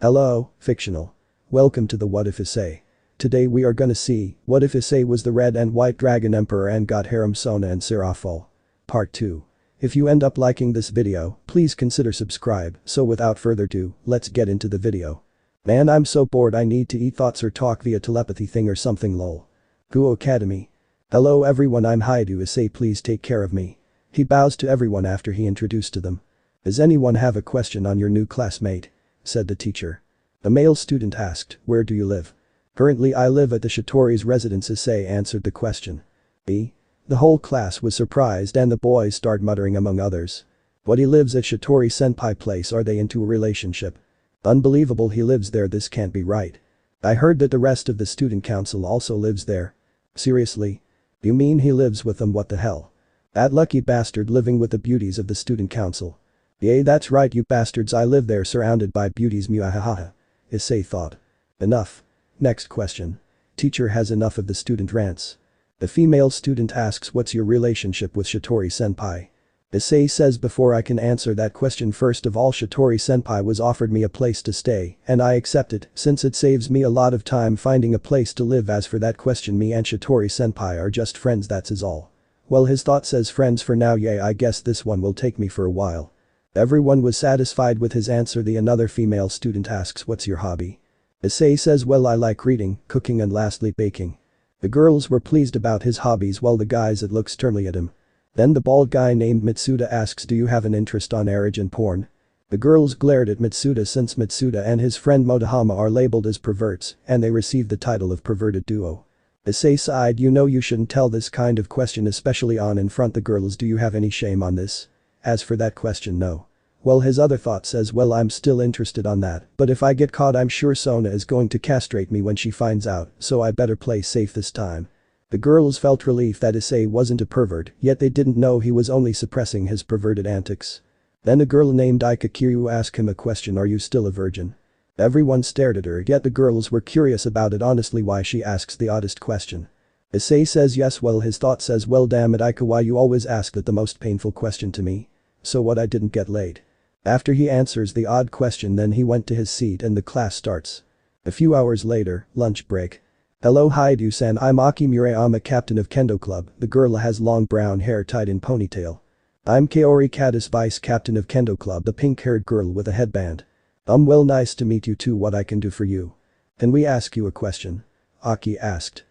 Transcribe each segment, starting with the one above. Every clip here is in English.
Hello, fictional. Welcome to the What If Essay. Today we are gonna see, what if Issei was the red and white dragon emperor and got Harem Sona Serafall. Part 2. If you end up liking this video, please consider subscribe, so without further ado, let's get into the video. Man, I'm so bored I need to eat thoughts or talk via telepathy thing or something lol. Guo Academy. Hello everyone, I'm Hyoudou. Issei, please take care of me. He bows to everyone after he introduced to them. Does anyone have a question on your new classmate? Said the teacher. A male student asked, where do you live? Currently I live at the Shitori's residence. Issei answered the question. The whole class was surprised and the boys started muttering among others. What, he lives at Shitori senpai place? Are they into a relationship? Unbelievable, he lives there, this can't be right. I heard that the rest of the student council also lives there. Seriously? You mean he lives with them? What the hell? That lucky bastard living with the beauties of the student council. Yay, that's right you bastards, I live there surrounded by beauties, muahaha. Issei thought. Enough. Next question. Teacher has enough of the student rants. The female student asks, what's your relationship with Shitori senpai? Issei says, before I can answer that question, first of all, Shitori senpai was offered me a place to stay and I accepted since it saves me a lot of time finding a place to live. As for that question, me and Shitori senpai are just friends, that's is all. Well, his thought says friends for now. Yay, I guess this one will take me for a while. Everyone was satisfied with his answer. Another female student asks, what's your hobby? Issei says, well, I like reading, cooking and lastly baking. The girls were pleased about his hobbies while the guys looked sternly at him. Then the bald guy named Mitsuda asks, do you have an interest on marriage and porn? The girls glared at Mitsuda since Mitsuda and his friend Motohama are labeled as perverts and they received the title of perverted duo. Issei sighed, you know you shouldn't tell this kind of question especially on in front the girls. Do you have any shame on this? As for that question, no. Well, his other thought says, well, I'm still interested on that, but if I get caught I'm sure Sona is going to castrate me when she finds out, so I better play safe this time. The girls felt relief that Issei wasn't a pervert, yet they didn't know he was only suppressing his perverted antics. Then a girl named Aika Kiryu asked him a question, are you still a virgin? Everyone stared at her, yet the girls were curious about it. Honestly, why she asks the oddest question. Issei says yes. Well, his thought says, well, damn it Aika, why you always ask that the most painful question to me? So what, I didn't get laid? After he answers the odd question, then he went to his seat and the class starts. A few hours later, lunch break. Hello Hyoudou-san, I'm Aki Murayama, captain of Kendo club. The girl has long brown hair tied in ponytail. I'm Kaori Kadis, vice captain of Kendo club, the pink-haired girl with a headband. Well, nice to meet you too. What I can do for you? Can we ask you a question? Aki asked.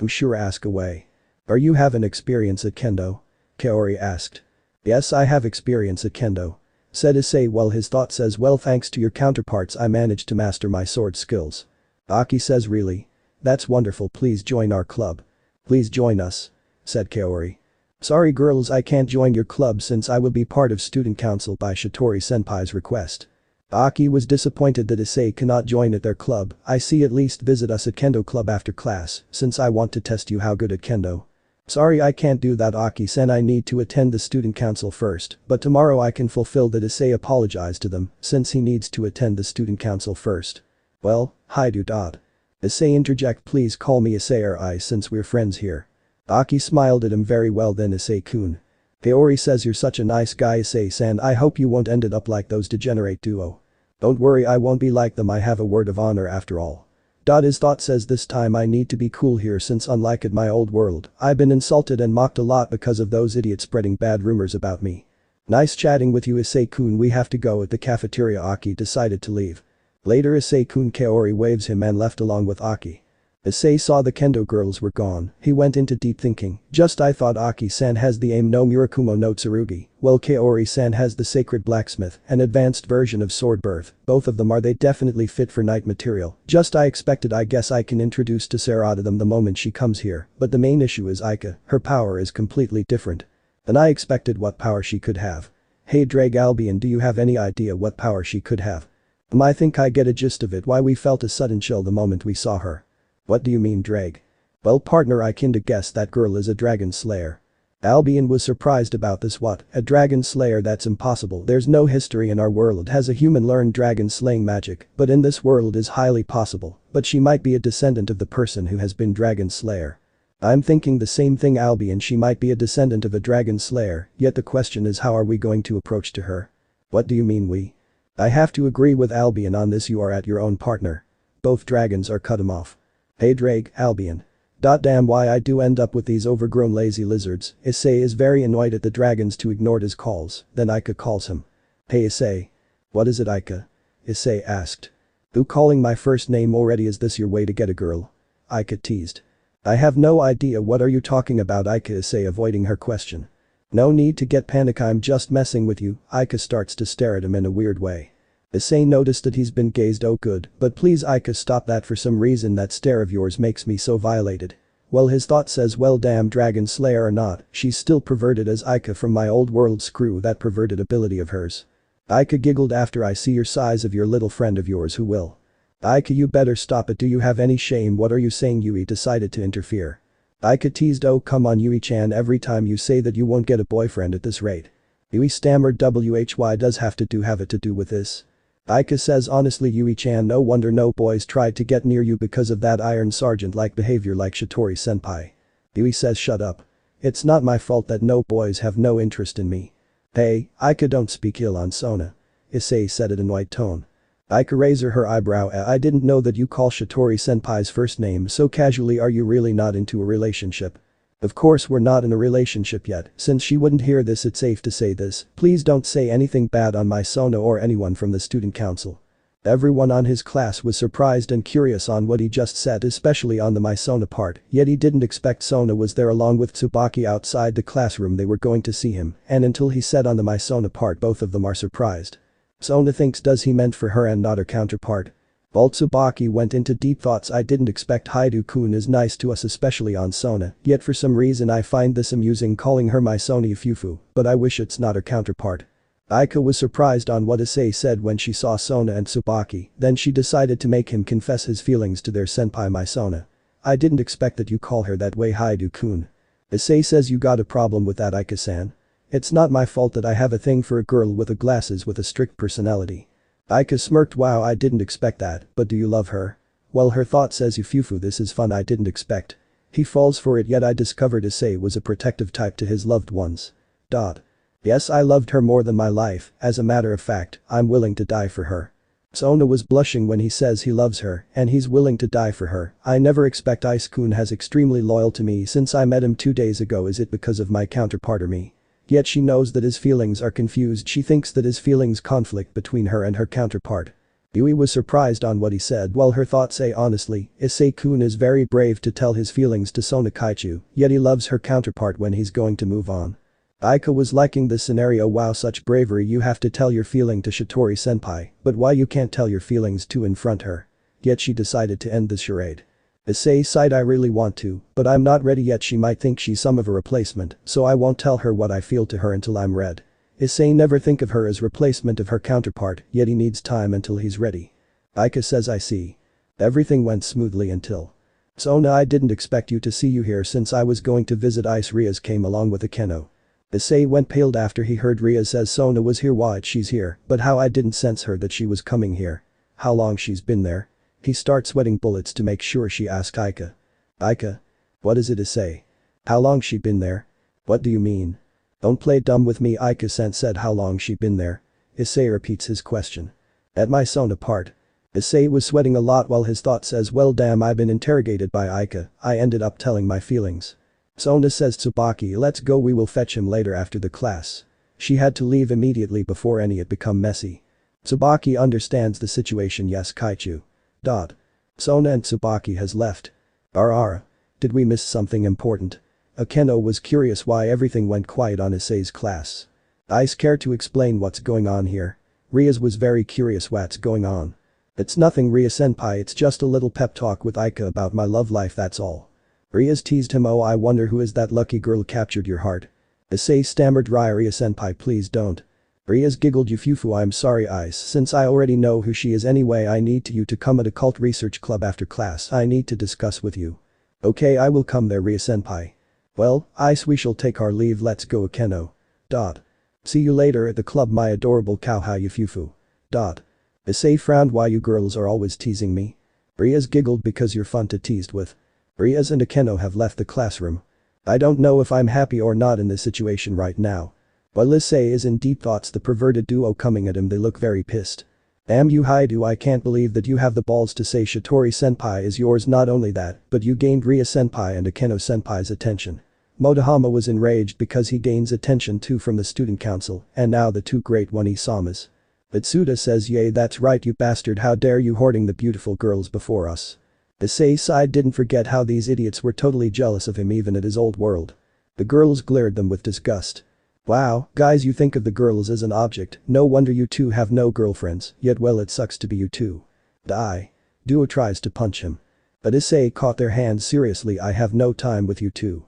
Sure, ask away. Are you have an experience at Kendo? Kaori asked. Yes, I have experience at Kendo. Said Issei while his thought says, well, thanks to your counterparts I managed to master my sword skills. Aki says, really? That's wonderful, please join our club. Please join us. Said Kaori. Sorry girls, I can't join your club since I will be part of student council by Shitori senpai's request. Aki was disappointed that Issei cannot join at their club. I see, at least visit us at Kendo club after class since I want to test you how good at Kendo. Sorry, I can't do that Aki-san, I need to attend the student council first, but tomorrow I can fulfill that. Issei apologized to them since he needs to attend the student council first. Well, Hyoudou. Issei interject, please call me Issei or I since we're friends here. Aki smiled at him, very well then Issei-kun. Kaori says, you're such a nice guy Issei-san, I hope you won't end it up like those degenerate duo. Don't worry, I won't be like them, I have a word of honor after all. His thought says, this time I need to be cool here since unlike at my old world, I've been insulted and mocked a lot because of those idiots spreading bad rumors about me. Nice chatting with you Issei-kun, we have to go at the cafeteria. Aki decided to leave. Later Issei-kun, Kaori waves him and left along with Aki. Issei saw the Kendo girls were gone, he went into deep thinking, just I thought Aki-san has the aim no Murakumo no Tsurugi, well Kaori-san has the sacred blacksmith, an advanced version of sword birth, both of them are they definitely fit for night material, just I expected. I guess I can introduce to Sarah to them the moment she comes here, but the main issue is Aika, her power is completely different than I expected. What power she could have? Hey Drag Albion, do you have any idea what power she could have? I think I get a gist of it, why we felt a sudden chill the moment we saw her. What do you mean Drag? Well partner, I kinda guess that girl is a dragon slayer. Albion was surprised about this. What, a dragon slayer? That's impossible, there's no history in our world has a human learned dragon slaying magic, but in this world is highly possible, but she might be a descendant of the person who has been dragon slayer. I'm thinking the same thing Albion, she might be a descendant of a dragon slayer, yet the question is how are we going to approach to her? What do you mean we? I have to agree with Albion on this, you are at your own partner. Both dragons are cut him off. Hey Drake, Albion. Damn, why I do end up with these overgrown lazy lizards. Issei is very annoyed at the dragons to ignored his calls, then Aika calls him. Hey Issei. What is it, Aika? Issei asked. You calling my first name already, is this your way to get a girl? Aika teased. I have no idea what are you talking about, Aika, Issei avoiding her question. No need to get panic, I'm just messing with you. Aika starts to stare at him in a weird way. Issei noticed that he's been gazed. Oh good, but please Aika, stop that, for some reason that stare of yours makes me so violated. Well, his thought says, well damn, dragon slayer or not, she's still perverted as Aika from my old world, screw that perverted ability of hers. Aika giggled, after I see your size of your little friend of yours who will. Aika, you better stop it, do you have any shame? What are you saying? Yui decided to interfere. Aika teased, oh come on Yui-chan, every time you say that you won't get a boyfriend at this rate. Yui stammered, why does have it to do with this? Aika says, honestly Yui-chan, no wonder no boys tried to get near you because of that iron sergeant-like behavior like Shitori-senpai. Yui says, shut up. It's not my fault that no boys have no interest in me. Hey, Aika, don't speak ill on Sona. Issei said it in white tone. Aika raised her eyebrow. I didn't know that you call Shitori-senpai's first name so casually. Are you really not into a relationship? Of course we're not in a relationship yet, since she wouldn't hear this it's safe to say this, please don't say anything bad on my Sona or anyone from the student council. Everyone on his class was surprised and curious on what he just said, especially on the my Sona part, yet he didn't expect Sona was there along with Tsubaki outside the classroom. They were going to see him, and until he said on the my Sona part both of them are surprised. Sona thinks does he meant for her and not her counterpart. Tsubaki went into deep thoughts. I didn't expect Hyoudou-kun is nice to us, especially on Sona, yet for some reason I find this amusing, calling her my Sona Fufu, but I wish it's not her counterpart. Aika was surprised on what Issei said when she saw Sona and Tsubaki, then she decided to make him confess his feelings to their senpai my Sona. I didn't expect that you call her that way, Hyoudou-kun. Issei says, you got a problem with that, Aika-san? It's not my fault that I have a thing for a girl with glasses with a strict personality. Aika smirked, wow, I didn't expect that, but do you love her? Well, her thought says, Fufu, this is fun, I didn't expect. He falls for it, yet I discovered Issei was a protective type to his loved ones. Yes, I loved her more than my life, as a matter of fact, I'm willing to die for her. Sona was blushing when he says he loves her, and he's willing to die for her. I never expect Ice-kun has extremely loyal to me since I met him 2 days ago. Is it because of my counterpart or me? Yet she knows that his feelings are confused. She thinks that his feelings conflict between her and her counterpart. Yui was surprised on what he said. Well, her thoughts say, honestly, Issei-kun is very brave to tell his feelings to Sona Kaichu, yet he loves her counterpart when he's going to move on. Aika was liking this scenario. Wow, such bravery, you have to tell your feeling to Shitori-senpai, but why you can't tell your feelings to in front her? Yet she decided to end this charade. Issei sighed, I really want to, but I'm not ready yet. She might think she's some of a replacement, so I won't tell her what I feel to her until I'm ready. Issei never think of her as replacement of her counterpart, yet he needs time until he's ready. Aika says, I see. Everything went smoothly until. Sona, I didn't expect you to see you here since I was going to visit Ice. Riaz came along with a Kendo. Issei went pale after he heard Riaz says Sona was here. What, she's here, but how? I didn't sense her that she was coming here. How long she's been there? He starts sweating bullets to make sure. She asked Aika. Aika? What is it, Issei? How long she been there? What do you mean? Don't play dumb with me, Aika-san said. How long she been there? Issei repeats his question. At my Sona part. Issei was sweating a lot while his thought says, well damn, I've been interrogated by Aika, I ended up telling my feelings. Sona says, Tsubaki, let's go, we will fetch him later after the class. She had to leave immediately before any had become messy. Tsubaki understands the situation. Yes, Kaichu. Sona and Tsubaki has left. Did we miss something important? Kendo was curious why everything went quiet on Issei's class. Ice care to explain what's going on here. Riaz was very curious what's going on. It's nothing, Ria-senpai, it's just a little pep talk with Aika about my love life, that's all. Riaz teased him. Oh, I wonder who is that lucky girl captured your heart. Issei stammered, Ria-senpai, please don't. Riaz giggled, Fufu, I'm sorry Ice, since I already know who she is anyway. I need you to come at occult research club after class. I need to discuss with you. Okay, I will come there, Ria-senpai. Well, Ice, we shall take our leave, let's go, Kendo. See you later at the club, my adorable cow. How you, Fufu. Issei frowned, why you girls are always teasing me? Riaz giggled, because you're fun to tease with. Riaz and Kendo have left the classroom. I don't know if I'm happy or not in this situation right now. While Issei is in deep thoughts, the perverted duo coming at him, they look very pissed. Damn you Hyoudou, I can't believe that you have the balls to say Shitori senpai is yours. Not only that, but you gained Ria senpai and Akeno senpai's attention. Motohama was enraged because he gains attention too from the student council, and now the two great one-isamas. Itsuda says, "Yay, that's right you bastard, how dare you hoarding the beautiful girls before us." Issei sighed, didn't forget how these idiots were totally jealous of him even at his old world. The girls glared them with disgust. Wow, guys, you think of the girls as an object, no wonder you two have no girlfriends, yet well it sucks to be you two. Die. Duo tries to punch him. But Issei caught their hands. Seriously, I have no time with you two.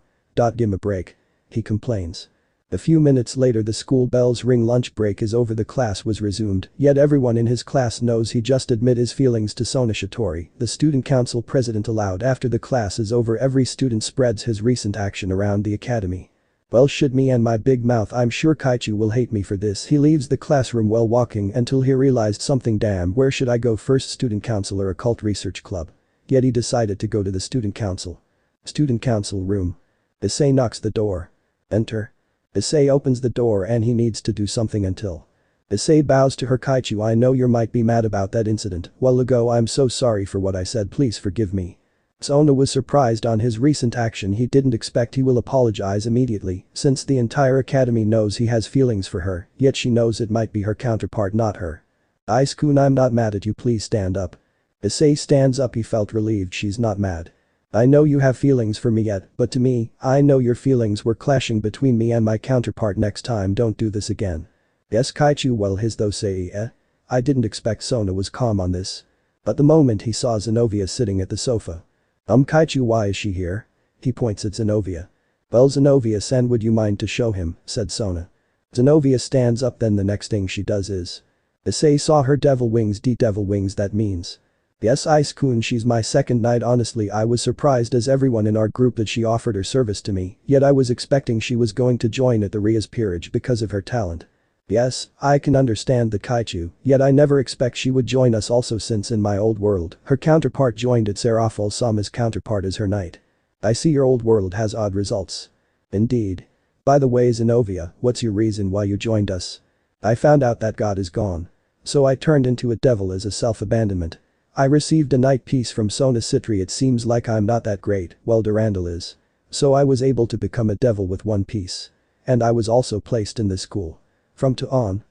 Give a break. He complains. A few minutes later the school bells ring, lunch break is over, the class was resumed, yet everyone in his class knows he just admitted his feelings to Sona Shitori, the student council president aloud. After the class is over, every student spreads his recent action around the academy. Well, shit me and my big mouth, I'm sure Kaichu will hate me for this. He leaves the classroom while walking until he realized something. Damn, where should I go first, student council or occult research club? Yet he decided to go to the student council. Student council room. Issei knocks the door. Enter. Issei opens the door and he needs to do something until. Issei bows to her. Kaichu, I know you might be mad about that incident while ago. I'm so sorry for what I said, please forgive me. Sona was surprised on his recent action. He didn't expect he will apologize immediately, since the entire academy knows he has feelings for her, yet she knows it might be her counterpart, not her. Ice-kun, I'm not mad at you, please stand up. Issei stands up, he felt relieved. She's not mad. I know you have feelings for me yet, but to me, I know your feelings were clashing between me and my counterpart. Next time don't do this again. Yes, Kaichu, well his though say I didn't expect. Sona was calm on this. But the moment he saw Zenobia sitting at the sofa. Kaichu, why is she here? He points at Zenobia. Well, Zenobia-san, would you mind to show him, said Sona. Zenobia stands up, then the next thing she does is. Issei saw her devil wings. Devil wings, that means. Yes, Ice-kun, she's my second knight. Honestly, I was surprised as everyone in our group that she offered her service to me, yet I was expecting she was going to join at the Ria's peerage because of her talent. Yes, I can understand the Kaichu, yet I never expect she would join us also, since in my old world, her counterpart joined at Serafall. Sama's counterpart is her knight. I see your old world has odd results. Indeed. By the way, Zenobia, what's your reason why you joined us? I found out that God is gone. So I turned into a devil as a self-abandonment. I received a knight piece from Sona Sitri. It seems like I'm not that great, well Durandal is. So I was able to become a devil with one piece. And I was also placed in this school. From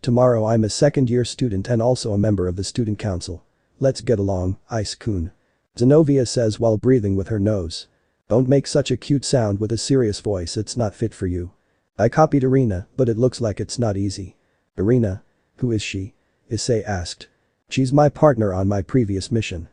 tomorrow I'm a second-year student and also a member of the student council. Let's get along, Ice-kun. Zenobia says while breathing with her nose. Don't make such a cute sound with a serious voice, it's not fit for you. I copied Irina, but it looks like it's not easy. Irina? Who is she? Issei asked. She's my partner on my previous mission.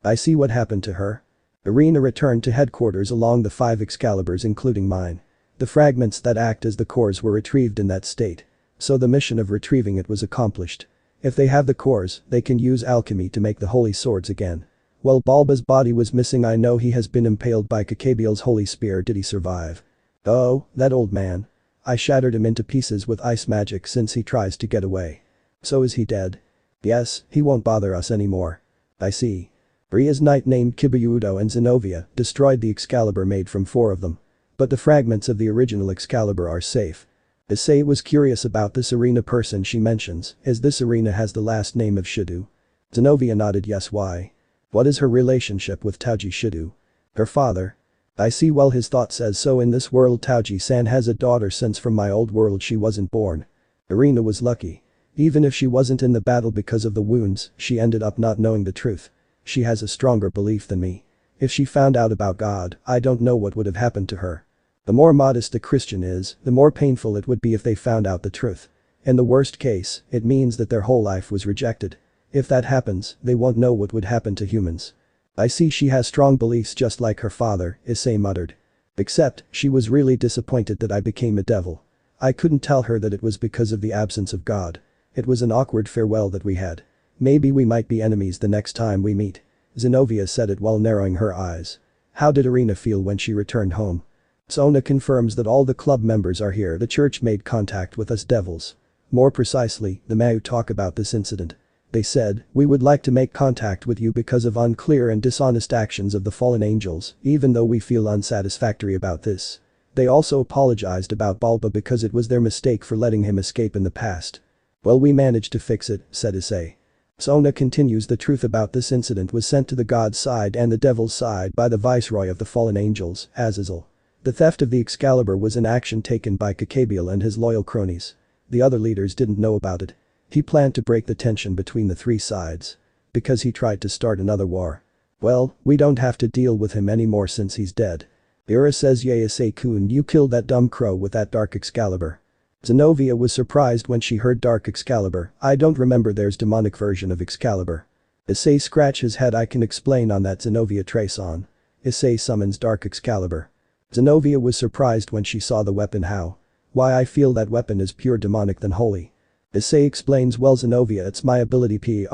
I see what happened to her. Irina returned to headquarters along the 5 Excaliburs including mine. The fragments that act as the cores were retrieved in that state. So the mission of retrieving it was accomplished. If they have the cores, they can use alchemy to make the holy swords again. Well, Balba's body was missing. I know he has been impaled by Kakabiel's holy spear. Did he survive? Oh, that old man. I shattered him into pieces with ice magic since he tries to get away. So is he dead? Yes, he won't bother us anymore. I see. Ria's knight named Hyoudou and Zenobia destroyed the Excalibur made from 4 of them. But the fragments of the original Excalibur are safe. Issei was curious about this Irina person she mentions. Is this Irina has the last name of Hyoudou? Zenobia nodded yes. Why? What is her relationship with Taoji Hyoudou? Her father. I see. Well, his thought says so. In this world Taoji-san has a daughter since from my old world she wasn't born. Irina was lucky. Even if she wasn't in the battle because of the wounds, she ended up not knowing the truth. She has a stronger belief than me. If she found out about God, I don't know what would have happened to her. The more modest a Christian is, the more painful it would be if they found out the truth. In the worst case, it means that their whole life was rejected. If that happens, they won't know what would happen to humans. I see she has strong beliefs just like her father, Issei muttered. Except, she was really disappointed that I became a devil. I couldn't tell her that it was because of the absence of God. It was an awkward farewell that we had. Maybe we might be enemies the next time we meet. Zenobia said it while narrowing her eyes. How did Irina feel when she returned home? Sona confirms that all the club members are here. The church made contact with us devils. More precisely, the Mau talk about this incident. They said, we would like to make contact with you because of unclear and dishonest actions of the fallen angels, even though we feel unsatisfactory about this. They also apologized about Bulba because it was their mistake for letting him escape in the past. Well, we managed to fix it, said Issei. Sona continues the truth about this incident was sent to the god's side and the devil's side by the viceroy of the fallen angels, Azazel. The theft of the Excalibur was an action taken by Kakabiel and his loyal cronies. The other leaders didn't know about it. He planned to break the tension between the three sides. Because he tried to start another war. Well, we don't have to deal with him anymore since he's dead. Ira says, yay Issei-kun, you killed that dumb crow with that dark Excalibur. Zenobia was surprised when she heard dark Excalibur. I don't remember there's demonic version of Excalibur. Issei scratch his head. I can explain on that. Zenobia trace on. Issei summons dark Excalibur. Zenobia was surprised when she saw the weapon. How? Why I feel that weapon is pure demonic than holy. Issei explains, well Zenobia, it's my ability projectio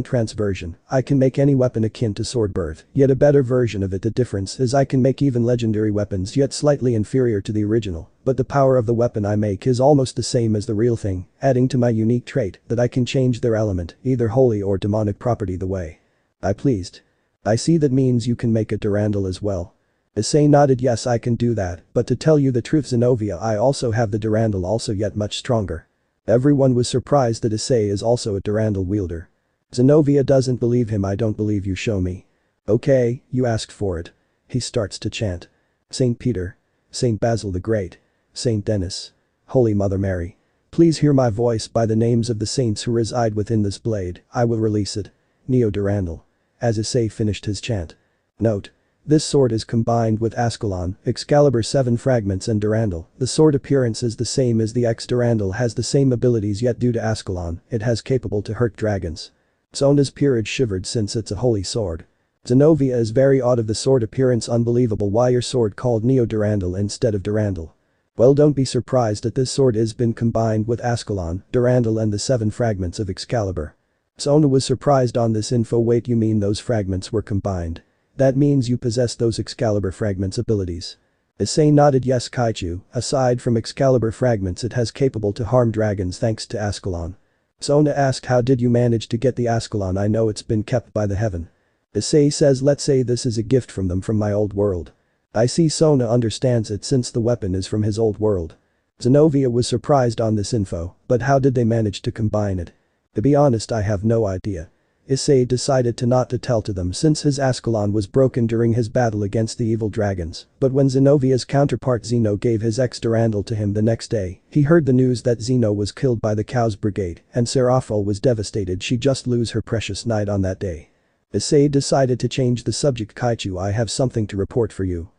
transversion. I can make any weapon akin to sword birth, yet a better version of it. The difference is I can make even legendary weapons yet slightly inferior to the original, but the power of the weapon I make is almost the same as the real thing, adding to my unique trait that I can change their element, either holy or demonic property the way I pleased. I see that means you can make a Durandal as well. Issei nodded. Yes, I can do that, but to tell you the truth Zenobia, I also have the Durandal, also yet much stronger. Everyone was surprised that Issei is also a Durandal wielder. Zenobia doesn't believe him. I don't believe you, show me. Okay, you asked for it. He starts to chant. Saint Peter. Saint Basil the Great. Saint Denis. Holy Mother Mary. Please hear my voice by the names of the saints who reside within this blade, I will release it. Neo Durandal. As Issei finished his chant. Note. This sword is combined with Ascalon, Excalibur 7 fragments and Durandal. The sword appearance is the same as the X. Durandal has the same abilities, yet due to Ascalon, it has capable to hurt dragons. Sona's peerage shivered since it's a holy sword. Zenobia is very odd of the sword appearance. Unbelievable. Why your sword called Neo Durandal instead of Durandal? Well, don't be surprised that this sword is been combined with Ascalon, Durandal and the 7 fragments of Excalibur. Sona was surprised on this info. Wait, you mean those fragments were combined? That means you possess those Excalibur fragments abilities. Issei nodded. Yes Kaichu, aside from Excalibur fragments it has capable to harm dragons thanks to Ascalon. Sona asked, how did you manage to get the Ascalon? I know it's been kept by the heaven. Issei says, let's say this is a gift from them from my old world. I see. Sona understands it since the weapon is from his old world. Zenobia was surprised on this info, but how did they manage to combine it? To be honest, I have no idea. Issei decided to not to tell to them since his Ascalon was broken during his battle against the evil dragons, but when Zenovia's counterpart Zeno gave his ex Durandal to him the next day, he heard the news that Zeno was killed by the Cows Brigade and Serafall was devastated. She just lose her precious knight on that day. Issei decided to change the subject. Kaichu, I have something to report for you.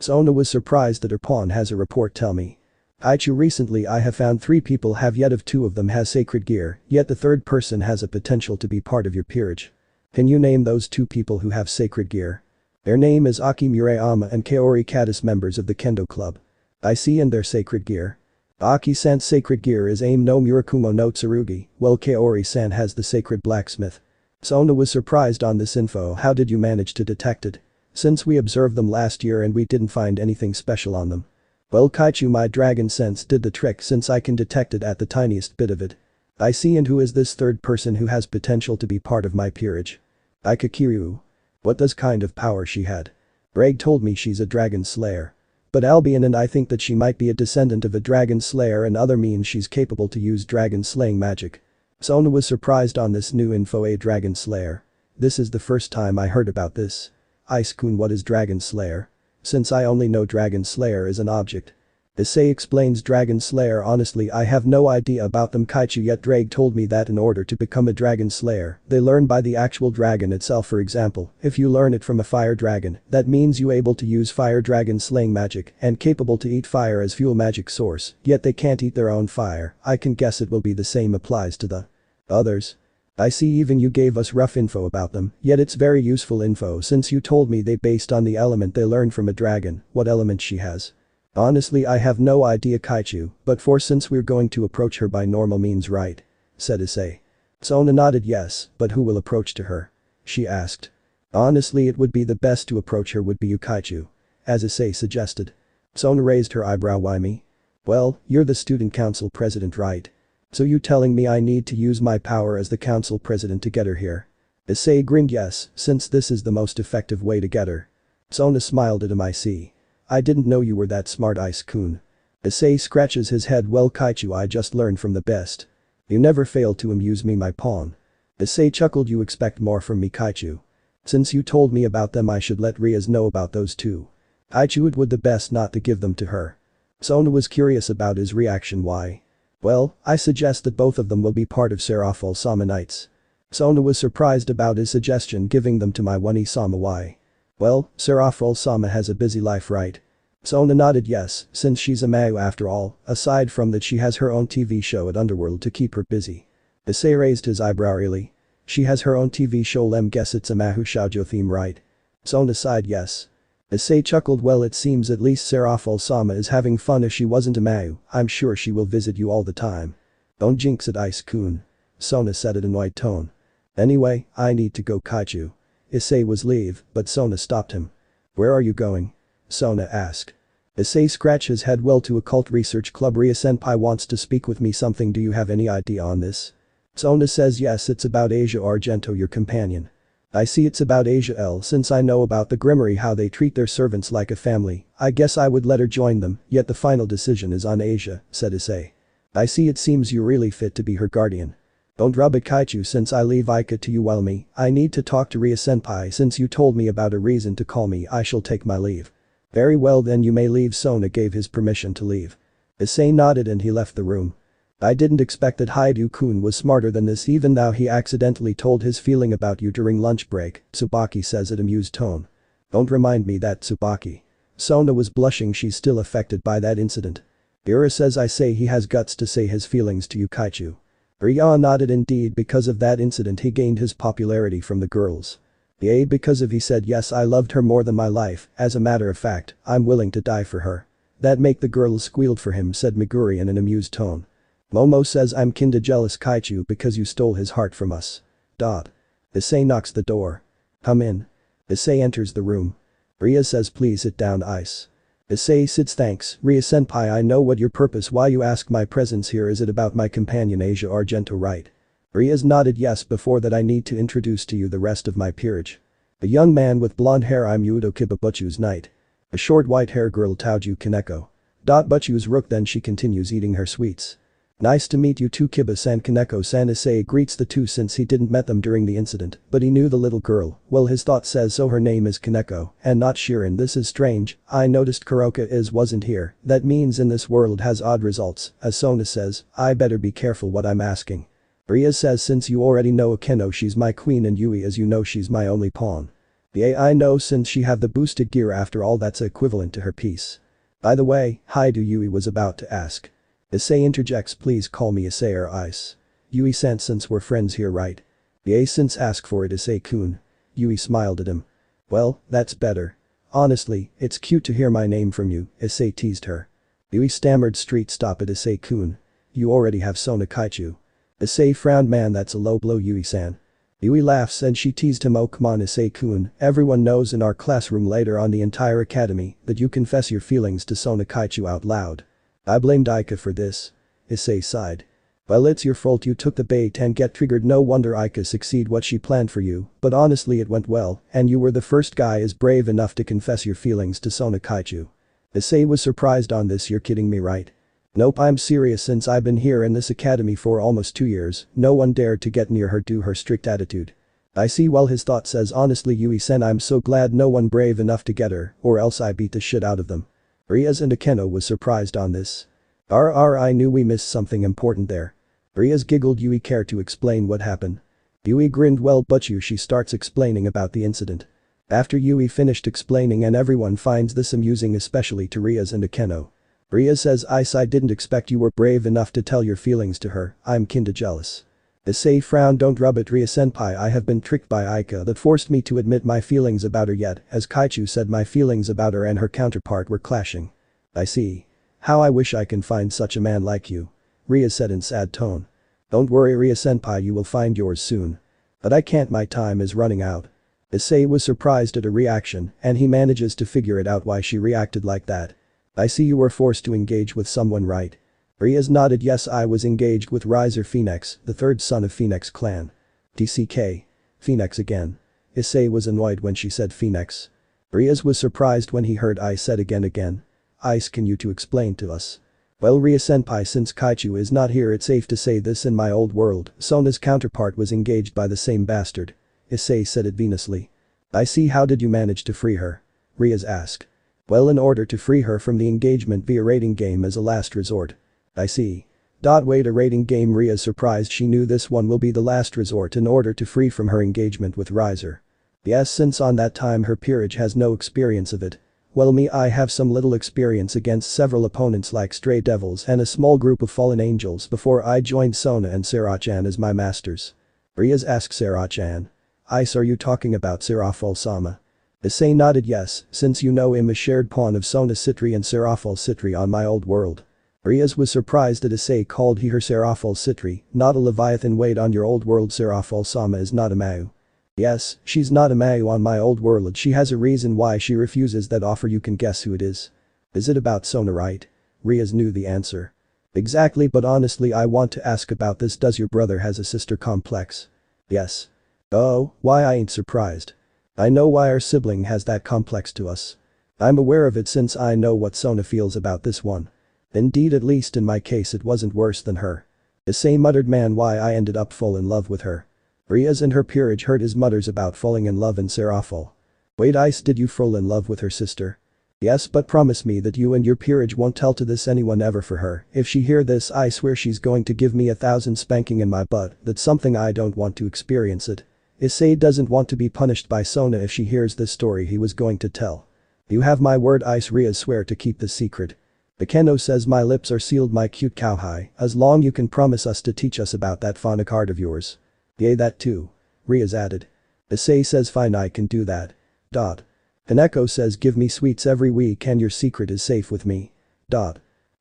Sona was surprised that her pawn has a report. Tell me. Kaichu, recently I have found 3 people have yet of 2 of them has sacred gear, yet the third person has a potential to be part of your peerage. Can you name those 2 people who have sacred gear? Their name is Aki Murayama and Kaori Katis, members of the Kendo club. I see. And their sacred gear? Aki-san's sacred gear is Aim no Murakumo no Tsurugi, while Kaori-san has the sacred blacksmith. Sona was surprised on this info. How did you manage to detect it? Since we observed them last year and we didn't find anything special on them. Well Kaichu, my dragon sense did the trick since I can detect it at the tiniest bit of it. I see. And who is this third person who has potential to be part of my peerage? Ikakiryu. What does kind of power she had? Bragg told me she's a dragon slayer. But Albion and I think that she might be a descendant of a dragon slayer and other means she's capable to use dragon slaying magic. Sona was surprised on this new info. A dragon slayer. This is the first time I heard about this. Ice-kun, what is dragon slayer? Since I only know Dragon Slayer is an object. Issei explains Dragon Slayer. Honestly, I have no idea about them Kaichu, yet Drake told me that in order to become a Dragon Slayer, they learn by the actual dragon itself. For example, if you learn it from a fire dragon, that means you able to use fire dragon slaying magic and capable to eat fire as fuel magic source, yet they can't eat their own fire. I can guess it will be the same applies to the others. I see. Even you gave us rough info about them, yet it's very useful info since you told me they based on the element they learned from a dragon. What element she has? Honestly, I have no idea Kaichu, but since we're going to approach her by normal means, right? Said Issei. Sona nodded yes, but who will approach to her? She asked. Honestly, it would be the best to approach her would be you Kaichu. As Issei suggested. Sona raised her eyebrow. Why me? Well, you're the student council president, right? So you telling me I need to use my power as the council president to get her here? Issei grinned. Yes, since this is the most effective way to get her. Sona smiled at him. I see. I didn't know you were that smart, Ice-kun. Issei scratches his head. Well, Kaichu, I just learned from the best. You never fail to amuse me, my pawn. Issei chuckled. You expect more from me, Kaichu. Since you told me about them, I should let Rias know about those too. Kaichu, it would the best not to give them to her. Sona was curious about his reaction. Why? Well, I suggest that both of them will be part of Serafall-sama Knights. Sona was surprised about his suggestion, giving them to my Wani-sama. Why? Well, Serafall-sama has a busy life, right? Sona nodded yes, since she's a Mayu after all, aside from that she has her own TV show at Underworld to keep her busy. Issei raised his eyebrow. Really? She has her own TV show? Lem guess it's a Mahou Shoujo theme, right? Sona sighed yes. Issei chuckled. Well, it seems at least Serafall-sama is having fun. If she wasn't a Mayu, I'm sure she will visit you all the time. Don't jinx it, Ice-kun. Sona said at an annoyed tone. Anyway, I need to go, Kaichu. Issei was leave, but Sona stopped him. Where are you going? Sona asked. Issei scratched his head. Well, to Occult Research Club. Ria-senpai wants to speak with me. Something? Do you have any idea on this? Sona says yes, it's about Asia Argento, your companion. I see, it's about Asia L. Since I know about the Grimoire, how they treat their servants like a family, I guess I would let her join them, yet the final decision is on Asia, said Issei. I see, it seems you're really fit to be her guardian. Don't rub it, Kaichu. Since I leave Ika to you, while me, I need to talk to Ria-senpai. Since you told me about a reason to call me, I shall take my leave. Very well, then you may leave. Sona gave his permission to leave. Issei nodded and he left the room. I didn't expect that Hyoudou-kun was smarter than this, even though he accidentally told his feeling about you during lunch break, Tsubaki says at amused tone. Don't remind me that, Tsubaki. Sona was blushing. She's still affected by that incident. Ira says I say he has guts to say his feelings to you, Kaichu. Rya nodded. Indeed, because of that incident he gained his popularity from the girls. Yay, because of he said yes, I loved her more than my life. As a matter of fact, I'm willing to die for her. That make the girls squealed for him, said Meguri in an amused tone. Momo says I'm kinda jealous, Kaichu, because you stole his heart from us. Issei knocks the door. Come in. Issei enters the room. Rya says please sit down, Ice. Issei sits. Thanks, Rya-senpai. I know what your purpose, why you ask my presence here. Is it about my companion Asia Argento, right? Rya's nodded yes. Before that I need to introduce to you the rest of my peerage. A young man with blonde hair. I'm Hyoudou Kibabuchu's knight. A short white hair girl Taoju Kaneko. Butchu's rook. Then she continues eating her sweets. Nice to meet you too, Kiba-san. Kaneko-san. Issei greets the two since he didn't met them during the incident, but he knew the little girl. Well, his thought says so. Her name is Kaneko, and not Shirin. This is strange. I noticed Kuroka wasn't here. That means in this world has odd results. As Sona says, I better be careful what I'm asking. Rya says since you already know Akeno, she's my queen, and Yui, as you know, she's my only pawn. Yeah, I know, since she have the boosted gear. After all, that's equivalent to her piece. By the way, hi do Yui was about to ask. Issei interjects. Please call me Issei or Ice. Yui-san, since we're friends here, right? Yeah, since ask for it, Issei-kun. Yui smiled at him. Well, that's better. Honestly, it's cute to hear my name from you, Issei teased her. Yui stammered. Street stop it, Issei-kun. You already have Sona, Kaichu. Issei frowned. Man, that's a low blow, Yui-san. Yui laughs and she teased him. Oh come on, Issei-kun, everyone knows in our classroom, later on the entire academy, that you confess your feelings to Sona, Kaichu out loud. I blamed Ika for this. Issei sighed. Well, it's your fault, you took the bait and get triggered. No wonder Ika succeed what she planned for you, but honestly it went well, and you were the first guy is brave enough to confess your feelings to Sona, Kaichu. Issei was surprised on this. You're kidding me, right? Nope, I'm serious. Since I've been here in this academy for almost 2 years, no one dared to get near her due her strict attitude. I see. Well, his thought says honestly, Yui-sen, I'm so glad no one brave enough to get her, or else I beat the shit out of them. Rias and Akeno was surprised on this. I knew we missed something important there. Rias giggled. Yui care to explain what happened? Yui grinned. Well, Butchu, she starts explaining about the incident. After Yui finished explaining, and everyone finds this amusing, especially to Rias and Akeno. Rias says Ice, I didn't expect you were brave enough to tell your feelings to her. I'm kinda jealous. Issei frowned. Don't rub it, Ria-senpai. I have been tricked by Ika that forced me to admit my feelings about her, yet, as Kaichu said, my feelings about her and her counterpart were clashing. I see. How I wish I can find such a man like you. Ria said in sad tone. Don't worry, Ria-senpai, you will find yours soon. But I can't, my time is running out. Issei was surprised at her reaction, and he manages to figure it out why she reacted like that. I see you were forced to engage with someone, right? Rias nodded. Yes, I was engaged with Riser Phoenix, the third son of Phoenix clan. TCK. Phoenix again. Issei was annoyed when she said Phoenix. Riaz was surprised when he heard Ice said again. Ice, can you to explain to us? Well, Ria-senpai, since Kaichu is not here, it's safe to say this in my old world, Sona's counterpart was engaged by the same bastard. Issei said it venously. I see, how did you manage to free her? Riaz asked. Well, in order to free her from the engagement via rating game as a last resort. I see. Wait, a rating game? Riaz surprised she knew this one will be the last resort in order to free from her engagement with Riser. Yes, since on that time her peerage has no experience of it. Well, I have some little experience against several opponents like stray devils and a small group of fallen angels before I joined Sona and Serafall as my masters. Riaz asked Serafall. Ice, are you talking about Serafall-sama? Issei nodded yes, since you know him, a shared pawn of Sona Sitri and Serafall Sitri on my old world. Riaz was surprised that Issei called her Serafall Sitri, not a Leviathan. Wait, on your old world Serafall-sama is not a Mau. Yes, she's not a Mau on my old world. She has a reason why she refuses that offer. You can guess who it is. Is it about Sona, right? Riaz knew the answer. Exactly, but honestly I want to ask about this. Does your brother has a sister complex? Yes. Oh, why, I ain't surprised. I know why our sibling has that complex to us. I'm aware of it since I know what Sona feels about this one. Indeed, at least in my case it wasn't worse than her. Issei muttered, man, why I ended up fall in love with her. Riaz and her peerage heard his mutters about falling in love in Serafall. Wait, Ice, did you fall in love with her sister? Yes, but promise me that you and your peerage won't tell to this anyone ever for her. If she hear this, I swear she's going to give me 1,000 spanking in my butt. That's something I don't want to experience it. Issei doesn't want to be punished by Sona if she hears this story he was going to tell. You have my word, Ice. Riaz swear to keep this secret. Kendo says my lips are sealed, my cute cowhide, as long you can promise us to teach us about that phonic art of yours. Yay, that too. Riaz added. Issei says fine, I can do that. Kaneko says give me sweets every week and your secret is safe with me.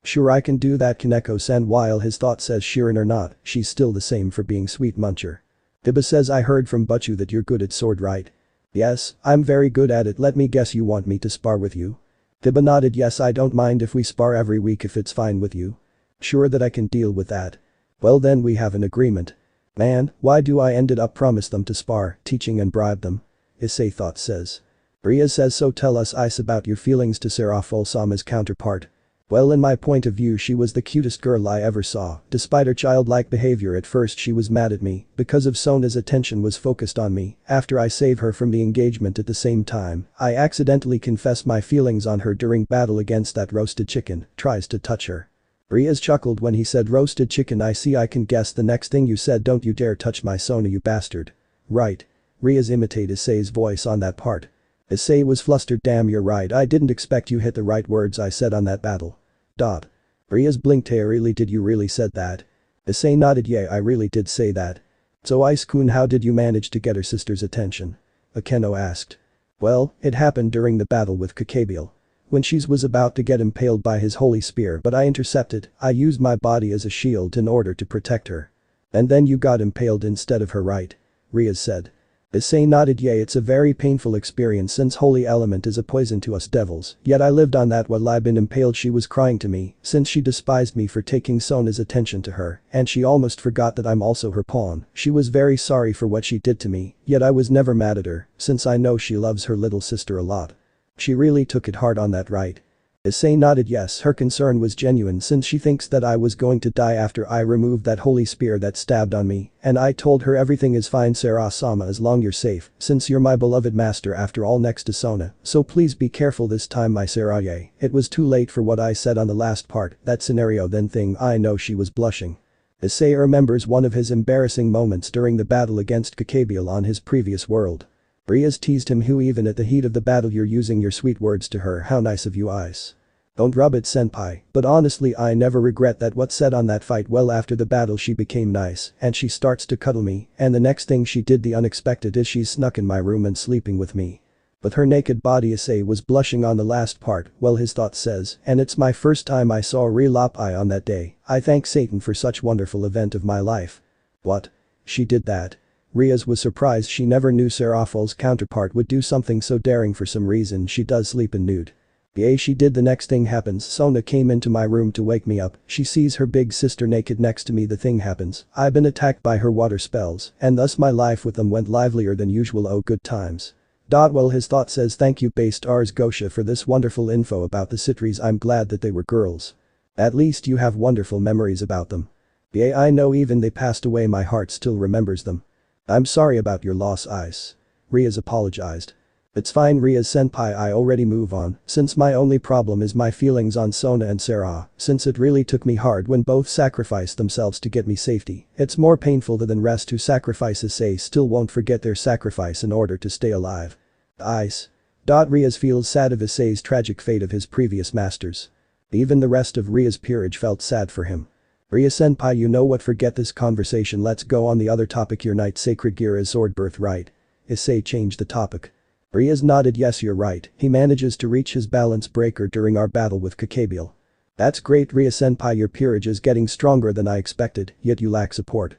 Sure, I can do that, Kaneko-san, while his thought says Shirin or not, she's still the same for being sweet muncher. Biba says I heard from Butchu that you're good at sword, right? Yes, I'm very good at it. Let me guess, you want me to spar with you? Biba nodded yes, I don't mind if we spar every week if it's fine with you. Sure, that I can deal with that. Well then we have an agreement. Man, why do I ended up promise them to spar, teaching and bribe them? Issei thought says. Riaz says so tell us, Ice, about your feelings to Serafall-sama's counterpart. Well, in my point of view she was the cutest girl I ever saw. Despite her childlike behavior at first she was mad at me because of Sona's attention was focused on me. After I save her from the engagement at the same time, I accidentally confess my feelings on her during battle against that roasted chicken, tries to touch her. Riaz chuckled when he said roasted chicken. I see, I can guess the next thing you said, don't you dare touch my Sona, you bastard. Right. Riaz imitated Issei's voice on that part. Issei was flustered, damn, you're right, I didn't expect you hit the right words I said on that battle. Riaz blinked, hey, really, did you really said that? Issei nodded, yeah, I really did say that. So Ice-kun, how did you manage to get her sister's attention? Kendo asked. Well, it happened during the battle with Kakabiel. When she was about to get impaled by his holy spear, but I intercepted. I used my body as a shield in order to protect her. And then you got impaled instead of her, right? Riaz said. Issei nodded, yeah, it's a very painful experience since holy element is a poison to us devils, yet I lived on that while I've been impaled. She was crying to me since she despised me for taking Sona's attention to her, and she almost forgot that I'm also her pawn. She was very sorry for what she did to me, yet I was never mad at her since I know she loves her little sister a lot. She really took it hard on that, right? Issei nodded yes, her concern was genuine since she thinks that I was going to die after I removed that holy spear that stabbed on me, and I told her everything is fine, Serafall-sama, as long you're safe, since you're my beloved master after all next to Sona, so please be careful this time, my Seraye. It was too late for what I said on the last part, that scenario then thing. I know she was blushing. Issei remembers one of his embarrassing moments during the battle against Kakabiel on his previous world. Riaz teased him, who even at the heat of the battle you're using your sweet words to her, how nice of you, Ice. Don't rub it, senpai, but honestly I never regret that what said on that fight. Well, after the battle she became nice and she starts to cuddle me, and the next thing she did, the unexpected, is she's snuck in my room and sleeping with me. With her naked body. Issei was blushing on the last part, well his thought says, and it's my first time I saw a real op-eye on that day. I thank Satan for such wonderful event of my life. What? She did that? Riaz was surprised. She never knew Serafall's counterpart would do something so daring. For some reason she does sleep in nude. Yeah, she did. The next thing happens. Sona came into my room to wake me up. She sees her big sister naked next to me. The thing happens. I've been attacked by her water spells, and thus my life with them went livelier than usual. Oh, good times. Well, his thought says thank you based Rs Gosha for this wonderful info about the Sitris. I'm glad that they were girls. At least you have wonderful memories about them. Yeah, I know even they passed away, my heart still remembers them. I'm sorry about your loss, Ice. Rias apologized. It's fine, Rias senpai, I already move on, since my only problem is my feelings on Sona and Sarah, since it really took me hard when both sacrificed themselves to get me safety. It's more painful than the rest who sacrifice. Issei still won't forget their sacrifice in order to stay alive. Ice. Rias feels sad of Issei's tragic fate of his previous masters. Even the rest of Ria's peerage felt sad for him. Ria senpai, you know what, forget this conversation, let's go on the other topic. Your knight's sacred gear is sword birthright. Issei changed the topic. Rias nodded. Yes, you're right, he manages to reach his balance breaker during our battle with Kakabiel. That's great, Ria senpai, your peerage is getting stronger than I expected, yet you lack support.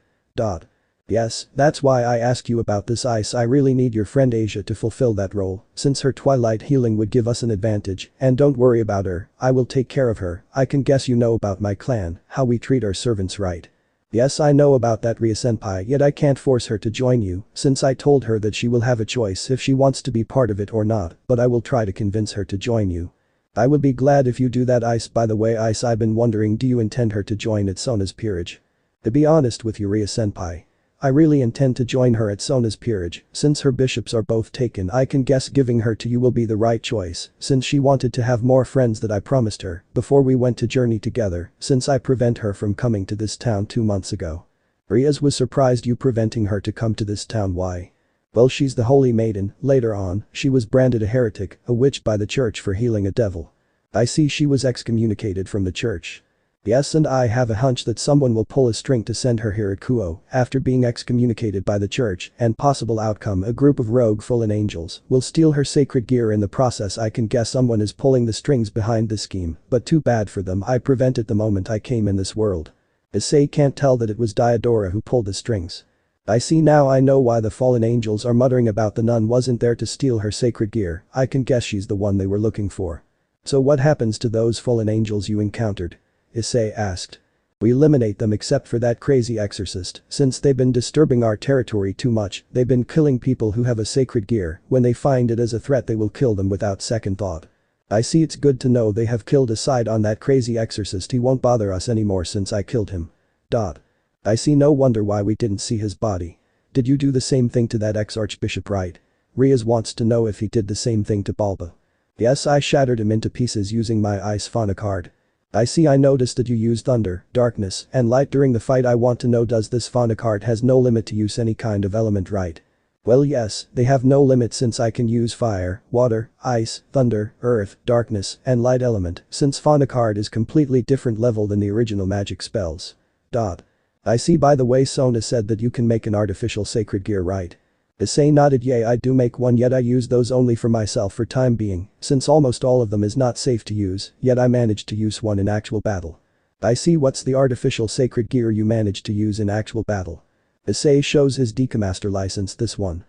Yes, that's why I asked you about this, Ice. I really need your friend Asia to fulfill that role, since her twilight healing would give us an advantage, and don't worry about her, I will take care of her. I can guess you know about my clan, how we treat our servants, right? Yes, I know about that, Ria senpai, yet I can't force her to join you, since I told her that she will have a choice if she wants to be part of it or not, but I will try to convince her to join you. I would be glad if you do that, Ice. By the way, Ice, I've been wondering, do you intend her to join at Sona's peerage? To be honest with you, Ria senpai, I really intend to join her at Sona's peerage, since her bishops are both taken. I can guess giving her to you will be the right choice, since she wanted to have more friends that I promised her before we went to journey together, since I prevent her from coming to this town 2 months ago. Rias was surprised, you preventing her to come to this town, why? Well, she's the holy maiden. Later on, she was branded a heretic, a witch by the church for healing a devil. I see she was excommunicated from the church. Yes, and I have a hunch that someone will pull a string to send her here at Kuo after being excommunicated by the church, and possible outcome, a group of rogue fallen angels will steal her sacred gear in the process. I can guess someone is pulling the strings behind this scheme, but too bad for them, I prevented the moment I came in this world. Issei can't tell that it was Diodora who pulled the strings. I see now, I know why the fallen angels are muttering about the nun wasn't there to steal her sacred gear. I can guess she's the one they were looking for. So what happens to those fallen angels you encountered? Issei asked. We eliminate them except for that crazy exorcist, since they've been disturbing our territory too much. They've been killing people who have a sacred gear. When they find it as a threat, they will kill them without second thought. I see, it's good to know they have killed aside on that crazy exorcist. He won't bother us anymore since I killed him. I see, no wonder why we didn't see his body. Did you do the same thing to that ex-archbishop, right? Rias wants to know if he did the same thing to Balba. Yes, I shattered him into pieces using my ice fauna card. I see, I noticed that you used thunder, darkness, and light during the fight. I want to know, does this fauna card has no limit to use any kind of element, right? Well, yes, they have no limit since I can use fire, water, ice, thunder, earth, darkness, and light element, since fauna card is completely different level than the original magic spells. I see, by the way, Sona said that you can make an artificial sacred gear, right? Issei nodded. Yeah, I do make one, yet I use those only for myself for time being, since almost all of them is not safe to use, yet I managed to use one in actual battle. I see, what's the artificial sacred gear you managed to use in actual battle? Issei shows his Decamaster license, this one.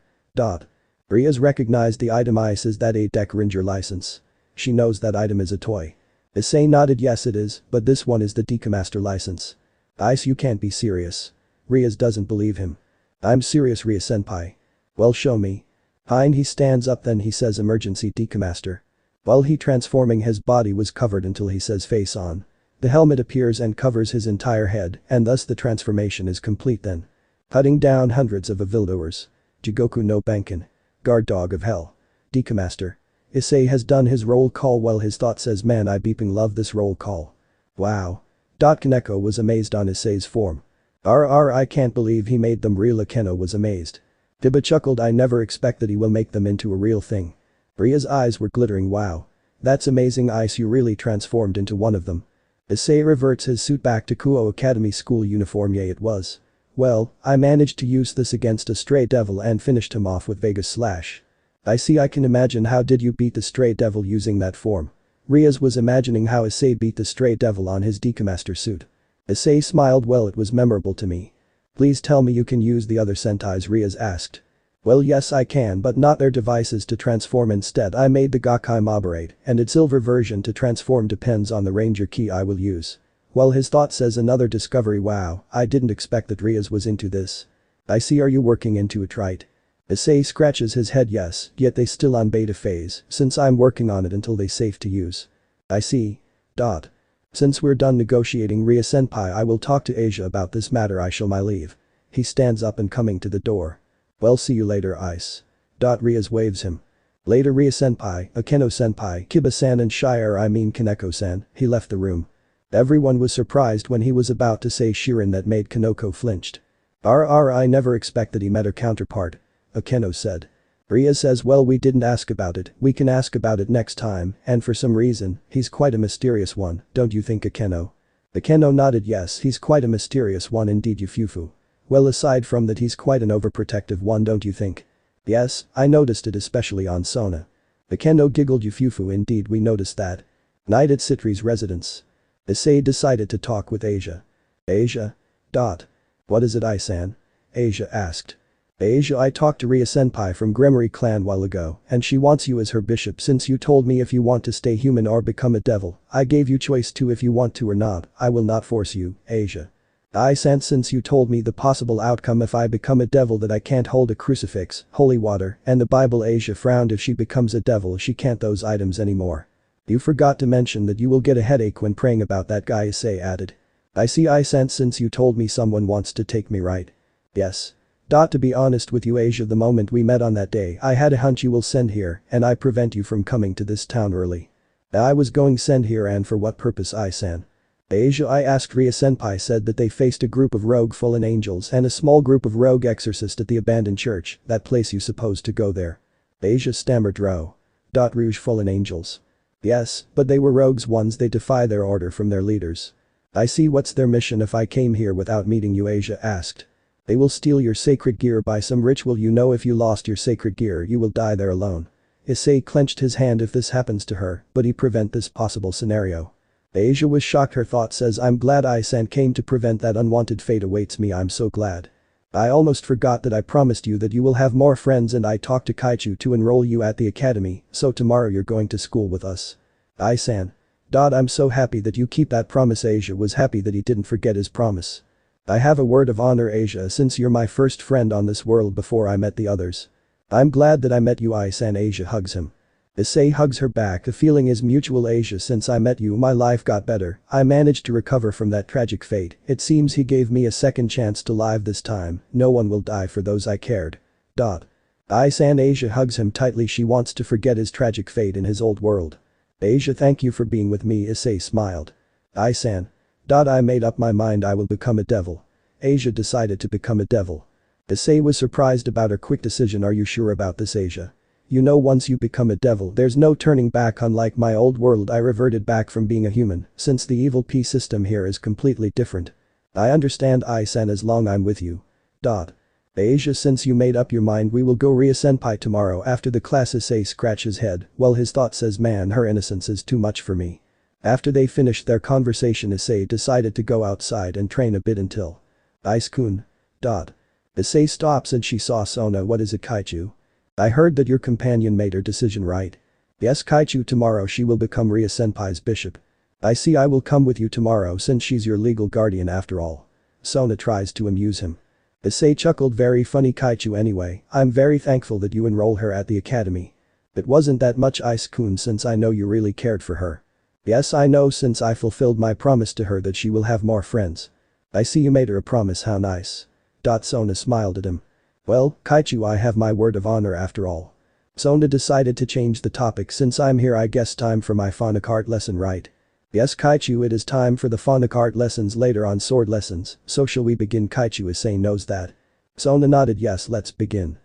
Rias recognized the item. Ice, is that a Deck Ranger license? She knows that item is a toy. Issei nodded. Yes, it is, but this one is the Decamaster license. Ice, you can't be serious. Rias doesn't believe him. I'm serious, Ria senpai. Well, show me. Fine, he stands up, then he says emergency Decamaster. While he transforming, his body was covered until he says face on. The helmet appears and covers his entire head, and thus the transformation is complete then. Cutting down hundreds of evildoers. Jigoku no Banken. Guard dog of hell. Decamaster. Issei has done his roll call. Well, his thought says, man, I beeping love this roll call. Wow. Kaneko was amazed on Issei's form. I can't believe he made them real. Akeno was amazed. Diba chuckled. I never expect that he will make them into a real thing. Ria's eyes were glittering. Wow. That's amazing, Ice, you really transformed into one of them. Issei reverts his suit back to Kuo Academy school uniform. Yeah, it was. Well, I managed to use this against a stray devil and finished him off with Vegas Slash. I see, I can imagine. How did you beat the stray devil using that form? Rias was imagining how Issei beat the stray devil on his Decamaster suit. Issei smiled. Well, it was memorable to me. Please tell me you can use the other sentais, Rias asked. Well, yes, I can, but not their devices to transform. Instead, I made the Gakkai Moberate, and its silver version to transform depends on the ranger key I will use. Well, his thought says another discovery. Wow, I didn't expect that Rias was into this. I see, are you working into it, right? Issei scratches his head yes, yet they still on beta phase, since I'm working on it until they safe to use. I see. Dot. Since we're done negotiating Ria-senpai I will talk to Asia about this matter I shall my leave. He stands up and coming to the door. Well see you later Ice. Rias waves him. Later Ria-senpai, Akeno-senpai, Kiba-san and Shire I mean Kaneko-san, he left the room. Everyone was surprised when he was about to say Shirin that made Kaneko flinched. I never expected he met her counterpart. Akeno said. Ria says well we didn't ask about it, we can ask about it next time, and for some reason, he's quite a mysterious one, don't you think Akeno? Akeno nodded yes he's quite a mysterious one indeed Yufufu. Well aside from that he's quite an overprotective one don't you think? Yes, I noticed it especially on Sona. Akeno giggled Yufufu indeed we noticed that. Night at Sitri's residence. Issei decided to talk with Asia. Asia? What is it I-san? Asia asked. Asia I talked to Ria-senpai from Gremory clan while ago and she wants you as her bishop since you told me if you want to stay human or become a devil, I gave you choice to if you want to or not, I will not force you, Asia. I-san since you told me the possible outcome if I become a devil that I can't hold a crucifix, holy water, and the Bible Asia frowned if she becomes a devil she can't those items anymore. You forgot to mention that you will get a headache when praying about that guy Issei added. I see I-san since you told me someone wants to take me right. Yes. To be honest with you Asia the moment we met on that day I had a hunch you will send here and I prevent you from coming to this town early. I was going send here and for what purpose I-san? Asia I asked Ria-senpai said that they faced a group of rogue fallen angels and a small group of rogue exorcists at the abandoned church, that place you supposed to go there. Asia stammered Rouge fallen angels. Yes, but they were rogues ones they defy their order from their leaders. I see what's their mission if I came here without meeting you Asia asked. They will steal your sacred gear by some ritual you know if you lost your sacred gear you will die there alone. Issei clenched his hand if this happens to her, but he prevent this possible scenario. Asia was shocked her thought says I'm glad I-san came to prevent that unwanted fate awaits me I'm so glad. I almost forgot that I promised you that you will have more friends and I talked to Kaichu to enroll you at the academy, so tomorrow you're going to school with us. I-san. I'm so happy that you keep that promise Asia was happy that he didn't forget his promise. I have a word of honor Asia since you're my first friend on this world before I met the others. I'm glad that I met you I-san Asia hugs him. Issei hugs her back the feeling is mutual Asia since I met you my life got better, I managed to recover from that tragic fate, it seems he gave me a second chance to live this time, no one will die for those I cared. I-san Asia hugs him tightly she wants to forget his tragic fate in his old world. Asia thank you for being with me Issei smiled. I-san. I made up my mind I will become a devil. Asia decided to become a devil. Issei was surprised about her quick decision are you sure about this Asia? You know once you become a devil there's no turning back unlike my old world I reverted back from being a human since the evil P system here is completely different. I understand I-san as long I'm with you. Asia since you made up your mind we will go Ria-senpai tomorrow after the class Issei scratches head, well his thought says man her innocence is too much for me. After they finished their conversation Issei decided to go outside and train a bit until. Ice-kun. Issei stops and she saw Sona what is it Kaichu? I heard that your companion made her decision right. Yes Kaichu tomorrow she will become Ria-senpai's bishop. I see I will come with you tomorrow since she's your legal guardian after all. Sona tries to amuse him. Issei chuckled very funny Kaichu anyway, I'm very thankful that you enroll her at the academy. It wasn't that much Ice-kun since I know you really cared for her. Yes I know since I fulfilled my promise to her that she will have more friends. I see you made her a promise how nice. Sona smiled at him. Well, Kaichu I have my word of honor after all. Sona decided to change the topic since I'm here I guess time for my phonic art lesson right? Yes Kaichu it is time for the phonic art lessons later on sword lessons, so shall we begin Kaichu Issei knows that. Sona nodded yes let's begin.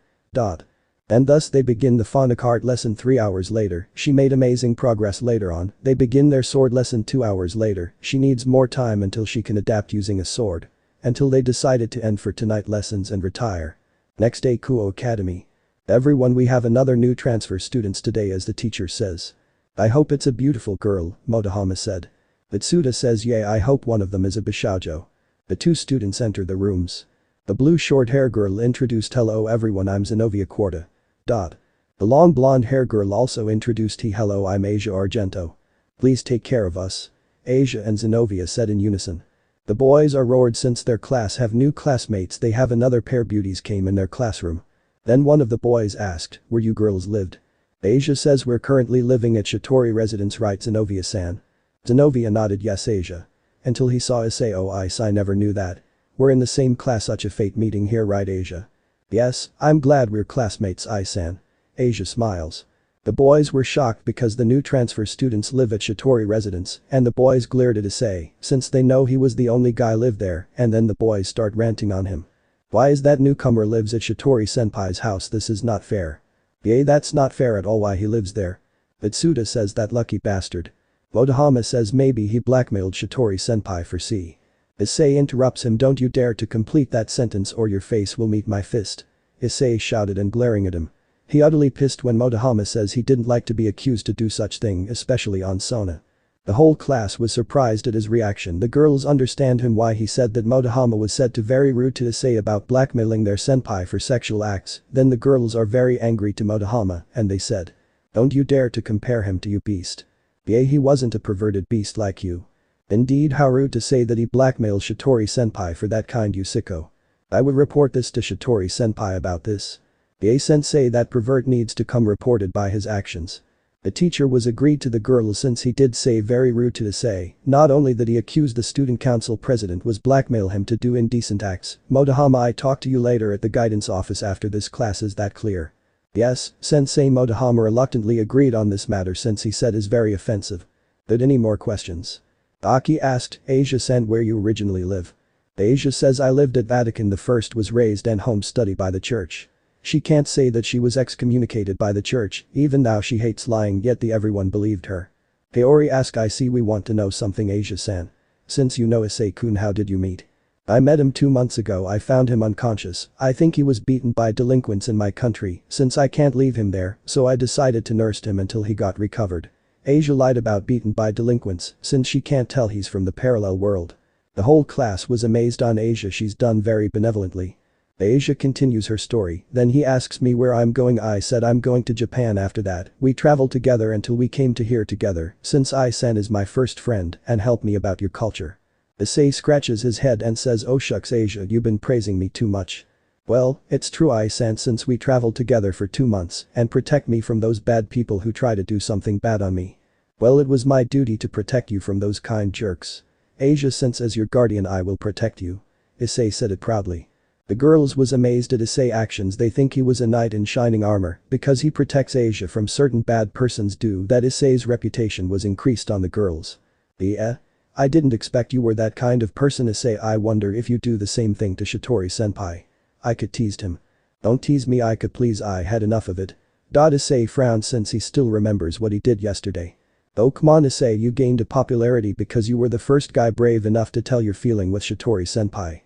And thus they begin the phonic art lesson 3 hours later, she made amazing progress later on, they begin their sword lesson 2 hours later, she needs more time until she can adapt using a sword. Until they decided to end for tonight lessons and retire. Next day Kuo Academy. Everyone we have another new transfer students today as the teacher says. I hope it's a beautiful girl, Motohama said. Itsuda says yeah I hope one of them is a bishoujo. The two students enter the rooms. The blue short hair girl introduced hello everyone I'm Zenobia Quarta. The long blonde hair girl also introduced hello I'm Asia Argento. Please take care of us. Asia and Zenobia said in unison. The boys are roared since their class have new classmates they have another pair beauties came in their classroom. Then one of the boys asked, where you girls lived? Asia says we're currently living at Shitori residence, right Zenovia-san? Zenovia nodded yes Asia. Until he saw Issei. Oh I never knew that. We're in the same class, such a fate meeting here right Asia? Yes, I'm glad we're classmates I-san. Asia smiles. The boys were shocked because the new transfer students live at Shitori residence and the boys glared at Issei since they know he was the only guy live there and then the boys start ranting on him. Why is that newcomer lives at Shitori senpai's house? This is not fair. Yeah, that's not fair at all. Why he lives there? Bitsuda says that lucky bastard. Motohama says maybe he blackmailed Shitori senpai for C. Issei interrupts him, don't you dare to complete that sentence or your face will meet my fist. Issei shouted and glaring at him. He utterly pissed when Motohama says he didn't like to be accused to do such thing, especially on Sona. The whole class was surprised at his reaction. The girls understand him why he said that Motohama was said to very rude to Issei about blackmailing their senpai for sexual acts. Then the girls are very angry to Motohama and they said. Don't you dare to compare him to you beast. Yeah, he wasn't a perverted beast like you. Indeed, how rude to say that he blackmailed Shitori senpai for that kind, you sicko. I would report this to Shitori senpai about this. Yeah sensei, that pervert needs to come reported by his actions. The teacher was agreed to the girls since he did say very rude to Issei, not only that he accused the student council president was blackmail him to do indecent acts. Motohama, I talk to you later at the guidance office after this class, is that clear? Yes, sensei. Motohama reluctantly agreed on this matter since he said is very offensive. Did any more questions? Aki asked, Asia-san, where you originally live? Asia says I lived at Vatican. The first was raised and home study by the church. She can't say that she was excommunicated by the church, even now she hates lying, yet everyone believed her. Kaori asked, I see we want to know something Asia-san. Since you know Issei-kun, how did you meet? I met him 2 months ago. I found him unconscious. I think he was beaten by delinquents in my country. Since I can't leave him there, so I decided to nurse him until he got recovered. Asia lied about beaten by delinquents since she can't tell he's from the parallel world. The whole class was amazed on Asia. She's done very benevolently. Asia continues her story, then he asks me where I'm going. I said I'm going to Japan. After that, we traveled together until we came to here together since I-san is my first friend and helped me about your culture. Issei scratches his head and says, oh shucks Asia, you've been praising me too much. Well, it's true I-san, since we traveled together for 2 months and protect me from those bad people who try to do something bad on me. Well, it was my duty to protect you from those kind jerks. Asia, since as your guardian I will protect you. Issei said it proudly. The girls was amazed at Issei actions. They think he was a knight in shining armor because he protects Asia from certain bad persons. Due that Issei's reputation was increased on the girls. Yeah? I didn't expect you were that kind of person Issei. I wonder if you do the same thing to Shitori senpai. Ika teased him. Don't tease me Ika please, I had enough of it. Issei frowned since he still remembers what he did yesterday. Oh come on Issei, you gained a popularity because you were the first guy brave enough to tell your feeling with Shitori senpai.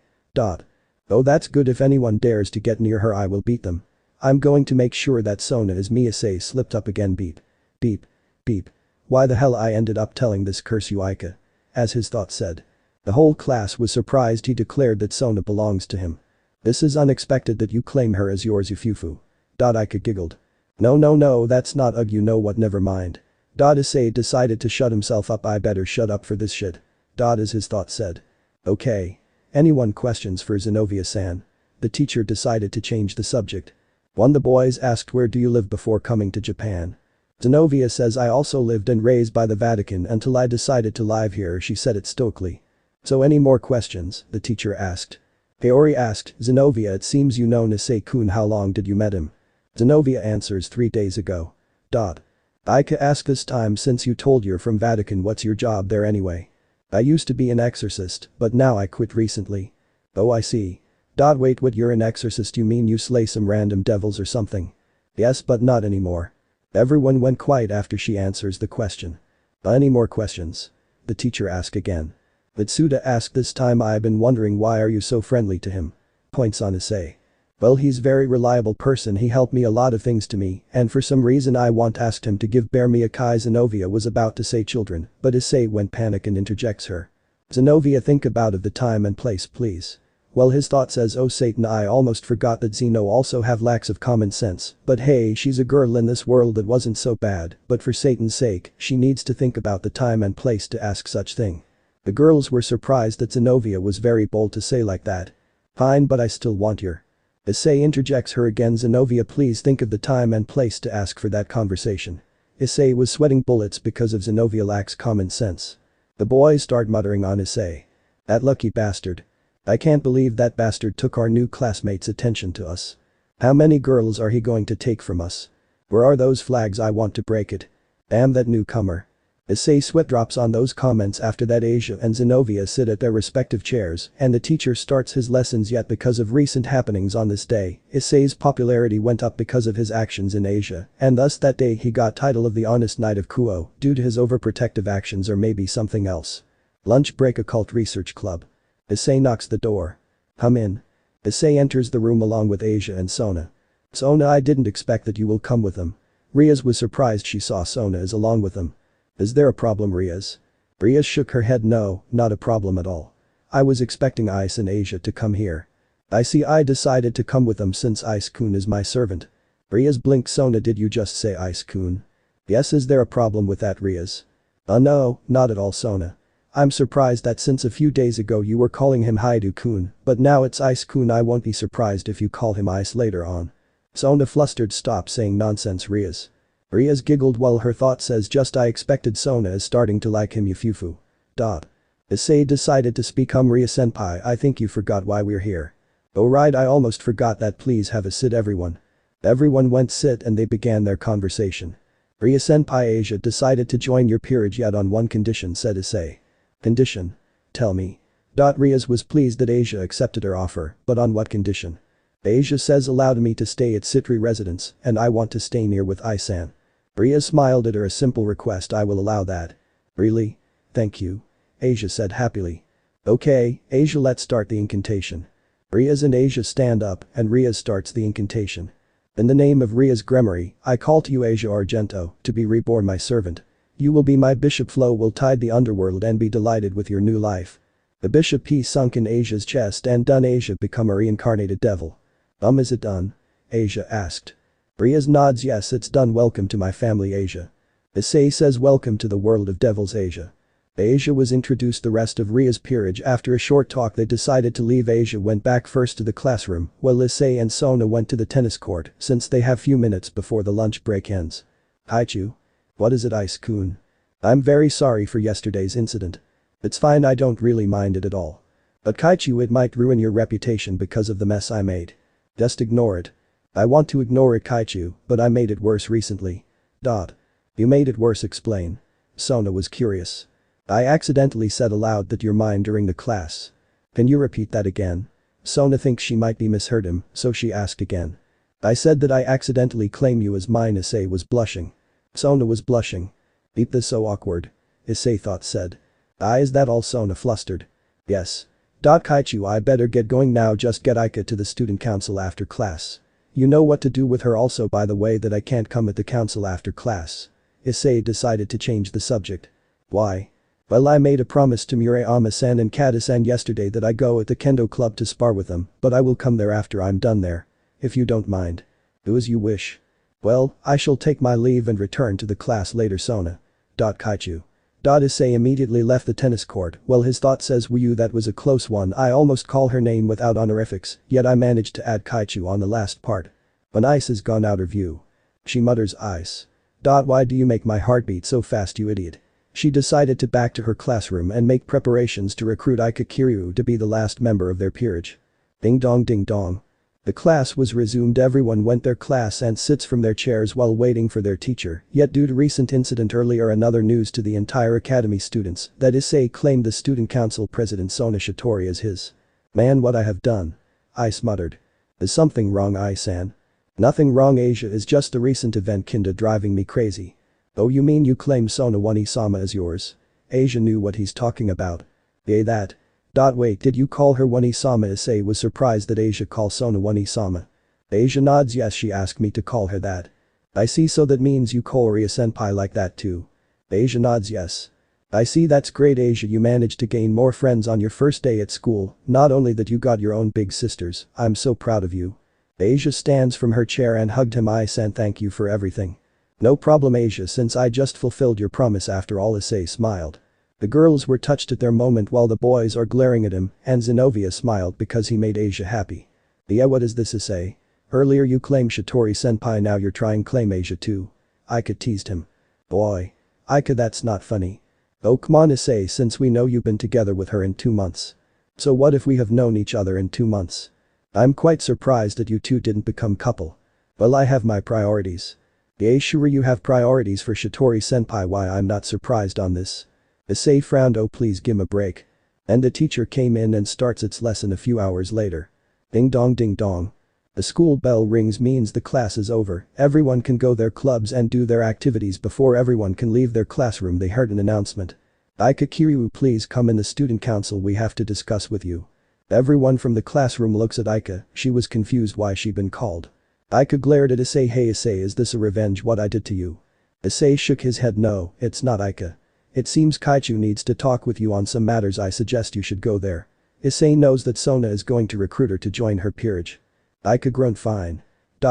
Oh that's good, if anyone dares to get near her I will beat them. I'm going to make sure that Sona is me. Issei slipped up again. Beep. Beep. Beep. Why the hell I ended up telling this, curse you Ika. As his thought said. The whole class was surprised. He declared that Sona belongs to him. This is unexpected that you claim her as yours Yufufu. Ika giggled. No, that's not ugh, you know what, never mind. Issei decided to shut himself up. I better shut up for this shit. As his thought said. Okay. Anyone questions for Zenovia-san? The teacher decided to change the subject. One of the boys asked, where do you live before coming to Japan? Zenovia says I also lived and raised by the Vatican until I decided to live here. She said it stoically. So any more questions? The teacher asked. Kaori asked, Zenovia, it seems you know Issei-kun, how long did you met him? Zenovia answers, 3 days ago. Ika asked, this time since you told you're from Vatican, what's your job there anyway? I used to be an exorcist, but now I quit recently. Oh I see. Wait, what, you're an exorcist? You mean you slay some random devils or something? Yes, but not anymore. Everyone went quiet after she answers the question. Any more questions? The teacher asked again. Bitsuda asked, this time I've been wondering why are you so friendly to him? Points on Issei. Well, he's very reliable person, he helped me a lot of things to me and for some reason I asked him to give bear me a kai. Zenovia was about to say children, but Issei went panic and interjects her. Zenovia, think about of the time and place please. Well, his thought says, oh Satan, I almost forgot that Zeno also have lacks of common sense, but hey, she's a girl in this world, that wasn't so bad, but for Satan's sake, she needs to think about the time and place to ask such thing. The girls were surprised that Zenovia was very bold to say like that. Fine, but I still want your. Issei interjects her again. Zenobia, please think of the time and place to ask for that conversation. Issei was sweating bullets because of Zenobia lacks common sense. The boys start muttering on Issei. That lucky bastard. I can't believe that bastard took our new classmate's attention to us. How many girls are he going to take from us? Where are those flags? I want to break it. Damn that newcomer. Issei sweat drops on those comments. After that, Asia and Zenobia sit at their respective chairs and the teacher starts his lessons. Yet because of recent happenings on this day, Issei's popularity went up because of his actions in Asia, and thus that day he got title of the Honest Knight of Kuo due to his overprotective actions, or maybe something else. Lunch break. Occult Research Club. Issei knocks the door. Come in. Issei enters the room along with Asia and Sona. Sona, I didn't expect that you will come with them. Riaz was surprised she saw Sona as along with them. Is there a problem, Riaz? Riaz shook her head. No, not a problem at all. I was expecting Ice and Asia to come here. I see. I decided to come with them since Ice-kun is my servant. Riaz blinked. Sona, did you just say Ice-kun? Yes. Is there a problem with that, Riaz? No, not at all, Sona. I'm surprised that since a few days ago you were calling him Hyoudou-kun, but now it's Ice-kun. I won't be surprised if you call him Ice later on. Sona flustered. Stop saying nonsense, Riaz. Riaz giggled while her thought says just I expected. Sona is starting to like him. Yufufu. Issei decided to speak. Ria-senpai, I think you forgot why we're here. Oh right, I almost forgot that. Please have a sit, everyone. Everyone went sit and they began their conversation. Ria-senpai, Asia decided to join your peerage, yet on one condition, said Issei. Condition? Tell me. Riaz was pleased that Asia accepted her offer, but on what condition? Asia says allowed me to stay at Sitri residence and I want to stay near with Isan. Riaz smiled at her. A simple request, I will allow that. Really? Thank you. Asia said happily. Okay, Asia, let's start the incantation. Riaz and Asia stand up and Riaz starts the incantation. In the name of Riaz Gremory, I call to you Asia Argento, to be reborn my servant. You will be my bishop. Flow will tide the underworld and be delighted with your new life. The bishop P sunk in Asia's chest and done Asia become a reincarnated devil. Is it done? Asia asked. Riaz nods. Yes, it's done. Welcome to my family, Asia. Issei says welcome to the world of devils, Asia. Asia was introduced the rest of Ria's peerage. After a short talk they decided to leave. Asia went back first to the classroom while Issei and Sona went to the tennis court since they have few minutes before the lunch break ends. Haichu? What is it, Ice-kun? I'm very sorry for yesterday's incident. It's fine, I don't really mind it at all. But Kaichu, it might ruin your reputation because of the mess I made. Just ignore it. I want to ignore it, Kaichu, but I made it worse recently. You made it worse, explain. Sona was curious. I accidentally said aloud that you're mine during the class. Can you repeat that again? Sona thinks she might be misheard him, so she asked again. I said that I accidentally claim you as mine. Issei was blushing. Sona was blushing. Beep, this so awkward. Issei thought said. Is that all? Sona flustered. Yes. Kaichu, I better get going now. Just get Aika to the student council after class. You know what to do with her. Also, by the way, that I can't come at the council after class. Issei decided to change the subject. Why? Well, I made a promise to Murayama-san and Kata-san yesterday that I go at the Kendo club to spar with them, but I will come there after I'm done there. If you don't mind. Do as you wish. Well, I shall take my leave and return to the class later, Sona. Kaichu. Issei immediately left the tennis court. Well, his thought says Wuyu, that was a close one. I almost call her name without honorifics, yet I managed to add Kaichu on the last part. When Ice has gone out of view. She mutters, Ice. Why do you make my heart beat so fast, you idiot? She decided to back to her classroom and make preparations to recruit Aika Kiryu to be the last member of their peerage. Ding dong, ding dong. The class was resumed. Everyone went their class and sits from their chairs while waiting for their teacher, yet due to recent incident earlier, another news to the entire academy students that Issei claimed the student council president Sona Shitori as his. Man, what I have done. Ice muttered. Is something wrong, Ice-san? Nothing wrong, Asia, is just the recent event Kendo driving me crazy. Oh, you mean you claim Sona Wani-sama as yours? Asia knew what he's talking about. Yay, that. Wait, did you call her Wani-sama? Issei was surprised that Asia called Sona Wani-sama. Asia nods. Yes, she asked me to call her that. I see, so that means you call Ria-senpai like that too. Asia nods. Yes. I see, that's great, Asia, you managed to gain more friends on your first day at school, not only that you got your own big sisters, I'm so proud of you. Asia stands from her chair and hugged him. Ice-san, thank you for everything. No problem, Asia, since I just fulfilled your promise after all. Issei smiled. The girls were touched at their moment while the boys are glaring at him, and Zenobia smiled because he made Asia happy. Yeah, what is this Issei? Earlier you claimed Shitori-senpai, now you're trying claim Asia too. Aika teased him. Boy. Aika, that's not funny. Oh come on Issei, since we know you've been together with her in 2 months. So what if we have known each other in 2 months? I'm quite surprised that you two didn't become couple. Well, I have my priorities. Yeah, sure you have priorities for Shitori-senpai, why I'm not surprised on this. Issei frowned. Oh please gimme a break. And the teacher came in and starts its lesson a few hours later. Ding dong ding dong. The school bell rings, means the class is over, everyone can go their clubs and do their activities before everyone can leave their classroom. They heard an announcement. Aika, Kiryu, please come in the student council, we have to discuss with you. Everyone from the classroom looks at Aika, she was confused why she'd been called. Aika glared at Issei. Hey Issei, is this a revenge what I did to you? Issei shook his head. No, it's not Aika. It seems Kaichu needs to talk with you on some matters, I suggest you should go there. Issei knows that Sona is going to recruit her to join her peerage. Aika groaned. Fine.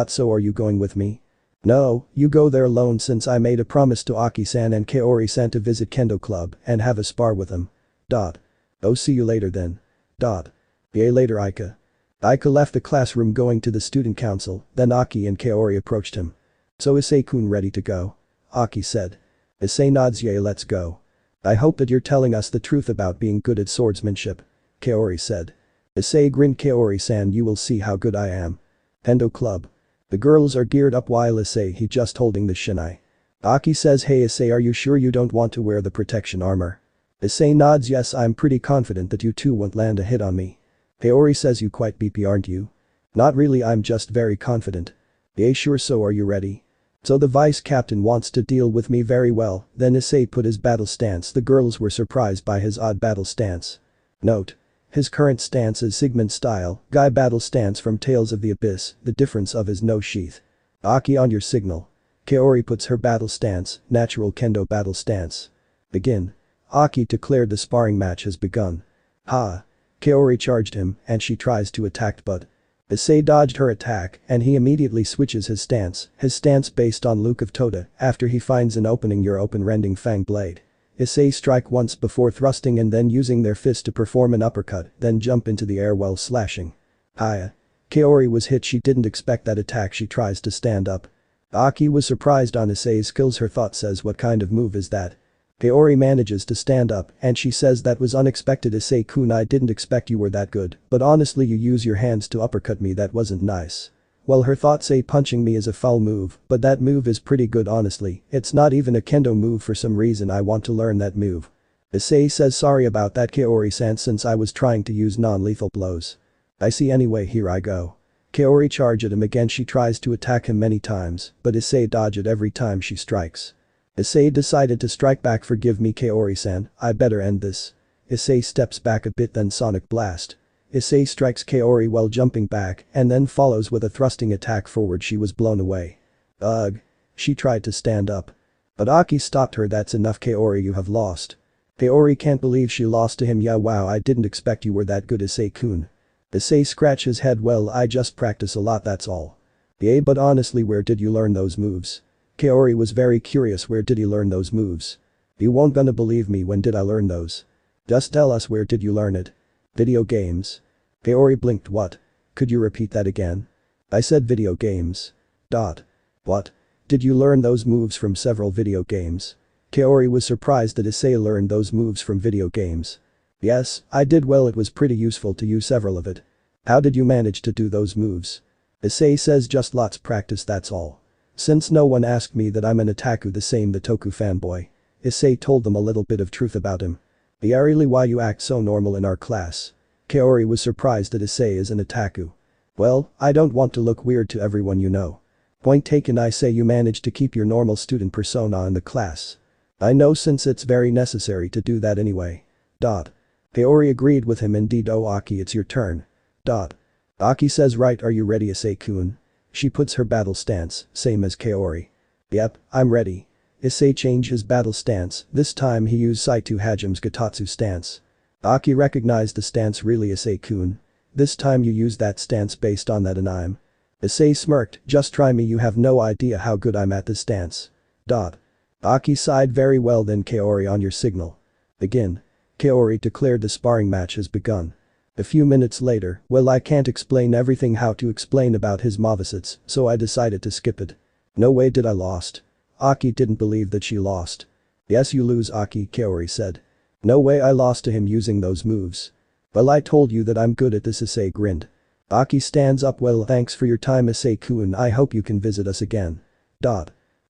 So are you going with me? No, you go there alone since I made a promise to Aki-san and Kaori-san to visit Kendo Club and have a spar with them. Oh, see you later then. Yeah, later Aika. Aika left the classroom going to the student council, then Aki and Kaori approached him. So Issei-kun ready to go? Aki said. Issei nods. Yeah, let's go. I hope that you're telling us the truth about being good at swordsmanship. Kaori said. Issei grinned. Kaori-san, you will see how good I am. Kendo Club. The girls are geared up while Issei he just holding the shinai. Aki says, hey Issei, are you sure you don't want to wear the protection armor? Issei nods. Yes, I'm pretty confident that you two won't land a hit on me. Kaori says, you quite BP, aren't you? Not really, I'm just very confident. Yeah, sure, so are you ready? So the vice captain wants to deal with me, very well. Then Issei put his battle stance. The girls were surprised by his odd battle stance. Note. His current stance is Sigmund style, guy battle stance from Tales of the Abyss, the difference of his no sheath. Aki, on your signal. Kaori puts her battle stance, natural kendo battle stance. Begin. Aki declared the sparring match has begun. Ha. Kaori charged him and she tries to attack, but Issei dodged her attack and he immediately switches his stance based on Luke of Toda after he finds an opening. Your open rending fang blade. Issei strike once before thrusting and then using their fist to perform an uppercut, then jump into the air while slashing. Hiya. Kaori was hit, she didn't expect that attack, she tries to stand up. Aki was surprised on Issei's skills, her thought says, what kind of move is that? Kaori manages to stand up and she says, that was unexpected Issei-kun, I didn't expect you were that good, but honestly you use your hands to uppercut me, that wasn't nice. Well, her thoughts say punching me is a foul move, but that move is pretty good honestly, it's not even a kendo move for some reason, I want to learn that move. Issei says, sorry about that Kaori-san, since I was trying to use non-lethal blows. I see, anyway here I go. Kaori charge at him again, she tries to attack him many times, but Issei dodge it every time she strikes. Issei decided to strike back. Forgive me Kaori-san, I better end this. Issei steps back a bit, then sonic blast. Issei strikes Kaori while jumping back and then follows with a thrusting attack forward. She was blown away. Ugh. She tried to stand up. But Aki stopped her. That's enough Kaori, you have lost. Kaori can't believe she lost to him. Yeah, wow, I didn't expect you were that good Issei-kun. Issei scratched his head. Well, I just practice a lot, that's all. Yeah, but honestly, where did you learn those moves? Kaori was very curious. Where did he learn those moves? You won't gonna believe me, when did I learn those? Just tell us, where did you learn it? Video games. Kaori blinked. What? Could you repeat that again? I said video games. What? Did you learn those moves from several video games? Kaori was surprised that Issei learned those moves from video games. Yes, I did. Well, it was pretty useful to use several of it. How did you manage to do those moves? Issei says, just lots practice, that's all. Since no one asked me that I'm an otaku, the same the Toku fanboy. Issei told them a little bit of truth about him. Yeah, really, why you act so normal in our class? Kaori was surprised that Issei is an otaku. Well, I don't want to look weird to everyone you know. Point taken, I say you managed to keep your normal student persona in the class. I know, since it's very necessary to do that anyway. Kaori agreed with him. Indeed. Oh Aki, it's your turn. Aki says, right, are you ready Issei-kun? She puts her battle stance, same as Kaori. Yep, I'm ready. Issei changed his battle stance, this time he used Saito Hajim's Gatatsu stance. Aki recognized the stance. Really Issei-kun? This time you used that stance based on that anime. Issei smirked, just try me, you have no idea how good I'm at this stance. Aki sighed. Very well then Kaori, on your signal. Begin. Kaori declared the sparring match has begun. A few minutes later, well, I can't explain everything how to explain about his movisits, so I decided to skip it. No way did I lost. Aki didn't believe that she lost. Yes, you lose, Aki, Kaori said. No way I lost to him using those moves. Well, I told you that I'm good at this, Issei grinned. Aki stands up. Well, thanks for your time, Issei-kun, I hope you can visit us again.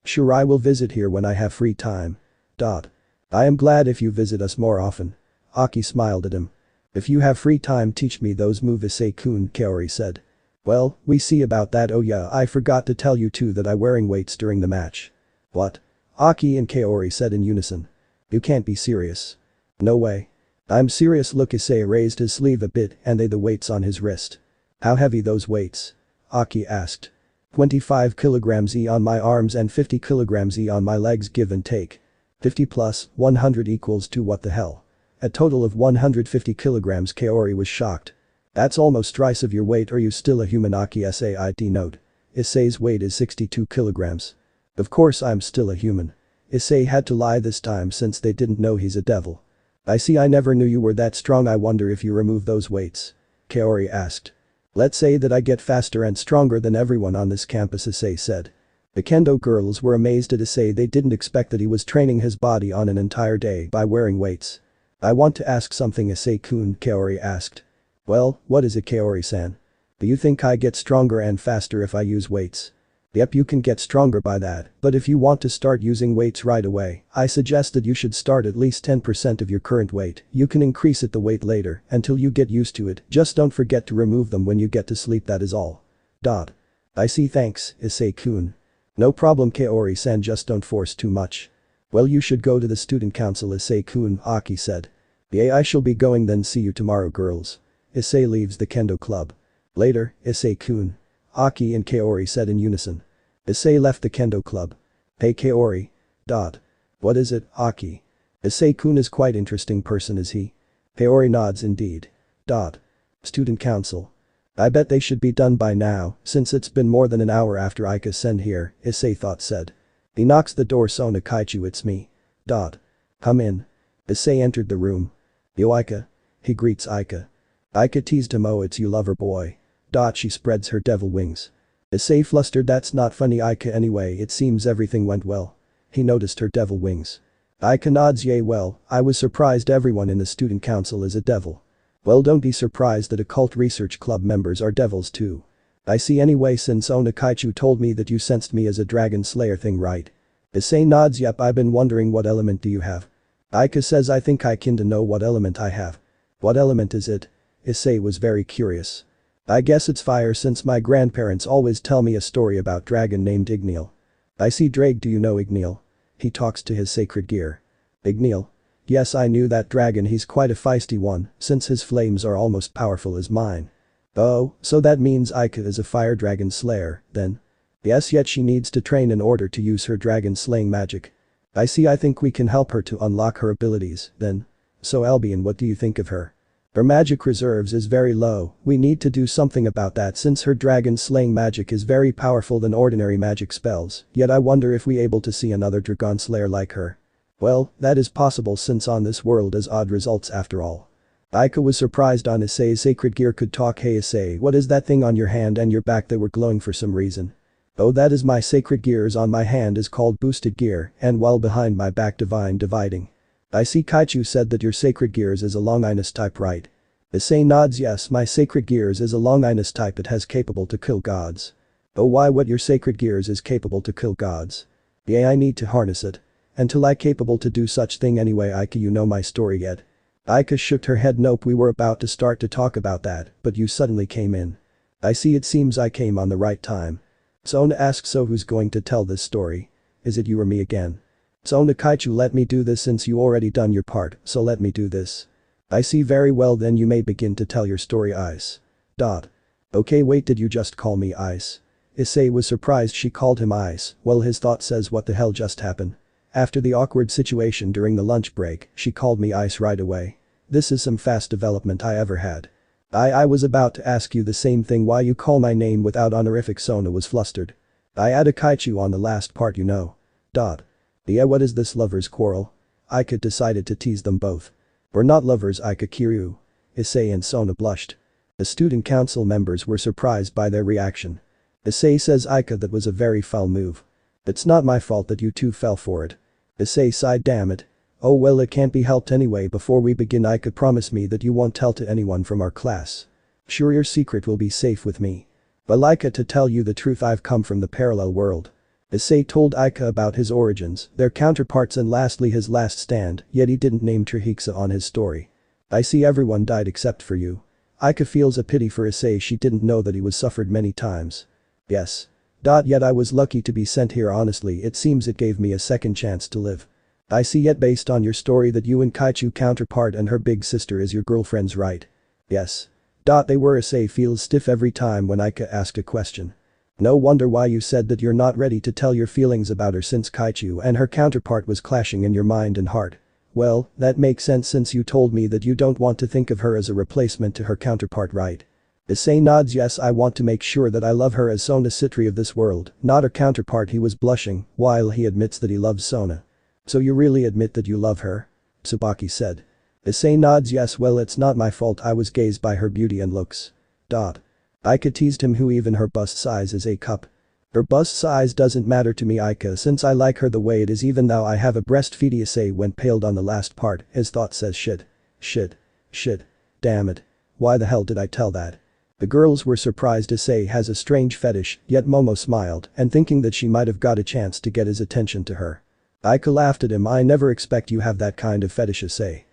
Sure, I will visit here when I have free time. I am glad if you visit us more often. Aki smiled at him. If you have free time, teach me those moves, Issei-kun, Kaori said. Well, we see about that. Oh yeah, I forgot to tell you too that I wearing weights during the match. What? Aki and Kaori said in unison. You can't be serious. No way. I'm serious. Look, Issei raised his sleeve a bit and they the weights on his wrist. How heavy those weights? Aki asked. 25 kilograms on my arms and 50 kilograms on my legs, give and take. 50 plus 100 equals to what the hell? A total of 150 kilograms. Kaori was shocked. That's almost twice of your weight. Are you still a human? Aki said. Note. Issei's weight is 62 kilograms. Of course I'm still a human. Issei had to lie this time since they didn't know he's a devil. I see, I never knew you were that strong. I wonder if you remove those weights. Kaori asked. Let's say that I get faster and stronger than everyone on this campus, Issei said. The Kendo girls were amazed at Issei. They didn't expect that he was training his body on an entire day by wearing weights. I want to ask something, Issei-kun, Kaori asked. Well, what is it, Kaori-san? Do you think I get stronger and faster if I use weights? Yep, you can get stronger by that, but if you want to start using weights right away, I suggest that you should start at least 10% of your current weight. You can increase the weight later until you get used to it, just don't forget to remove them when you get to sleep, that is all. I see, thanks, Issei-kun. No problem, Kaori-san, just don't force too much. Well, you should go to the student council, Issei-kun, Aki said. Yeah, I shall be going then, see you tomorrow, girls. Issei leaves the Kendo club. Later, Issei-kun. Aki and Kaori said in unison. Issei left the Kendo club. Hey Kaori. What is it, Aki? Issei-kun is quite interesting person, is he? Kaori nods indeed. Student council. I bet they should be done by now, since it's been more than an hour after Aika sent here, Issei thought said. He knocks the door. Sona Kaichu, it's me. Come in. Issei entered the room. Yo Aika. He greets Aika. Aika teased him. Oh, it's you, lover boy. She spreads her devil wings. Issei flustered. That's not funny, Aika, anyway. It seems everything went well. He noticed her devil wings. Aika nods. Yay, well, I was surprised everyone in the student council is a devil. Well, don't be surprised that occult research club members are devils too. I see. Anyway, since Onakaichu told me that you sensed me as a dragon slayer thing, right? Issei nods. Yep, I've been wondering what element do you have? Aika says, I think I kinda know what element I have. What element is it? Issei was very curious. I guess it's fire, since my grandparents always tell me a story about dragon named Igneal. I see. Drake, do you know Igneal? He talks to his sacred gear. Igneal? Yes, I knew that dragon. He's quite a feisty one, since his flames are almost powerful as mine. Oh, so that means Aika is a fire dragon slayer, then? Yes, yet she needs to train in order to use her dragon slaying magic. I see. I think we can help her to unlock her abilities, then. So Albion, what do you think of her? Her magic reserves is very low. We need to do something about that since her dragon slaying magic is very powerful than ordinary magic spells, yet I wonder if we able to see another dragon slayer like her. Well, that is possible since on this world is odd results after all. Aika was surprised on Issei's sacred gear could talk. Hey Issei, what is that thing on your hand and your back that were glowing for some reason? Oh, that is my sacred gears. On my hand is called boosted gear and while behind my back divine dividing. I see. Kaichu said that your sacred gears is a Longinus type, right? Issei nods. Yes, my sacred gears is a Longinus type. It has capable to kill gods. Oh, why, what, your sacred gears is capable to kill gods? Yeah, I need to harness it. Until I capable to do such thing anyway. Aika, you know my story yet? Aika shook her head. Nope, we were about to start to talk about that, but you suddenly came in. I see. It seems I came on the right time. Sona asks, so who's going to tell this story? Is it you or me again? Sona Kaichu, let me do this since you already done your part, so let me do this. I see. Very well, then you may begin to tell your story, Ice. Okay, wait, did you just call me Ice? Issei was surprised she called him Ice. Well, his thought says, what the hell just happened? After the awkward situation during the lunch break, she called me Ice right away. This is some fast development I ever had. I was about to ask you the same thing, why you call my name without honorific. Sona was flustered. I had a Kaichu on the last part, you know. Yeah, what is this lovers' quarrel? Aika decided to tease them both. We're not lovers, Aika Kiryu. Issei and Sona blushed. The student council members were surprised by their reaction. Issei says Aika that was a very foul move. It's not my fault that you two fell for it. Issei sighed, damn it. Oh well, it can't be helped anyway. Before we begin, Aika, promise me that you won't tell to anyone from our class. Sure, your secret will be safe with me. But Aika, to tell you the truth, I've come from the parallel world. Issei told Aika about his origins, their counterparts, and lastly his last stand, yet he didn't name Trihexa on his story. I see everyone died except for you. Aika feels a pity for Issei. She didn't know that he was suffered many times. Yes. Yet I was lucky to be sent here. Honestly, it seems it gave me a second chance to live. I see, yet based on your story that you and Kaichu counterpart and her big sister is your girlfriends, right? Yes. They were. Issei feels stiff every time when Aika asked a question. No wonder why you said that you're not ready to tell your feelings about her, since Kaichu and her counterpart was clashing in your mind and heart. Well, that makes sense since you told me that you don't want to think of her as a replacement to her counterpart, right? Issei nods. Yes, I want to make sure that I love her as Sona Sitri of this world, not her counterpart. He was blushing while he admits that he loves Sona. So you really admit that you love her? Tsubaki said. Issei nods. Yes, well, it's not my fault. I was gazed by her beauty and looks. Aika teased him. Who even her bust size is a cup. Her bust size doesn't matter to me, Aika, since I like her the way it is, even though I have a breastfeed. Issei went paled on the last part. His thought says shit. Damn it. Why the hell did I tell that? The girls were surprised. Issei has a strange fetish, yet Momo smiled and thinking that she might have got a chance to get his attention to her. Aika laughed at him. I never expect you have that kind of fetish, Issei.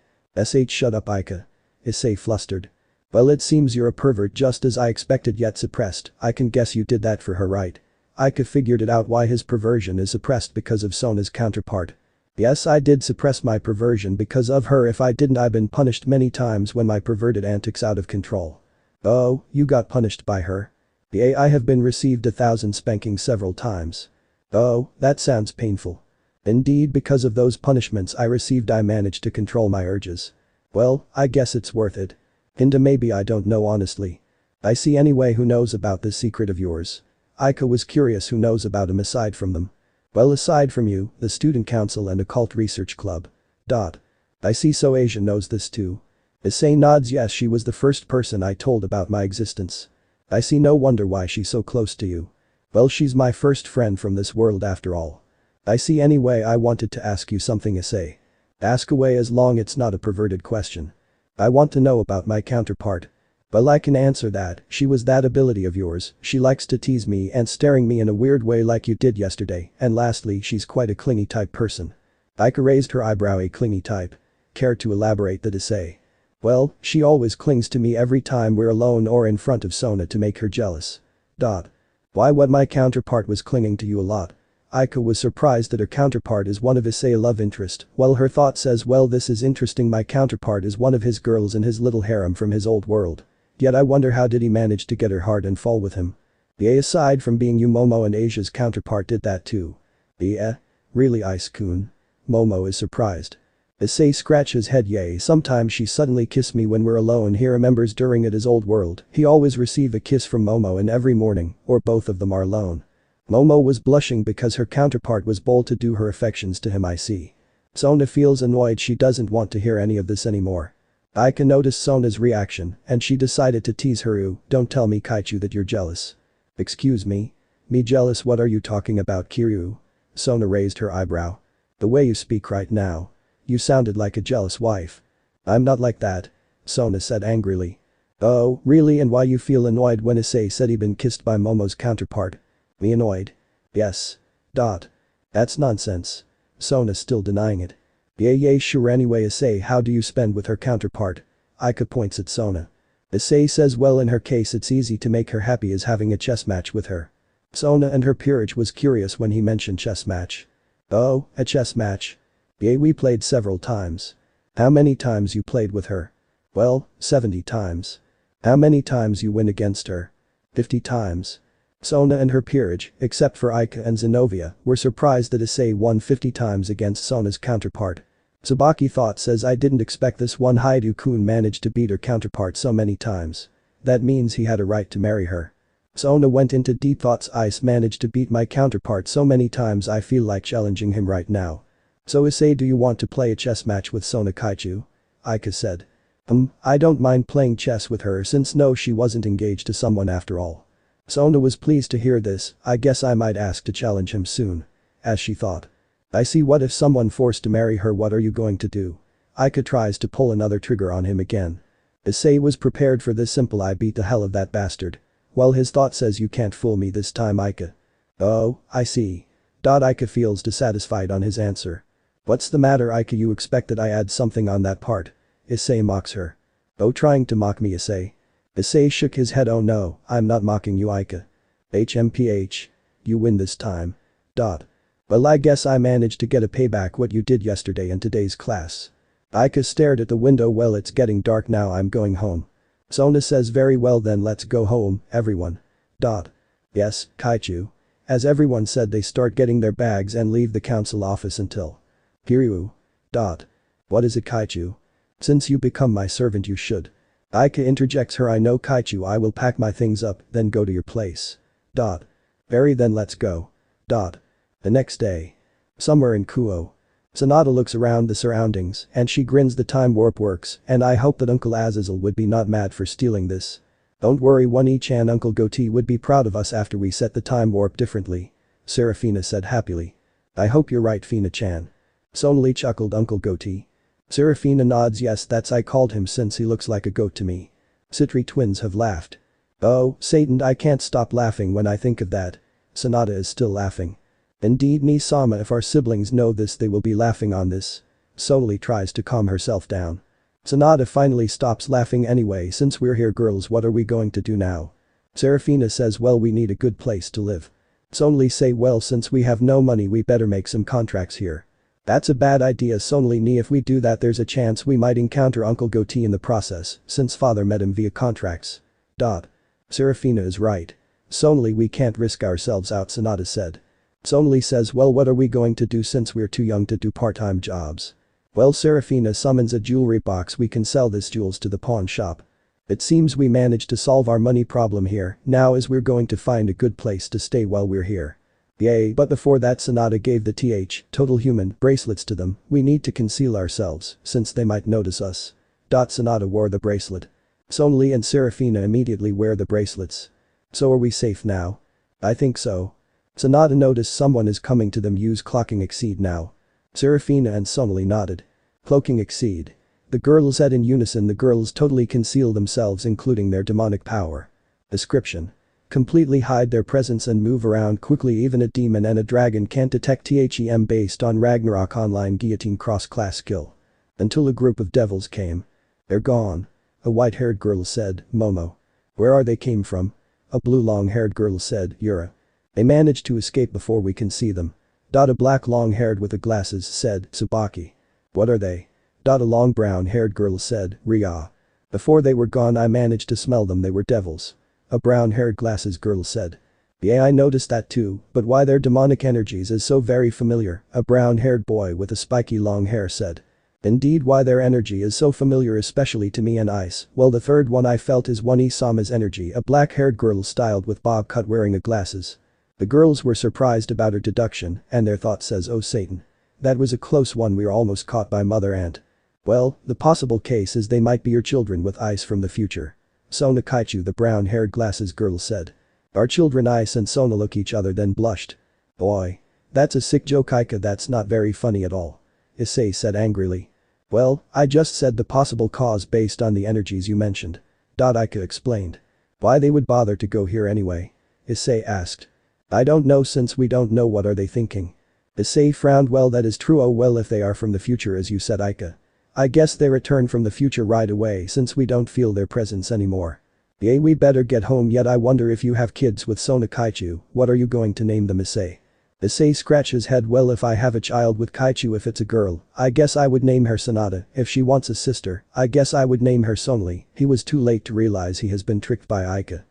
Shut up, Aika. Issei flustered. Well, it seems you're a pervert, just as I expected, yet suppressed. I can guess you did that for her, right? Aika figured it out why his perversion is suppressed because of Sona's counterpart. Yes, I did suppress my perversion because of her. If I didn't, I've been punished many times when my perverted antics out of control. Oh, you got punished by her? Yeah, I have been received 1,000 spankings several times. Oh, that sounds painful. Indeed, because of those punishments I received, I managed to control my urges. Well, I guess it's worth it. Kinda, maybe, I don't know honestly. I see. Anyway, who knows about this secret of yours? Aika was curious. Who knows about him aside from them? Well, aside from you, the student council and occult research club. I see, so Asia knows this too. Issei nods. Yes, she was the first person I told about my existence. I see, no wonder why she's so close to you. Well, she's my first friend from this world after all. I see. Anyway, I wanted to ask you something, Issei. Ask away, as long it's not a perverted question. I want to know about my counterpart. Well, I can answer that. She was that ability of yours. She likes to tease me and staring me in a weird way like you did yesterday, and lastly, she's quite a clingy type person. Aika raised her eyebrow. A clingy type? Care to elaborate? That Issei. Well, she always clings to me every time we're alone or in front of Sona to make her jealous. Why, what, my counterpart was clinging to you a lot? Aika was surprised that her counterpart is one of Issei's love interest. Well, her thought says, well, this is interesting. My counterpart is one of his girls in his little harem from his old world. Yet I wonder, how did he manage to get her heart and fall with him? Yeah, aside from being you, Momo and Asia's counterpart did that too. Yeah? Really, Ice-kun? Momo is surprised. Issei scratches his head. Yeah, sometimes she suddenly kiss me when we're alone. He remembers during at his old world, he always receive a kiss from Momo, and every morning, or both of them are alone. Momo was blushing because her counterpart was bold to do her affections to him. I see. Sona feels annoyed. She doesn't want to hear any of this anymore. Aika noticed Sona's reaction, and she decided to tease her. Ooh, don't tell me, Kaichu, that you're jealous. Excuse me? Me jealous? What are you talking about, Kiryu? Sona raised her eyebrow. The way you speak right now. You sounded like a jealous wife. I'm not like that. Sona said angrily. Oh, really? And why you feel annoyed when Issei said he'd been kissed by Momo's counterpart? Me annoyed? Yes. That's nonsense. Sona still denying it. Yeah, sure. Anyway, Issei, how do you spend with her counterpart? Aika points at Sona. Issei says, well, in her case it's easy to make her happy as having a chess match with her. Sona and her peerage was curious when he mentioned chess match. Oh, a chess match? Yeah, we played several times. How many times you played with her? Well, 70 times. How many times you win against her? 50 times. Sona and her peerage, except for Aika and Zenobia, were surprised that Issei won 50 times against Sona's counterpart. Tsubaki thought says, I didn't expect this one. Hyoudou-kun managed to beat her counterpart so many times. That means he had a right to marry her. Sona went into deep thoughts. Ice managed to beat my counterpart so many times, I feel like challenging him right now. So Issei, do you want to play a chess match with Sona, Kaichu? Aika said. I don't mind playing chess with her since no she wasn't engaged to someone after all. Sona was pleased to hear this, I guess I might ask to challenge him soon. As she thought. I see what if someone forced to marry her what are you going to do? Aika tries to pull another trigger on him again. Issei was prepared for this simple I beat the hell of that bastard. Well his thought says you can't fool me this time Aika. Oh, I see. Aika feels dissatisfied on his answer. What's the matter Aika you expected I add something on that part? Issei mocks her. Oh trying to mock me Issei. Issei shook his head oh no, I'm not mocking you Aika. HMPH. You win this time. Well I guess I managed to get a payback what you did yesterday in today's class. Aika stared at the window well it's getting dark now I'm going home. Sona says very well then let's go home, everyone. Yes, Kaichu. As everyone said they start getting their bags and leave the council office until. Hyoudou. What is it Kaichu? Since you become my servant you should. Aika interjects her I know Kaichu I will pack my things up, then go to your place. Very then let's go. The next day. Somewhere in Kuo. Sonata looks around the surroundings and she grins the time warp works and I hope that Uncle Azazel would be not mad for stealing this. Don't worry 1E-chan Uncle Goatee would be proud of us after we set the time warp differently. Serafina said happily. I hope you're right Fina-chan. Sonali chuckled Uncle Goatee. Serafina nods yes that's I called him since he looks like a goat to me. Sitri twins have laughed. Oh, Satan I can't stop laughing when I think of that. Sonata is still laughing. Indeed Ni-sama if our siblings know this they will be laughing on this. Sonali tries to calm herself down. Sonata finally stops laughing anyway since we're here girls what are we going to do now? Serafina says well we need a good place to live. Sonali say well since we have no money we better make some contracts here. That's a bad idea Sonali ni if we do that there's a chance we might encounter Uncle Goatee in the process since father met him via contracts. Serafina is right. Sonali we can't risk ourselves out Sonata said. Sonali says well what are we going to do since we're too young to do part-time jobs? Well Serafina summons a jewelry box we can sell this jewels to the pawn shop. It seems we managed to solve our money problem here now as we're going to find a good place to stay while we're here. Yay but before that Sonata gave the total human bracelets to them we need to conceal ourselves since they might notice us. Sonata wore the bracelet. Sonali and Serafina immediately wear the bracelets. So are we safe now? I think so. Sonata noticed someone is coming to them use clocking exceed now. Serafina and Sonali nodded. Cloaking exceed. The girls said in unison the girls totally conceal themselves including their demonic power. Description. Completely hide their presence and move around quickly even a demon and a dragon can't detect them based on Ragnarok Online Guillotine cross-class skill. Until a group of devils came. They're gone. A white-haired girl said, Momo. Where are they came from? A blue long-haired girl said, Yura. They managed to escape before we can see them. A black long-haired with the glasses said, Tsubaki. What are they? A long brown-haired girl said, Ria. Before they were gone I managed to smell them they were devils. A brown-haired glasses girl said. Yeah I noticed that too, but why their demonic energies is so very familiar, a brown-haired boy with a spiky long hair said. Indeed why their energy is so familiar especially to me and Ice, well the third one I felt is one Isama's energy a black-haired girl styled with bob cut wearing a glasses. The girls were surprised about her deduction and their thought says oh Satan. That was a close one we're almost caught by mother ant. Well, the possible case is they might be your children with Ice from the future. Sona Kaichu the brown-haired glasses girl said. Our children Ice and Sona look each other then blushed. Boy. That's a sick joke Aika that's not very funny at all. Issei said angrily. Well, I just said the possible cause based on the energies you mentioned. Aika explained. Why they would bother to go here anyway? Issei asked. I don't know since we don't know what are they thinking. Issei frowned well that is true oh well if they are from the future as you said Aika. I guess they return from the future right away since we don't feel their presence anymore. Yay we better get home yet I wonder if you have kids with Sona Kaichu, what are you going to name them Issei? Issei scratched his head well if I have a child with Kaichu if it's a girl, I guess I would name her Sonata, if she wants a sister, I guess I would name her Sonali, he was too late to realize he has been tricked by Aika.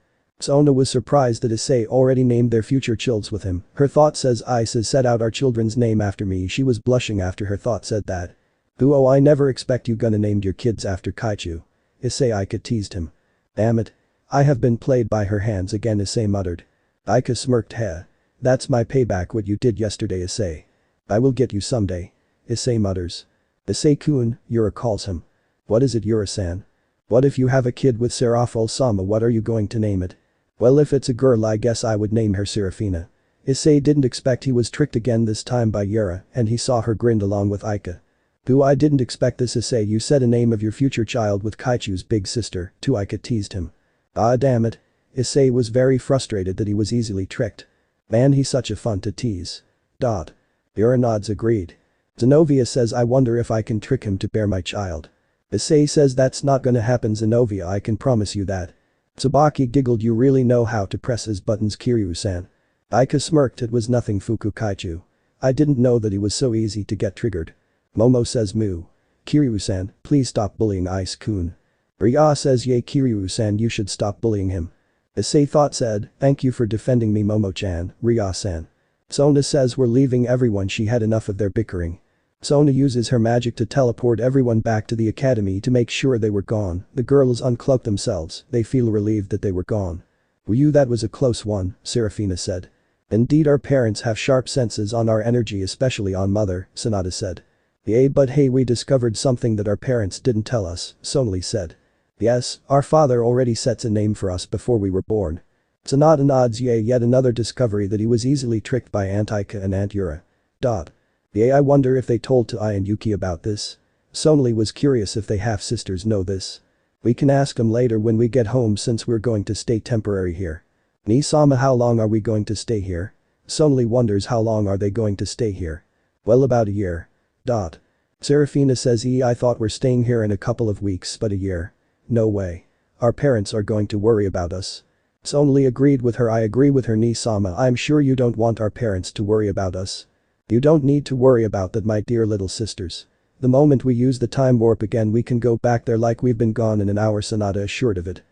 Sona was surprised that Issei already named their future childs with him, her thought says Ice has set out our children's name after me she was blushing after her thought said that. Oh I never expect you gonna named your kids after Kaichu. Issei Aika teased him. Damn it. I have been played by her hands again Issei muttered. Aika smirked heh. That's my payback what you did yesterday Issei. I will get you someday. Issei mutters. Issei-kun, Yura calls him. What is it Yura-san? What if you have a kid with Serafall-sama, what are you going to name it? Well, if it's a girl I guess I would name her Serafina. Issei didn't expect he was tricked again this time by Yura, and he saw her grinned along with Aika. Boo, I didn't expect this, Issei, you said a name of your future child with Kaichu's big sister, too, Aika teased him. Ah damn it. Issei was very frustrated that he was easily tricked. Man, he's such a fun to tease. Yura nods agreed. Zenobia says I wonder if I can trick him to bear my child. Issei says that's not gonna happen, Zenobia, I can promise you that. Tsubaki giggled, you really know how to press his buttons, Kiryu-san. Aika smirked, it was nothing, Fuku Kaichu. I didn't know that he was so easy to get triggered. Momo says moo. Kiryu-san, please stop bullying Ice-kun. Ria says yay, Kiryu-san, you should stop bullying him. Issei thought said, thank you for defending me, Momo-chan, Ria-san. Sona says we're leaving everyone, she had enough of their bickering. Sona uses her magic to teleport everyone back to the academy to make sure they were gone. The girls uncloak themselves, they feel relieved that they were gone. Ryu, that was a close one, Serafina said. Indeed, our parents have sharp senses on our energy, especially on mother, Sonata said. Yeah, but hey, we discovered something that our parents didn't tell us, Sonali said. Yes, our father already sets a name for us before we were born. Sonata nods, yet another discovery that he was easily tricked by Aunt Aika and Aunt Yura. I wonder if they told Ai and Yuki about this. Sonali was curious if they half-sisters know this. We can ask them later when we get home since we're going to stay temporary here. Ni-sama, how long are we going to stay here? Sonali wonders how long are they going to stay here. Well, about a year. Serafina says I thought we're staying here in a couple of weeks, but a year. No way. Our parents are going to worry about us. Sonali agreed with her. I agree with her, Ni-sama, I'm sure you don't want our parents to worry about us. You don't need to worry about that, my dear little sisters. The moment we use the time warp again we can go back there like we've been gone in an hour, Sonata assured of it.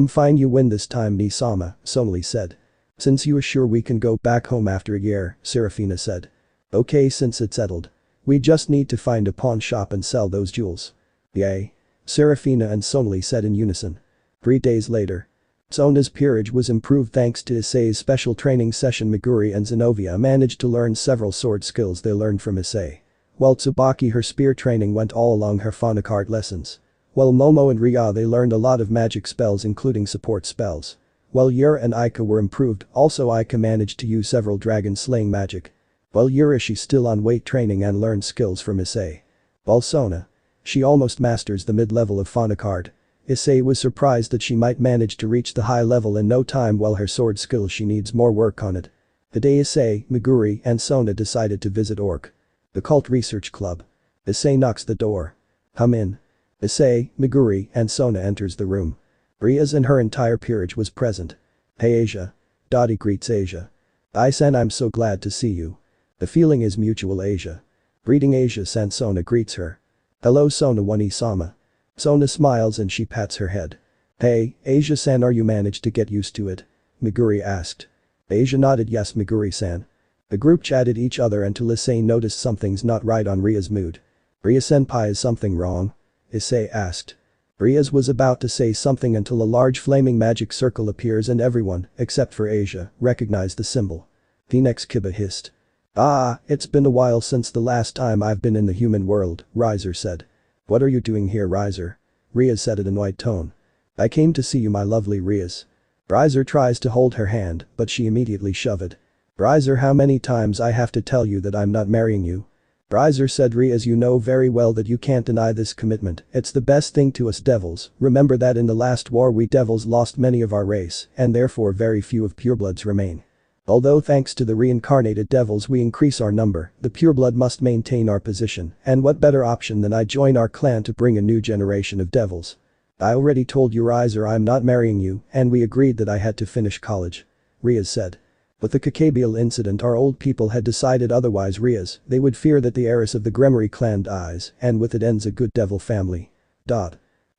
Fine, you win this time, Ni-sama, Sonali said. Since you are sure we can go back home after a year, Serafina said. Okay, since it's settled. We just need to find a pawn shop and sell those jewels. Yay. Serafina and Sonali said in unison. 3 days later. Sona's peerage was improved thanks to Issei's special training session. Meguri and Zenobia managed to learn several sword skills they learned from Issei. While Tsubaki, her spear training went all along her phonic art lessons. While Momo and Ria, they learned a lot of magic spells including support spells. While Yura and Aika were improved, also Aika managed to use several dragon slaying magic. While Yura, she's still on weight training and learned skills from Issei. While Sona, she almost masters the mid-level of phonic art. Issei was surprised that she might manage to reach the high level in no time, while her sword skill she needs more work on it. The day Issei, Meguri, and Sona decided to visit the Cult Research Club. Issei knocks the door. Come in. Issei, Meguri, and Sona enters the room. Riaz and her entire peerage was present. Hey Asia. Dottie greets Asia. Ai-san, I'm so glad to see you. The feeling is mutual, Asia. Greeting Asia-san, Sona greets her. Hello Sona, Wani-sama. Sona smiles and she pats her head. Hey, Asia-san, are you managed to get used to it? Meguri asked. Asia nodded yes, Meguri-san. The group chatted each other until Issei noticed something's not right on Ria's mood. Ria-senpai, is something wrong? Issei asked. Riaz was about to say something until a large flaming magic circle appears and everyone, except for Asia, recognized the symbol. Phoenix Kiba hissed. Ah, it's been a while since the last time I've been in the human world, Riser said. What are you doing here, Riser? Riaz said in a annoyed tone. I came to see you, my lovely Riaz. Riser tries to hold her hand, but she immediately shoved it. Riser, how many times I have to tell you that I'm not marrying you? Riser said, Riaz, you know very well that you can't deny this commitment, it's the best thing to us devils, remember that in the last war we devils lost many of our race, and therefore very few of purebloods remain. Although thanks to the reincarnated devils we increase our number, the pureblood must maintain our position, and what better option than I join our clan to bring a new generation of devils. I already told you, Riser, I'm not marrying you, and we agreed that I had to finish college. Riaz said. With the Kakabial incident, our old people had decided otherwise. Riaz, they would fear that the heiress of the Gremory clan dies, and with it ends a good devil family.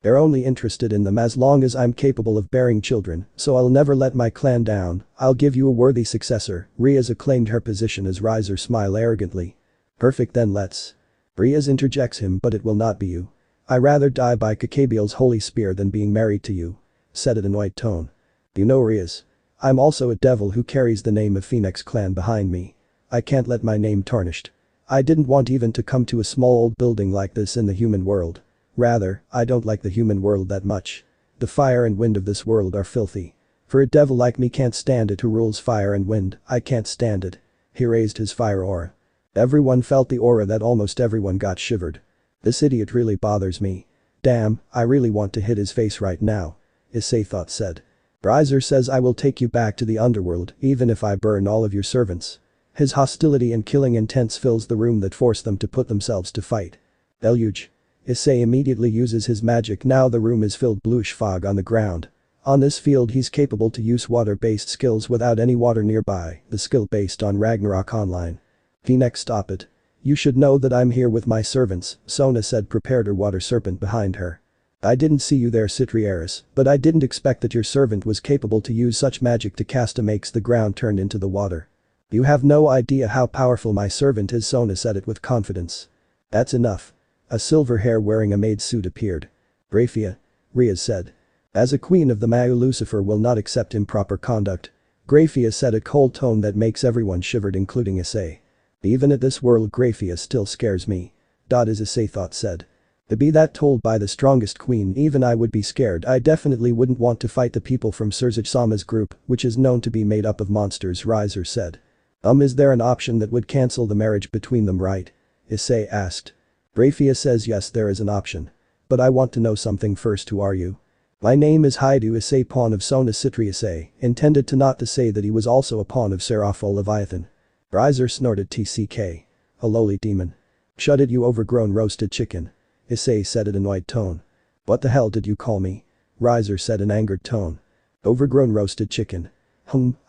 They're only interested in them as long as I'm capable of bearing children, so I'll never let my clan down, I'll give you a worthy successor. Riaz acclaimed her position as Riser smiled arrogantly. Perfect, then let's. Riaz interjects him, but it will not be you. I'd rather die by Kakabial's holy spear than being married to you. Said in an annoyed tone. You know, Riaz. I'm also a devil who carries the name of Phoenix clan behind me. I can't let my name tarnished. I didn't want even to come to a small old building like this in the human world. Rather, I don't like the human world that much. The fire and wind of this world are filthy. For a devil like me can't stand it who rules fire and wind, I can't stand it. He raised his fire aura. Everyone felt the aura that almost everyone got shivered. This idiot really bothers me. Damn, I really want to hit his face right now. Issei thought said. Riser says I will take you back to the underworld even if I burn all of your servants. His hostility and killing intent fills the room that forced them to put themselves to fight. Deluge. Issei immediately uses his magic. Now the room is filled bluish fog on the ground. On this field he's capable to use water-based skills without any water nearby, the skill based on Ragnarok Online. Phoenix, stop it. You should know that I'm here with my servants, Sona said, prepared her water serpent behind her. I didn't see you there, Citri, but I didn't expect that your servant was capable to use such magic to cast a makes the ground turn into the water. You have no idea how powerful my servant is, Sona said it with confidence. That's enough. A silver hair wearing a maid's suit appeared. Graphia, Riaz said. As a queen of the Mau, Lucifer will not accept improper conduct. Graphia said a cold tone that makes everyone shivered including Issei. Even at this world Graphia still scares me. As Issei thought said. To be that told by the strongest queen, even I would be scared. I definitely wouldn't want to fight the people from Surzage-sama's group, which is known to be made up of monsters, Riser said. Is there an option that would cancel the marriage between them, right? Issei asked. Graphia says yes, there is an option. But I want to know something first. Who are you? My name is Hyoudou, Issei, pawn of Sona Sitri. Issei intended to not to say that he was also a pawn of Serafall Leviathan. Riser snorted. TCK. A lowly demon. Shut it, you overgrown roasted chicken. Issei said in an annoyed tone. What the hell did you call me? Riser said in angered tone. Overgrown roasted chicken.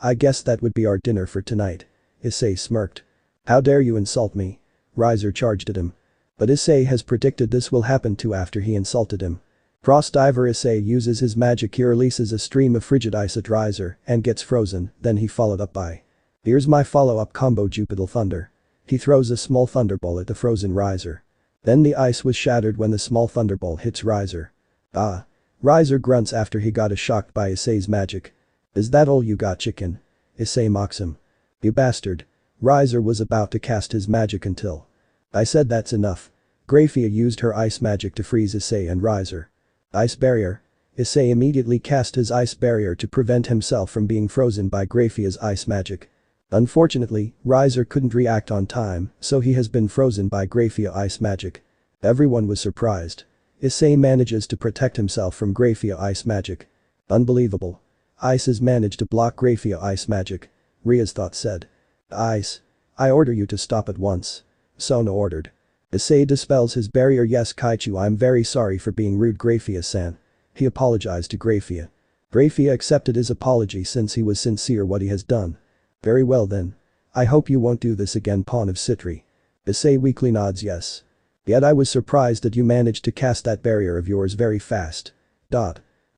I guess that would be our dinner for tonight. Issei smirked. How dare you insult me? Riser charged at him. But Issei has predicted this will happen too after he insulted him. Frost Diver. Issei uses his magic. He releases a stream of frigid ice at Riser and gets frozen, then he followed up by. Here's my follow-up combo, Jupiter Thunder. He throws a small thunderball at the frozen Riser. Then the ice was shattered when the small thunderball hits Riser. Ah. Riser grunts after he got shocked by Issei's magic. Is that all you got, chicken? Issei mocks him. You bastard. Riser was about to cast his magic until. I said that's enough. Graphia used her ice magic to freeze Issei and Riser. Ice barrier. Issei immediately cast his ice barrier to prevent himself from being frozen by Graphia's ice magic. Unfortunately, Riser couldn't react on time, so he has been frozen by Graphia ice magic. Everyone was surprised. Issei manages to protect himself from Graphia ice magic. Unbelievable. Ice has managed to block Graphia ice magic. Riaz thought said. Ice. I order you to stop at once. Sona ordered. Issei dispels his barrier. Yes, Kaichu, I'm very sorry for being rude, Graphia-san. He apologized to Graphia. Graphia accepted his apology since he was sincere what he has done. Very well then. I hope you won't do this again, pawn of Sitri. Issei weakly nods yes. Yet I was surprised that you managed to cast that barrier of yours very fast.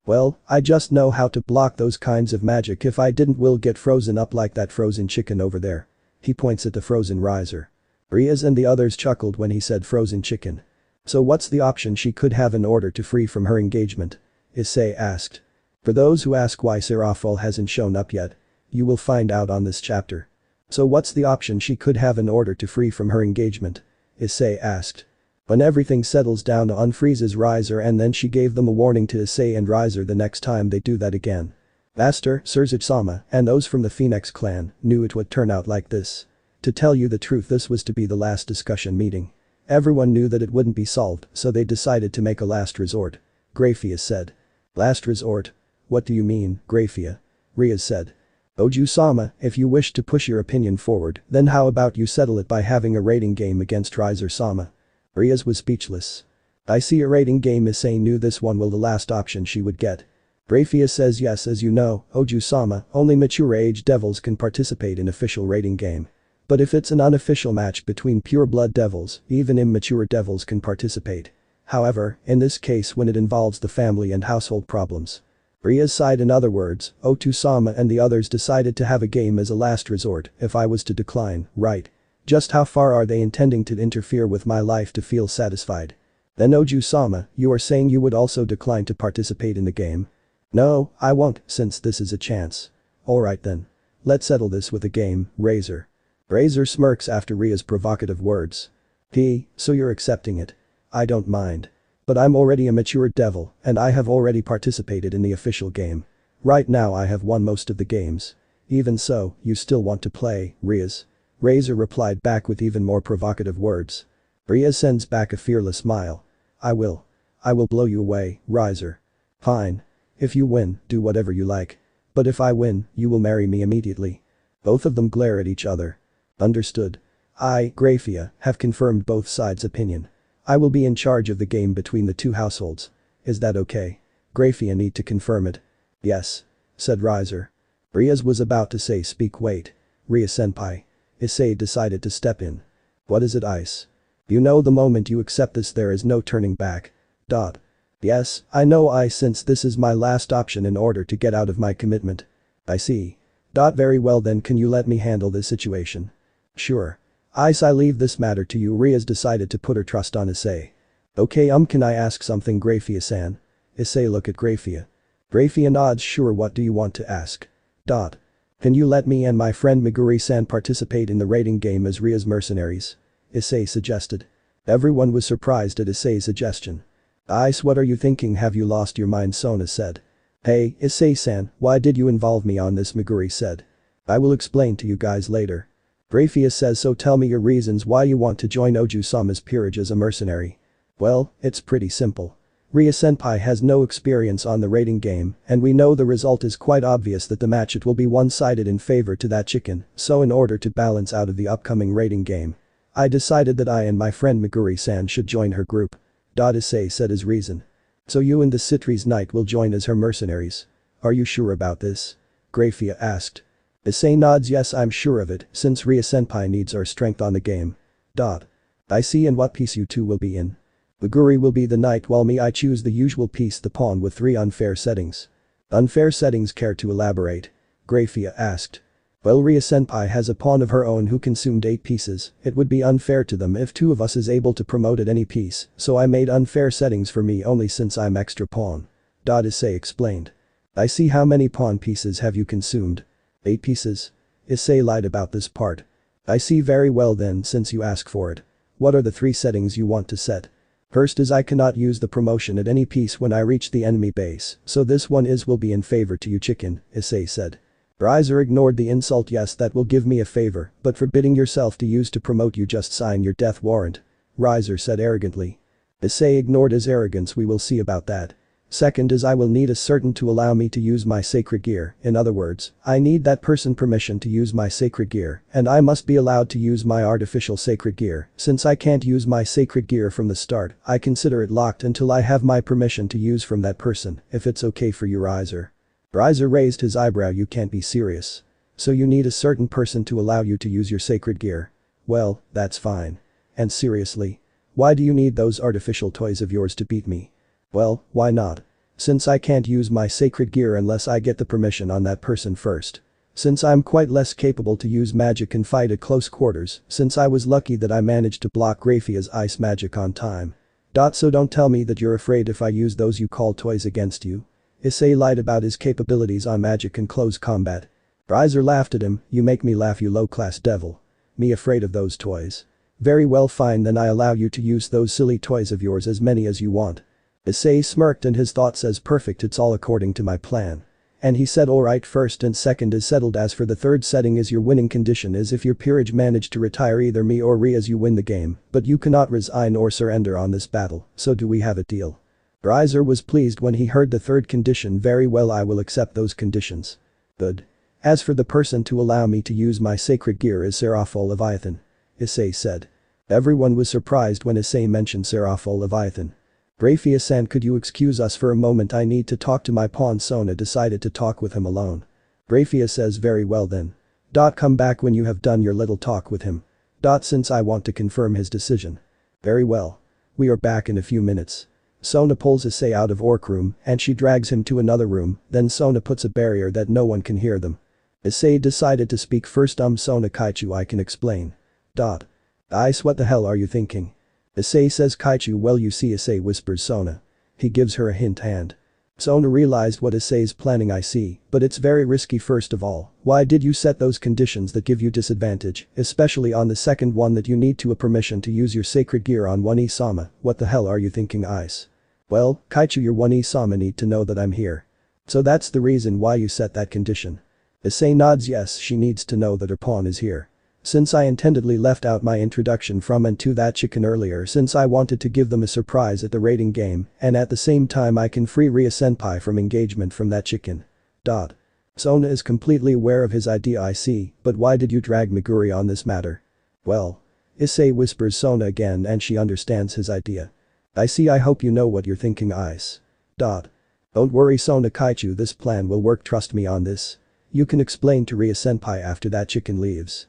Well, I just know how to block those kinds of magic. If I didn't, will get frozen up like that frozen chicken over there. He points at the frozen Riser. Riaz and the others chuckled when he said frozen chicken. So what's the option she could have in order to free from her engagement? Issei asked. For those who ask why Serafall hasn't shown up yet, you will find out on this chapter. So what's the option she could have in order to free from her engagement? Issei asked. When everything settles down, unfreezes Riser, and then she gave them a warning to Issei and Riser the next time they do that again. Master, Surzage-sama, and those from the Phoenix clan knew it would turn out like this. To tell you the truth, this was to be the last discussion meeting. Everyone knew that it wouldn't be solved, so they decided to make a last resort. Graphia said. Last resort? What do you mean, Graphia? Riaz said. Oju-sama, if you wish to push your opinion forward, then how about you settle it by having a rating game against Riser-sama? Riaz was speechless. I see, a rating game. Issei knew this one will the last option she would get. Graphia says yes, as you know, Oju-sama, only mature age devils can participate in official rating game. But if it's an unofficial match between pure blood devils, even immature devils can participate. However, in this case when it involves the family and household problems. Riaz sighed. In other words, Otu-sama and the others decided to have a game as a last resort. If I was to decline, right? Just how far are they intending to interfere with my life to feel satisfied? Then Oju-sama, you are saying you would also decline to participate in the game? No, I won't, since this is a chance. Alright then. Let's settle this with a game, Razor. Razor smirks after Ria's provocative words. So you're accepting it? I don't mind. But I'm already a mature devil and I have already participated in the official game. Right now I have won most of the games. Even so, you still want to play, Riaz? Razor replied back with even more provocative words. Riaz sends back a fearless smile. I will blow you away, Riser. Fine. If you win, do whatever you like. But if I win, you will marry me immediately. Both of them glare at each other. Understood. I, Graphia, have confirmed both sides' opinion. I will be in charge of the game between the two households. Is that okay? Graphia need to confirm it. Yes. Said Riser. Riaz was about to say wait. Ria-senpai. Issei decided to step in. What is it, Ice? You know the moment you accept this there is no turning back. Yes, I know Ice, since this is my last option in order to get out of my commitment. I see. Very well then, can you let me handle this situation? Sure. Ice, I leave this matter to you. Riaz decided to put her trust on Issei. Okay, can I ask something, Graphia-san? Issei look at Graphia. Graphia nods. Sure, what do you want to ask? Can you let me and my friend Meguri-san participate in the raiding game as Riaz mercenaries? Issei suggested. Everyone was surprised at Issei's suggestion. Ice, what are you thinking, have you lost your mind? Sona said. Hey, Issei-san, why did you involve me on this? Meguri said. I will explain to you guys later. Graphia says, so tell me your reasons why you want to join Oju-sama's peerage as a mercenary. Well, it's pretty simple. Ria-senpai has no experience on the raiding game and we know the result is quite obvious that the match it will be one-sided in favor to that chicken, so in order to balance out of the upcoming raiding game, I decided that I and my friend Meguri-san should join her group. Issei said his reason. So you and the Sitri's knight will join as her mercenaries. Are you sure about this? Graphia asked. Issei nods. Yes, I'm sure of it, since Ria-senpai needs our strength on the game. I see, and what piece you two will be in? Meguri will be the knight while I choose the usual piece, the pawn, with 3 unfair settings. Unfair settings, care to elaborate? Graphia asked. Well, Ria-senpai has a pawn of her own who consumed 8 pieces, it would be unfair to them if 2 of us is able to promote at any piece, so I made unfair settings for me only since I'm extra pawn. Issei explained. I see, how many pawn pieces have you consumed? 8 pieces. Issei lied about this part. I see, very well then, since you ask for it. What are the 3 settings you want to set? First is I cannot use the promotion at any piece when I reach the enemy base, so this one will be in favor to you, chicken, Issei said. Riser ignored the insult. Yes, that will give me a favor, but forbidding yourself to use to promote you just sign your death warrant. Riser said arrogantly. Issei ignored his arrogance. We will see about that. Second is I will need a certain to allow me to use my sacred gear, in other words, I need that person permission to use my sacred gear, and I must be allowed to use my artificial sacred gear. Since I can't use my sacred gear from the start, I consider it locked until I have my permission to use from that person, if it's okay for you, Riser. Riser raised his eyebrow. You can't be serious. So you need a certain person to allow you to use your sacred gear? Well, that's fine. And seriously? Why do you need those artificial toys of yours to beat me? Well, why not? Since I can't use my sacred gear unless I get the permission on that person first. Since I'm quite less capable to use magic and fight at close quarters, since I was lucky that I managed to block Graphia's ice magic on time. So don't tell me that you're afraid if I use those you call toys against you. Issei lied about his capabilities on magic and close combat. Riser laughed at him. You make me laugh, you low-class devil. Me afraid of those toys? Very well, fine, then I allow you to use those silly toys of yours, as many as you want. Issei smirked and his thought says, perfect, it's all according to my plan. And he said, alright, first and second is settled. As for the third setting is your winning condition is if your peerage managed to retire either me or Riaz you win the game, but you cannot resign or surrender on this battle, so do we have a deal? Riser was pleased when he heard the third condition. Very well, I will accept those conditions. Good. As for the person to allow me to use my sacred gear is Serafall Leviathan. Issei said. Everyone was surprised when Issei mentioned Serafall Leviathan. Graphia-san, could you excuse us for a moment? I need to talk to my pawn. Sona decided to talk with him alone. Graphia says, very well then. Come back when you have done your little talk with him. Since I want to confirm his decision. Very well. We are back in a few minutes. Sona pulls Issei out of Orc room and she drags him to another room, then Sona puts a barrier that no one can hear them. Issei decided to speak first. Sona Kaichu, I can explain. Ice, what the hell are you thinking? Issei says. Kaichu, well you see, Issei whispers Sona. He gives her a hint and. Sona realized what Issei's planning. I see, but it's very risky. First of all, why did you set those conditions that give you disadvantage, especially on the second one that you need to a permission to use your sacred gear on one Isama? What the hell are you thinking, Ice? Well, Kaichu your one-sama need to know that I'm here. So that's the reason why you set that condition. Issei nods yes she needs to know that her pawn is here. Since I intendedly left out my introduction from and to that chicken earlier since I wanted to give them a surprise at the rating game and at the same time I can free Ria senpai from engagement from that chicken. Sona is completely aware of his idea I see, but why did you drag Meguri on this matter? Well. Issei whispers Sona again and she understands his idea. I see I hope you know what you're thinking Ice. Don't worry Sona Kaichu this plan will work trust me on this. You can explain to Ria senpai after that chicken leaves.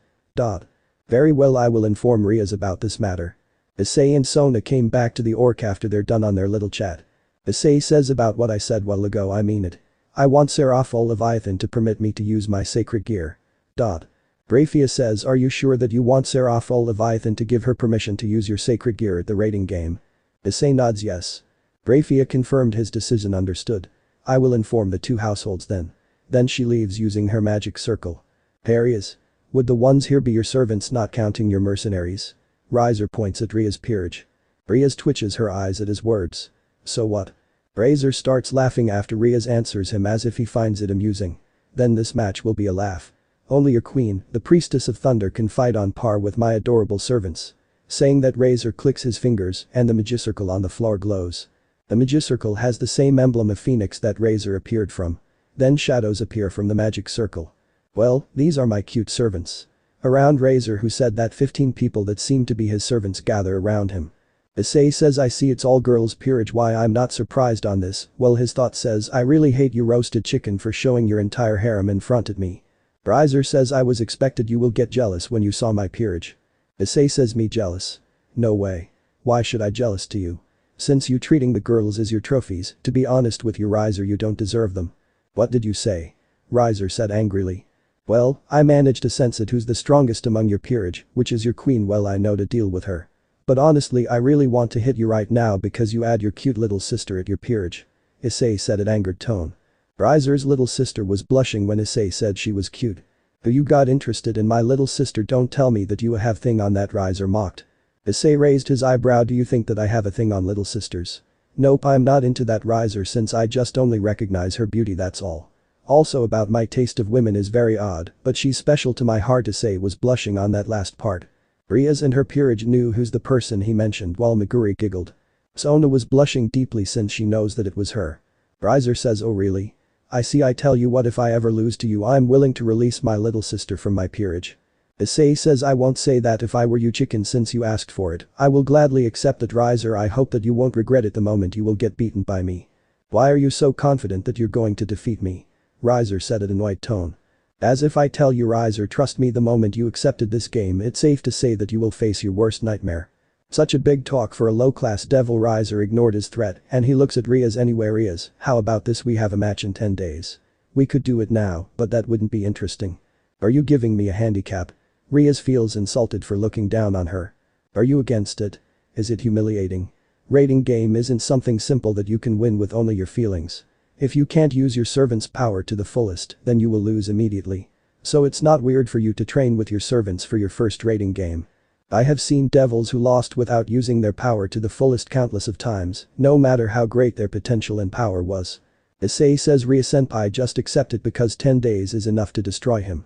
Very well I will inform Rias about this matter. Issei and Sona came back to the orc after they're done on their little chat. Issei says about what I said while ago I mean it. I want Serafall Leviathan to permit me to use my sacred gear. Brafia says are you sure that you want Serafall Leviathan to give her permission to use your sacred gear at the rating game? Issei nods yes. Brafia confirmed his decision understood. I will inform the two households then. Then she leaves using her magic circle. Rias. Would the ones here be your servants not counting your mercenaries? Riser points at Ria's peerage. Rias twitches her eyes at his words. So what? Razor starts laughing after Rias answers him as if he finds it amusing. Then this match will be a laugh. Only your queen, the priestess of thunder can fight on par with my adorable servants. Saying that Razor clicks his fingers and the magicircle on the floor glows. The magicircle has the same emblem of phoenix that Razor appeared from. Then shadows appear from the magic circle. Well, these are my cute servants. Around Razor who said that 15 people that seem to be his servants gather around him. Issei says I see it's all girls peerage why I'm not surprised on this, well his thought says I really hate you roasted chicken for showing your entire harem in front at me. Riser says I was expected you will get jealous when you saw my peerage. Issei says me jealous. No way. Why should I jealous to you? Since you treating the girls as your trophies, to be honest with you Riser you don't deserve them. What did you say? Riser said angrily. Well, I managed to sense it who's the strongest among your peerage, which is your queen well I know to deal with her. But honestly I really want to hit you right now because you add your cute little sister at your peerage. Issei said at angered tone. Riser's little sister was blushing when Issei said she was cute. You got interested in my little sister don't tell me that you have thing on that Riser mocked. Issei raised his eyebrow do you think that I have a thing on little sisters? Nope I'm not into that Riser since I just only recognize her beauty that's all. Also about my taste of women is very odd, but she's special to my heart Issei was blushing on that last part. Rias and her peerage knew who's the person he mentioned while Meguri giggled. Sona was blushing deeply since she knows that it was her. Riser says oh really? I see I tell you what if I ever lose to you I'm willing to release my little sister from my peerage. Issei says I won't say that if I were you chicken since you asked for it, I will gladly accept it Riser I hope that you won't regret it the moment you will get beaten by me. Why are you so confident that you're going to defeat me? Riser said it in white tone. As if I tell you Riser trust me the moment you accepted this game it's safe to say that you will face your worst nightmare. Such a big talk for a low-class devil Riser ignored his threat and he looks at Rias anyway Rias, how about this we have a match in 10 days. We could do it now, but that wouldn't be interesting. Are you giving me a handicap? Rias feels insulted for looking down on her. Are you against it? Is it humiliating? Rating game isn't something simple that you can win with only your feelings. If you can't use your servant's power to the fullest, then you will lose immediately. So it's not weird for you to train with your servants for your first rating game. I have seen devils who lost without using their power to the fullest countless of times, no matter how great their potential and power was. Issei says Ria senpai just accept it because 10 days is enough to destroy him.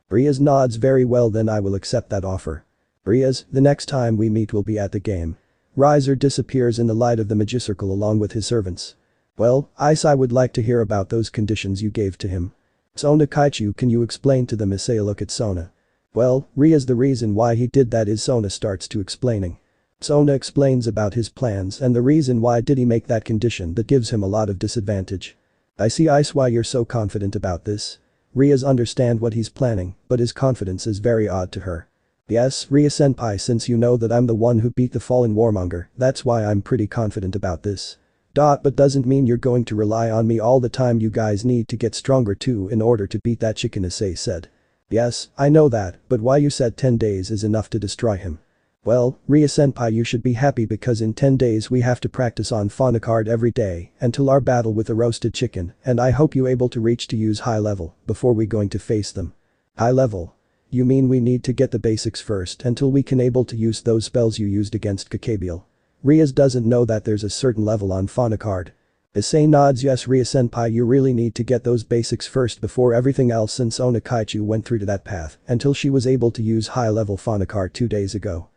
Rias nods very well then I will accept that offer. Rias, the next time we meet will be at the game. Riser disappears in the light of the magicircle along with his servants. Well, Ice I would like to hear about those conditions you gave to him. Sona Kaichu can you explain to them Issei look at Sona. Well, Rias the reason why he did that is Sona starts to explaining. Sona explains about his plans and the reason why did he make that condition that gives him a lot of disadvantage. I see Ice why you're so confident about this. Rias understand what he's planning, but his confidence is very odd to her. Yes, Ria senpai since you know that I'm the one who beat the fallen warmonger, that's why I'm pretty confident about this. But doesn't mean you're going to rely on me all the time you guys need to get stronger too in order to beat that chicken Issei said. Yes, I know that, but why you said 10 days is enough to destroy him. Well, Ria senpai you should be happy because in 10 days we have to practice on Fauna card every day until our battle with the roasted chicken and I hope you able to reach to use high level before we going to face them. High level? You mean we need to get the basics first until we can able to use those spells you used against Kakabiel? Rias doesn't know that there's a certain level on fauna card. Issei nods. Yes, Ria-senpai, you really need to get those basics first before everything else, since Sona Kaichu went through to that path until she was able to use high-level fauna card 2 days ago.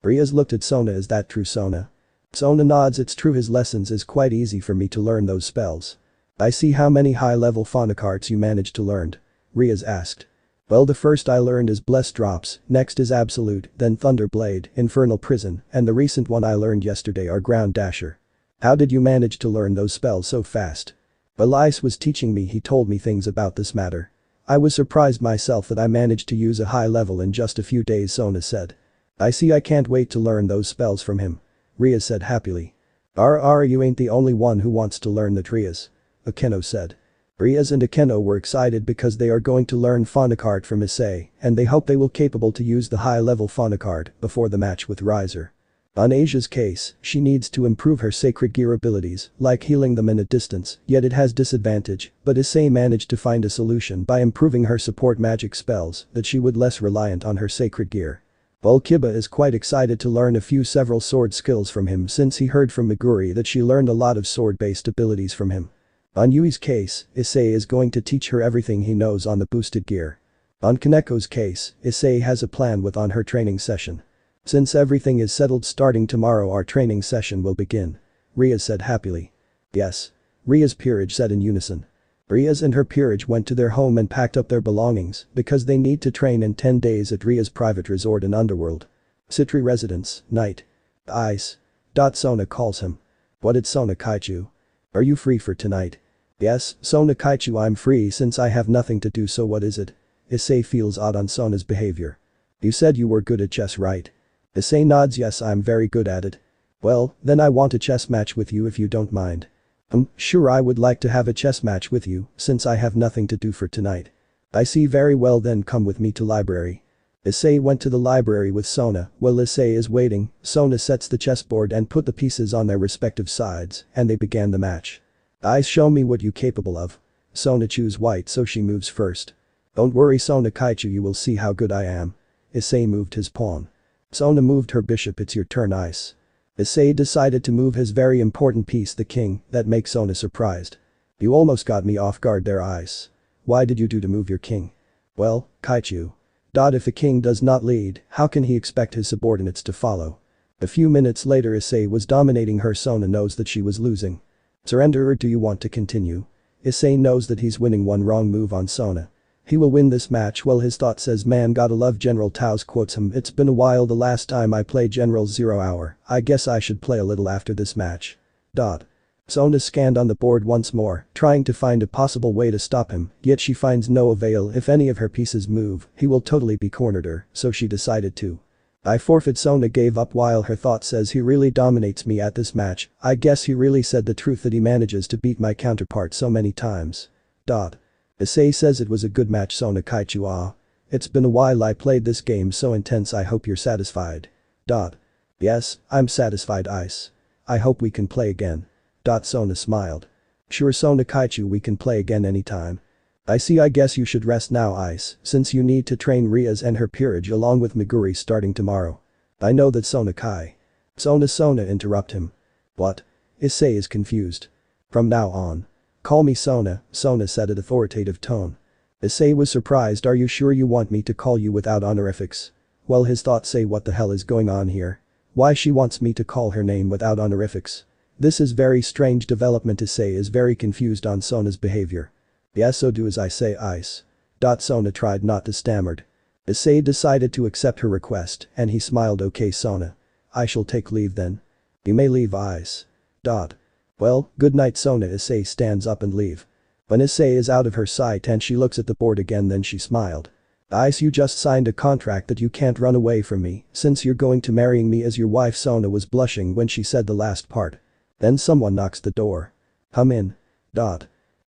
Rias looked at Sona. Is that true, Sona? Sona nods. It's true, his lessons is quite easy for me to learn those spells. I see. How many high-level fauna cards you managed to learn? Rias asked. Well, the first I learned is Blessed Drops, next is Absolute, then Thunder Blade, Infernal Prison, and the recent one I learned yesterday are Ground Dasher. How did you manage to learn those spells so fast? Well, Ice was teaching me. He told me things about this matter. I was surprised myself that I managed to use a high level in just a few days, Sona said. I see. I can't wait to learn those spells from him. Rias said happily. You ain't the only one who wants to learn the Rias. Akeno said. Rias and Akeno were excited because they are going to learn fauna card from Issei, and they hope they will capable to use the high level fauna card before the match with Riser. On Asia's case, she needs to improve her sacred gear abilities, like healing them in a distance, yet it has disadvantage, but Issei managed to find a solution by improving her support magic spells that she would less reliant on her sacred gear. Kiba is quite excited to learn several sword skills from him since he heard from Meguri that she learned a lot of sword-based abilities from him. On Yui's case, Issei is going to teach her everything he knows on the boosted gear. On Kaneko's case, Issei has a plan on her training session. Since everything is settled, starting tomorrow our training session will begin. Rias said happily. Yes. Ria's peerage said in unison. Rias and her peerage went to their home and packed up their belongings because they need to train in 10 days at Ria's private resort in Underworld. Sitri residence, night. Ice. Sona calls him. What did Sona Kaichu? Are you free for tonight? Yes, Sona Kaichu, I'm free since I have nothing to do. So what is it? Issei feels odd on Sona's behavior. You said you were good at chess, right? Issei nods. Yes, I'm very good at it. Well, then I want a chess match with you if you don't mind. Sure, I would like to have a chess match with you since I have nothing to do for tonight. I see. Very well, then come with me to library. Issei went to the library with Sona. While Issei is waiting, Sona sets the chessboard and put the pieces on their respective sides, and they began the match. Ice, show me what you capable of. Sona choose white, so she moves first. Don't worry, Sona Kaichu, you will see how good I am. Issei moved his pawn. Sona moved her bishop. It's your turn, Ice. Issei decided to move his very important piece, the king. That makes Sona surprised. You almost got me off guard there, Ice. Why did you do to move your king? Well, Kaichu. If a king does not lead, how can he expect his subordinates to follow? A few minutes later, Issei was dominating her. Sona knows that she was losing. Surrender, or do you want to continue? Issei knows that he's winning. One wrong move on Sona. He will win this match. Well, his thought says, man, gotta love General Tao's quotes him. It's been a while the last time I played General 0 Hour. I guess I should play a little after this match. Sona scanned on the board once more, trying to find a possible way to stop him, yet she finds no avail. If any of her pieces move, he will totally be cornered her, so she decided to. I forfeit. Sona gave up while her thought says, he really dominates me at this match. I guess he really said the truth that he manages to beat my counterpart so many times. Issei says it was a good match, Sona Kaichu. It's been a while I played this game so intense. I hope you're satisfied. Yes, I'm satisfied, Ice. I hope we can play again. Sona smiled. Sure, Sona Kaichu, we can play again anytime. I see. I guess you should rest now, Ice, since you need to train Rias and her peerage along with Meguri starting tomorrow. I know that, Sona Kai. Sona interrupt him. What? Issei is confused. From now on. Call me Sona, Sona said at authoritative tone. Issei was surprised. Are you sure you want me to call you without honorifics? Well, his thoughts say, what the hell is going on here? Why she wants me to call her name without honorifics? This is very strange development. Issei is very confused on Sona's behavior. Yes, so do as I say, Ice. Sona tried not to stammer. Issei decided to accept her request and he smiled. Okay, Sona. I shall take leave then. You may leave, Ice. Well, good night, Sona. Issei stands up and leave. When Issei is out of her sight and she looks at the board again, then she smiled. Ice, you just signed a contract that you can't run away from me since you're going to marrying me as your wife. Sona was blushing when she said the last part. Then someone knocks the door. Come in.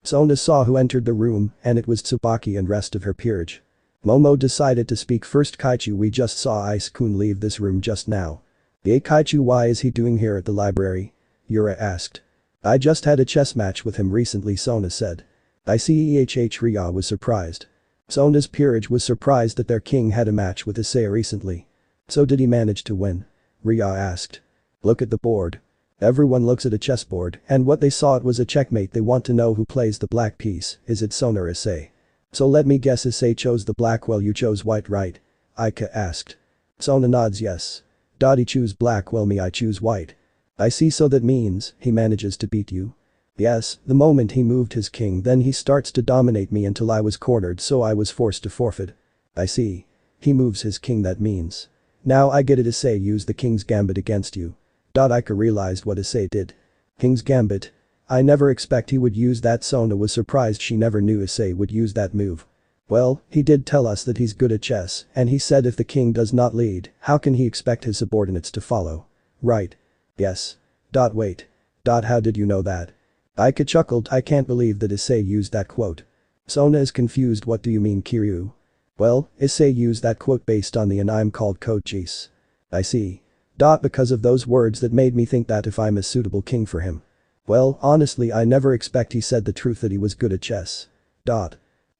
Sona saw who entered the room and it was Tsubaki and rest of her peerage. Momo decided to speak first. Kaichu, we just saw Ice-kun leave this room just now. Kaichu, why is he doing here at the library? Yura asked. I just had a chess match with him recently, Sona said. I see. Ria was surprised. Sona's peerage was surprised that their king had a match with Issei recently. So did he manage to win? Ria asked. Look at the board. Everyone looks at a chessboard, and what they saw it was a checkmate. They want to know who plays the black piece. Is it Sona or Issei? So let me guess, Issei chose the black. Well, you chose white, right? Aika asked. Sona nods yes. He choose black, well me I choose white. I see, so that means he manages to beat you? Yes, the moment he moved his king then he starts to dominate me until I was cornered, so I was forced to forfeit. I see. He moves his king, that means. Now I get it, Issei used the king's gambit against you. Aika realized what Issei did. King's gambit? I never expect he would use that. Sona was surprised, she never knew Issei would use that move. Well, he did tell us that he's good at chess, and he said if the king does not lead, how can he expect his subordinates to follow? Right. Yes. Wait. How did you know that? Aika chuckled, I can't believe that Issei used that quote. Sona is confused, what do you mean, Kiryu? Well, Issei used that quote based on the anime called Code Geass. I see. Because of those words that made me think that if I'm a suitable king for him. Well, honestly I never expect he said the truth that he was good at chess.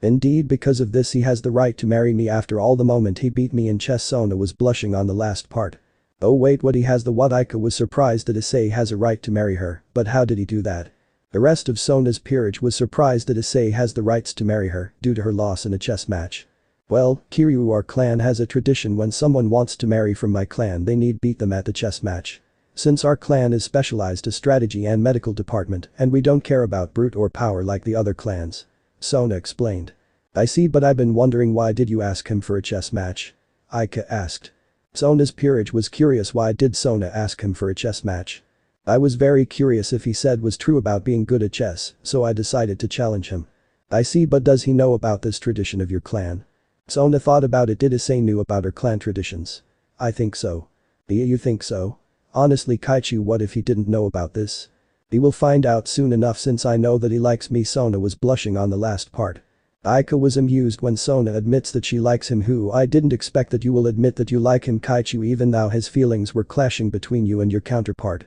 Indeed, because of this he has the right to marry me after all. The moment he beat me in chess, Sona was blushing on the last part. Oh wait, what, he has the what? Aika was surprised that Issei has a right to marry her, but how did he do that? The rest of Sona's peerage was surprised that Issei has the rights to marry her due to her loss in a chess match. Well, Kiryu, our clan has a tradition, when someone wants to marry from my clan they need beat them at the chess match. Since our clan is specialized to strategy and medical department and we don't care about brute or power like the other clans. Sona explained. I see, but I've been wondering, why did you ask him for a chess match? Aika asked. Sona's peerage was curious, why did Sona ask him for a chess match? I was very curious if he said was true about being good at chess, so I decided to challenge him. I see, but does he know about this tradition of your clan? Sona thought about it. Did Issei knew about her clan traditions? I think so. You think so? Honestly, Kaichu, what if he didn't know about this? He will find out soon enough, since I know that he likes me. Sona was blushing on the last part. Aika was amused when Sona admits that she likes him. Who? I didn't expect that you will admit that you like him, Kaichu, even though his feelings were clashing between you and your counterpart.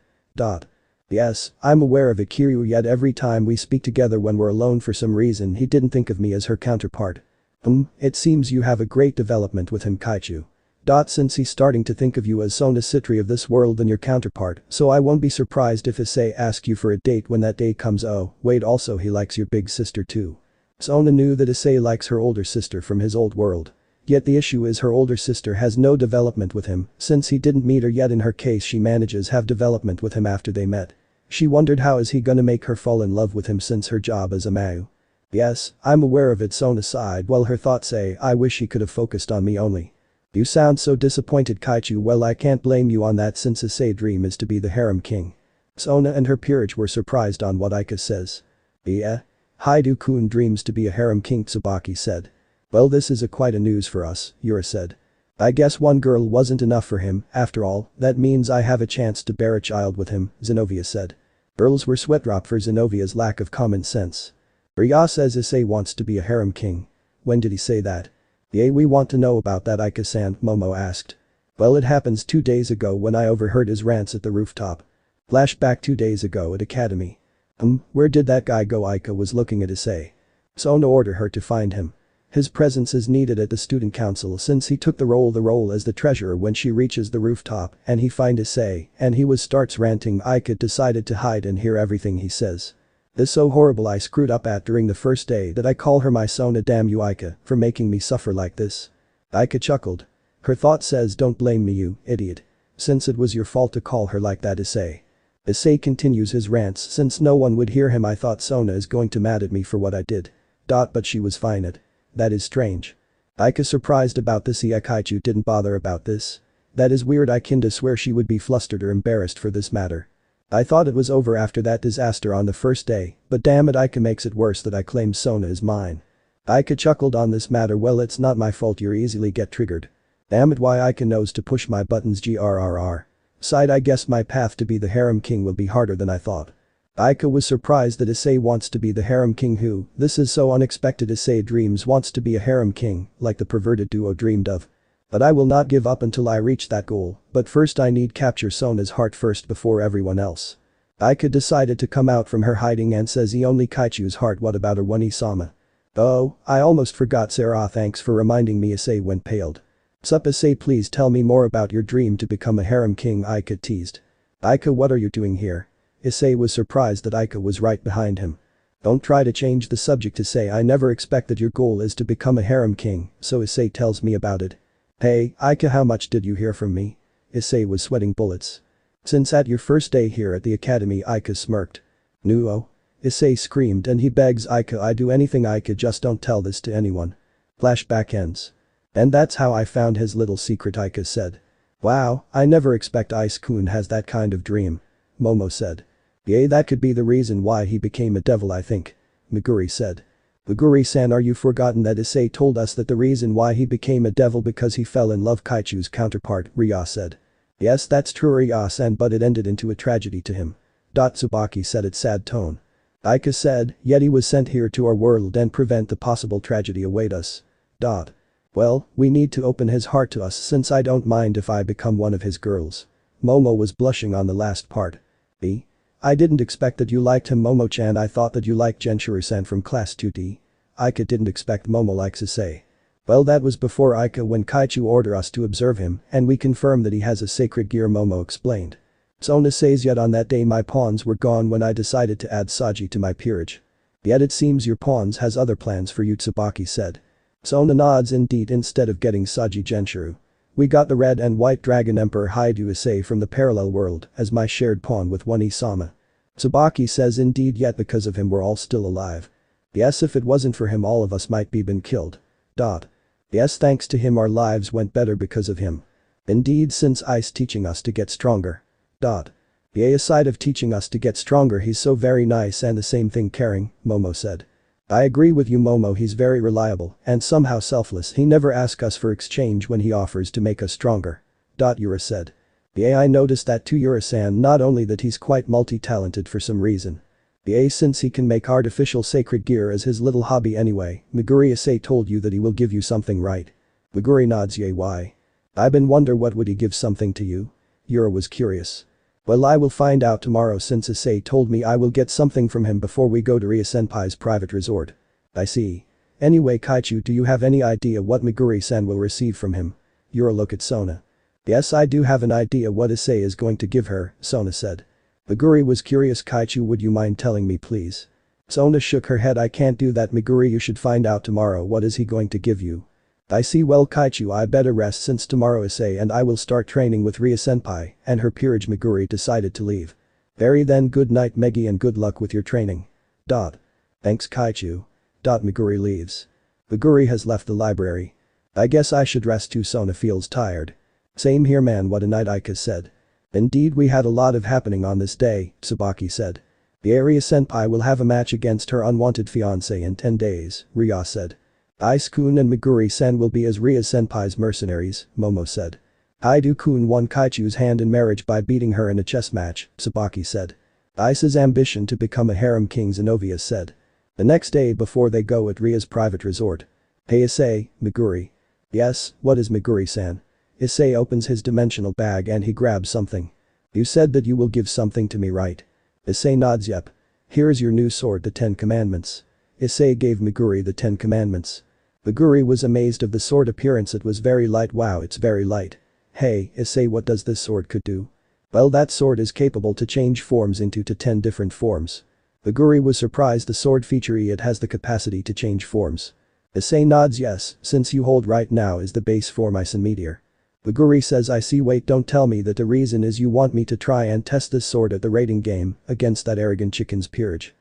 Yes, I'm aware of it, Kiryu, yet every time we speak together when we're alone for some reason he didn't think of me as her counterpart. It seems you have a great development with him, Kaichu. Since he's starting to think of you as Sona Sitri of this world than your counterpart, so I won't be surprised if Issei asks you for a date when that day comes. Oh, wait, also he likes your big sister too. Sona knew that Issei likes her older sister from his old world. Yet the issue is her older sister has no development with him, since he didn't meet her yet. In her case, she manages have development with him after they met. She wondered how is he gonna make her fall in love with him since her job as a Mayu. Yes, I'm aware of it, Sona sighed while her thoughts say, I wish he could have focused on me only. You sound so disappointed, Kaichu. Well, I can't blame you on that, since Issei's dream is to be the harem king. Sona and her peerage were surprised on what Aika says. Yeah? Hyoudou-kun dreams to be a harem king, Tsubaki said. Well, this is quite a news for us, Yura said. I guess one girl wasn't enough for him. After all, that means I have a chance to bear a child with him, Zenobia said. Girls were sweatdrop for Zenobia's lack of common sense. Rya says Issei wants to be a harem king. When did he say that? Yeah, we want to know about that, Aika-san, Momo asked. Well, it happens 2 days ago when I overheard his rants at the rooftop. Flashback 2 days ago at Academy. Where did that guy go? Aika was looking at Issei. Sona ordered her to find him. His presence is needed at the student council since he took the role as the treasurer. When she reaches the rooftop and he find Issei and he starts ranting, Aika decided to hide and hear everything he says. This so horrible I screwed up at during the first day that I call her my Sona. Damn you, Aika, for making me suffer like this. Aika chuckled. Her thought says, don't blame me, you idiot. Since it was your fault to call her like that, Issei. Issei continues his rants since no one would hear him. I thought Sona is going to mad at me for what I did. But she was fine at. That is strange. Aika surprised about this. Kaichu didn't bother about this. That is weird. I kinda swear she would be flustered or embarrassed for this matter. I thought it was over after that disaster on the first day, but damn it, Aika makes it worse that I claimed Sona is mine. Aika chuckled on this matter. Well, it's not my fault you easily get triggered. Damn it, why Aika knows to push my buttons. Grrr. Sighed. I guess my path to be the harem king will be harder than I thought. Aika was surprised that Issei wants to be the harem king. Who? This is so unexpected. Issei dreams wants to be a harem king, like the perverted duo dreamed of. But I will not give up until I reach that goal, but first I need capture Sona's heart first before everyone else. Aika decided to come out from her hiding and says he only Kaichu's heart. What about her One-sama? Oh, I almost forgot. Sarah, thanks for reminding me. Issei went paled. Sup, Issei, please tell me more about your dream to become a harem king, Aika teased. Aika, what are you doing here? Issei was surprised that Aika was right behind him. Don't try to change the subject, Issei. I never expect that your goal is to become a harem king, so Issei tells me about it. Hey, Aika, how much did you hear from me? Issei was sweating bullets. Since at your first day here at the academy, Aika smirked. No. Issei screamed and he begs Aika, I do anything Aika, just don't tell this to anyone. Flashback ends. And that's how I found his little secret, Aika said. Wow, I never expect Ice-kun has that kind of dream. Momo said. Yeah, that could be the reason why he became a devil, I think. Meguri said. Meguri-san, are you forgotten that Issei told us that the reason why he became a devil because he fell in love? Kaichu's counterpart, Rya said. Yes, that's true, Rya-san, but it ended into a tragedy to him. Tsubaki said at sad tone. Aika said, yet he was sent here to our world and prevent the possible tragedy await us. Well, we need to open his heart to us since I don't mind if I become one of his girls. Momo was blushing on the last part. I didn't expect that you liked him, Momo-chan. I thought that you liked Genshiro-san from class 2D. Aika didn't expect Momo likes Issei. Well, that was before Aika when Kaichu ordered us to observe him and we confirmed that he has a sacred gear, Momo explained. Sona says yet on that day my pawns were gone when I decided to add Saji to my peerage. Yet it seems your pawns has other plans for you, Tsubaki said. Sona nods. Indeed, instead of getting Saji Genshiro, we got the red and white dragon emperor Hyoudou Issei from the parallel world as my shared pawn with one Isama. Tsubaki says indeed, yet because of him we're all still alive. Yes, if it wasn't for him all of us might be been killed. Yes, thanks to him our lives went better because of him. Indeed, since Ice teaching us to get stronger. Aside of teaching us to get stronger, he's so very nice and the same thing caring, Momo said. I agree with you, Momo, he's very reliable and somehow selfless. He never asks us for exchange when he offers to make us stronger. Yura said. I noticed that too, Yura-san, not only that he's quite multi-talented for some reason. Since he can make artificial sacred gear as his little hobby anyway. Meguri, Issei told you that he will give you something, right? Meguri nods. Why? I've been wonder what would he give something to you? Yura was curious. Well, I will find out tomorrow since Issei told me I will get something from him before we go to Rya-senpai's private resort. I see. Anyway, Kaichu, do you have any idea what Meguri-san will receive from him? Yura looked at Sona. Yes, I do have an idea what Issei is going to give her, Sona said. Meguri was curious. Kaichu, would you mind telling me please? Sona shook her head. I can't do that, Meguri, you should find out tomorrow what is he going to give you. I see. Well, Kaichu, I better rest since tomorrow Issei and I will start training with Rya-senpai and her peerage. Meguri decided to leave. Very then, good night Megi and good luck with your training. Thanks, Kaichu. Meguri leaves. Meguri has left the library. I guess I should rest too, Sona feels tired. Same here, man, what a night, Aika said. Indeed, we had a lot of happening on this day, Tsubaki said. The Rya-senpai will have a match against her unwanted fiancé in 10 days, Rya said. Ice-kun and Meguri-san will be as Rya-senpai's mercenaries, Momo said. Hyoudou-kun won Kaichu's hand in marriage by beating her in a chess match, Tsubaki said. Ice's ambition to become a harem king, Zenobia said. The next day before they go at Rya's private resort. Hey Issei, Meguri. Yes, what is Meguri-san? Issei opens his dimensional bag and he grabs something. You said that you will give something to me, right? Issei nods. Yep. Here's your new sword, the 10 commandments. Issei gave Meguri the 10 commandments. Meguri was amazed of the sword appearance. It was very light. Wow, it's very light. Hey, Issei, what does this sword could do? Well, that sword is capable to change forms into 10 different forms. Meguri was surprised. The sword feature it has the capacity to change forms. Issei nods. Yes, since you hold right now is the base form Ice and Meteor. Meguri says I see. Wait, don't tell me that the reason is you want me to try and test this sword at the rating game against that arrogant chicken's peerage.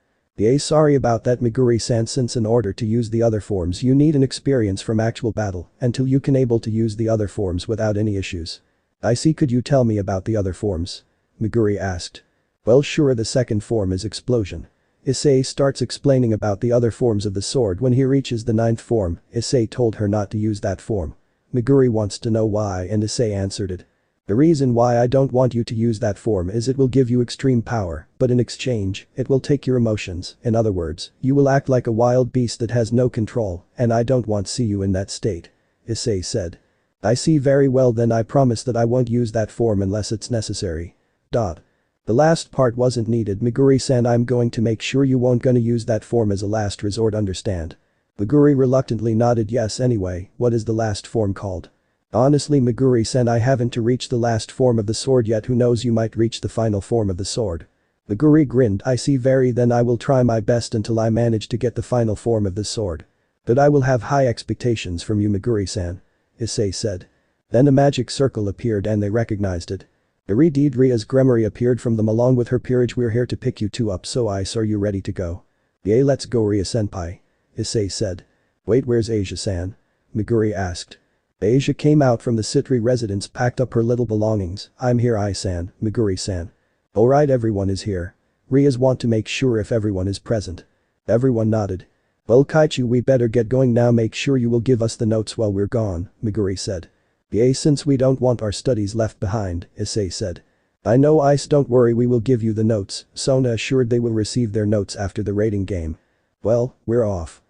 Sorry about that, Meguri-san, since in order to use the other forms you need an experience from actual battle until you can able to use the other forms without any issues. I see, could you tell me about the other forms? Meguri asked. Well sure, the second form is explosion. Issei starts explaining about the other forms of the sword. When he reaches the 9th form, Issei told her not to use that form. Meguri wants to know why and Issei answered it. The reason why I don't want you to use that form is it will give you extreme power, but in exchange, it will take your emotions. In other words, you will act like a wild beast that has no control, and I don't want to see you in that state. Issei said. I see, very well then, I promise that I won't use that form unless it's necessary. The last part wasn't needed, Meguri-san. I'm going to make sure you won't gonna use that form as a last resort, understand? Meguri reluctantly nodded. Yes, anyway, what is the last form called? Honestly Meguri-san, I haven't reached the last form of the sword yet, who knows, you might reach the final form of the sword. Meguri grinned. I see, very then I will try my best until I manage to get the final form of this sword. But I will have high expectations from you Meguri-san. Issei said. Then a magic circle appeared and they recognized it. Ria's Gremory appeared from them along with her peerage. We're here to pick you two up, so are you ready to go? Yeah, let's go Ria-senpai. Issei said. Wait, where's Asia-san? Meguri asked. Asia came out from the Sitri residence, packed up her little belongings. I'm here Ai-san, Meguri-san. Alright, everyone is here. Ria's want to make sure if everyone is present. Everyone nodded. Well Kaichu, we better get going now, make sure you will give us the notes while we're gone, Meguri said. Yeah, since we don't want our studies left behind, Issei said. I know Ice, don't worry, we will give you the notes. Sona assured they will receive their notes after the rating game. Well, we're off.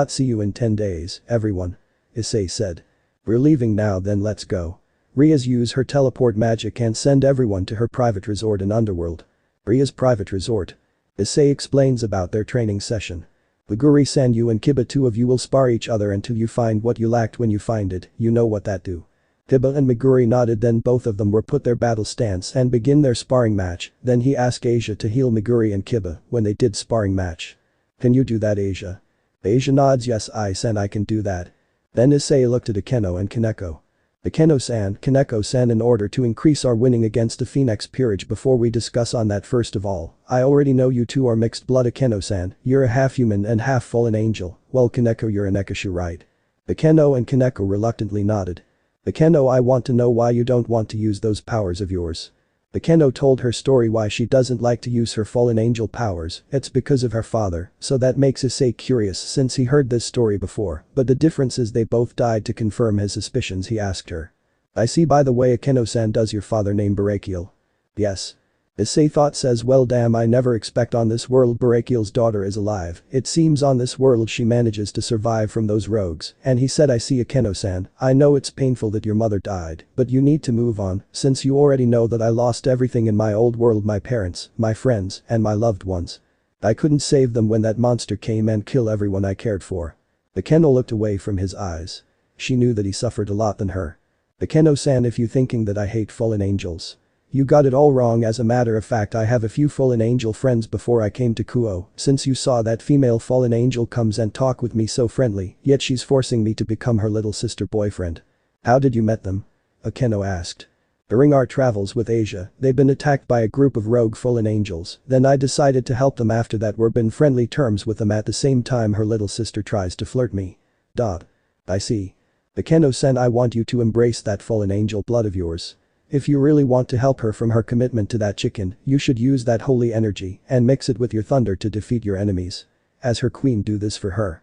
See you in 10 days, everyone. Issei said. We're leaving now, then let's go. Ria's use her teleport magic and send everyone to her private resort in Underworld. Ria's private resort. Issei explains about their training session. Meguri-san, you and Kiba, two of you will spar each other until you find what you lacked. When you find it, you know what that do. Kiba and Meguri nodded, then both of them were put their battle stance and begin their sparring match. Then he asked Asia to heal Meguri and Kiba when they did sparring match. Can you do that, Asia? Asia nods. Yes, I can do that. Then Issei looked at Akeno and Kaneko. Kaneko-san, in order to increase our winning against the Phoenix peerage, before we discuss on that, first of all, I already know you two are mixed blood. Akeno-san, you're a half human and half fallen angel. Well Kaneko, you're an Ekishu, right? Akeno and Kaneko reluctantly nodded. Akeno, I want to know why you don't want to use those powers of yours. Akeno told her story why she doesn't like to use her fallen angel powers. It's because of her father, so that makes Issei curious since he heard this story before, but the difference is they both died. To confirm his suspicions, he asked her. I see. By the way, Akeno-san, does your father name Barakiel? Yes. Issei thought, says, well damn, I never expect on this world Barakiel's daughter is alive. It seems on this world she manages to survive from those rogues. And he said, I see Akeno-san, I know it's painful that your mother died, but you need to move on, since you already know that I lost everything in my old world, my parents, my friends, and my loved ones. I couldn't save them when that monster came and killed everyone I cared for. Akeno looked away from his eyes. She knew that he suffered a lot than her. Akeno-san, if you thinking that I hate fallen angels, you got it all wrong. As a matter of fact, I have a few fallen angel friends before I came to Kuo, since you saw that female fallen angel comes and talk with me so friendly, yet she's forcing me to become her little sister boyfriend. How did you met them? Akeno asked. During our travels with Asia, they've been attacked by a group of rogue fallen angels, then I decided to help them. After that we're been friendly terms with them. At the same time her little sister tries to flirt me. I see. Akeno-san, I want you to embrace that fallen angel blood of yours. If you really want to help her from her commitment to that chicken, you should use that holy energy and mix it with your thunder to defeat your enemies. As her queen, do this for her.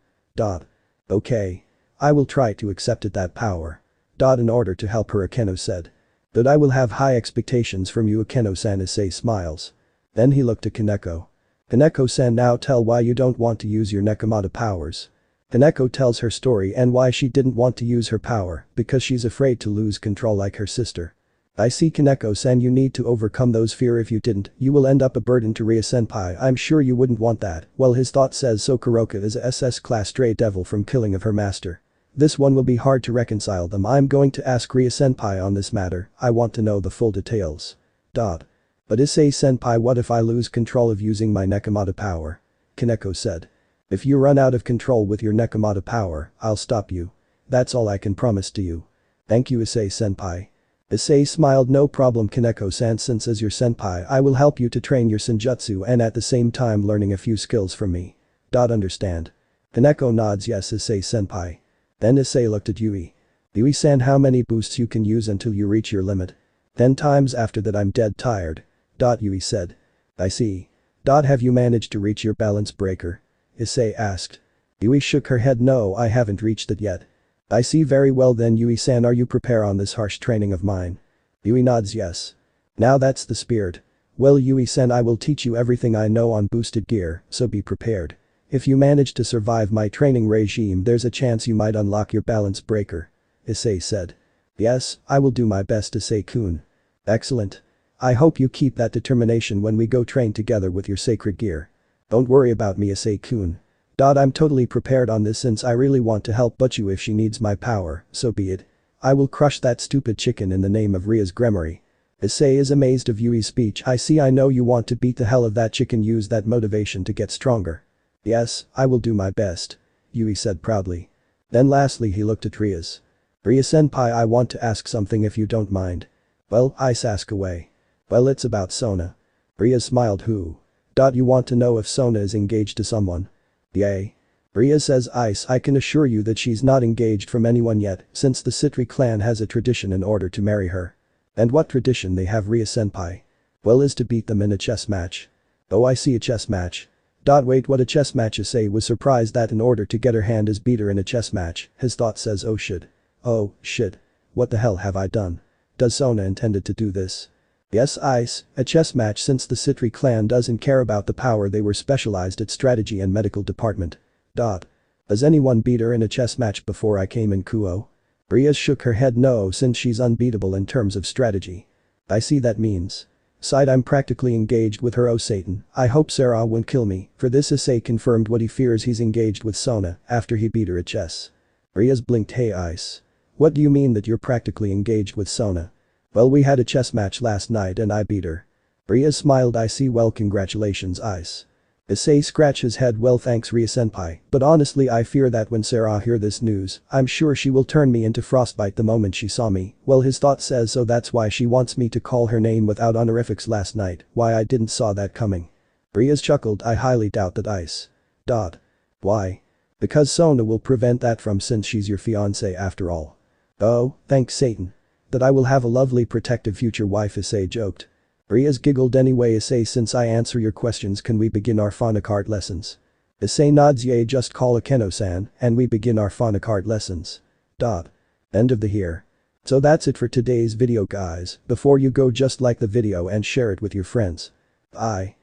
Okay. I will try to accept it, that power. In order to help her, Akeno said. But I will have high expectations from you, Akeno-san. Issei smiles. Then he looked at Kaneko. Kaneko-san, now tell why you don't want to use your Nekomata powers. Kaneko tells her story and why she didn't want to use her power, because she's afraid to lose control like her sister. I see, Kaneko-san, you need to overcome those fear. If you didn't, you will end up a burden to Ria-senpai. I'm sure you wouldn't want that. Well, his thought says so. Kuroka is a SS class stray devil from killing of her master. This one will be hard to reconcile them. I'm going to ask Ria-senpai on this matter. I want to know the full details. But Issei-senpai, what if I lose control of using my Nekomata power? Kaneko said. If you run out of control with your Nekomata power, I'll stop you. That's all I can promise to you. Thank you, Issei-senpai. Issei smiled. No problem, Kaneko-san, since as your senpai I will help you to train your senjutsu and at the same time learning a few skills from me. Understand? Kaneko nods. Yes, Issei-senpai. Then Issei looked at Yui. Yui-san, how many boosts you can use until you reach your limit? 10 times. After that I'm dead tired. Yui said. I see. Have you managed to reach your balance breaker? Issei asked. Yui shook her head. No, I haven't reached it yet. I see. Very well then, Yui-san, are you prepared on this harsh training of mine? Yui nods yes. Now that's the spirit. Well, Yui-san, I will teach you everything I know on boosted gear, so be prepared. If you manage to survive my training regime, there's a chance you might unlock your balance breaker. Issei said. Yes, I will do my best, Issei-kun. Excellent. I hope you keep that determination when we go train together with your sacred gear. Don't worry about me, Issei-kun. I'm totally prepared on this since I really want to help Butchu if she needs my power, so be it. I will crush that stupid chicken in the name of Ria's Gremory. Issei is amazed of Yui's speech. I know you want to beat the hell of that chicken, use that motivation to get stronger. Yes, I will do my best. Yui said proudly. Then lastly he looked at Ria's. Ria-senpai, I want to ask something if you don't mind. Well, Ice, ask away. Well, it's about Sona. Ria smiled. Who? You want to know if Sona is engaged to someone? Yay. Ria says. Ice, I can assure you that she's not engaged from anyone yet, since the Sitri clan has a tradition in order to marry her. And what tradition they have, Ria-senpai? Well, is to beat them in a chess match. Oh, I see, a chess match. Wait, what, a chess match? Issei was surprised that in order to get her hand as beat her in a chess match, his thought says, oh shit. Oh, shit. What the hell have I done? Does Sona intended to do this? Yes, Ice, a chess match, since the Sitri clan doesn't care about the power, they were specialized at strategy and medical department. Has anyone beat her in a chess match before I came in Kuo? Ria shook her head. No, since she's unbeatable in terms of strategy. I see, that means. Sighed, I'm practically engaged with her. Oh Satan, I hope Sarah won't kill me. For this, Issei confirmed what he fears, he's engaged with Sona after he beat her at chess. Ria's blinked. Hey Ice. What do you mean that you're practically engaged with Sona? Well, we had a chess match last night and I beat her. Ria smiled. I see, well, congratulations Ice. Issei scratched his head. Well, thanks Ria-senpai, but honestly I fear that when Sarah hear this news, I'm sure she will turn me into frostbite the moment she saw me. Well, his thought says, so that's why she wants me to call her name without honorifics last night. Why, I didn't saw that coming. Ria's chuckled. I highly doubt that Ice. Why? Because Sona will prevent that from, since she's your fiancé after all. Oh, thanks Satan. That I will have a lovely protective future wife, Issei joked. Ria's giggled. Anyway Issei, since I answer your questions, can we begin our phonic art lessons? Issei nods. Yay, just call a Kendo-san and we begin our phonic art lessons. End of the here. So that's it for today's video guys. Before you go, just like the video and share it with your friends. Bye.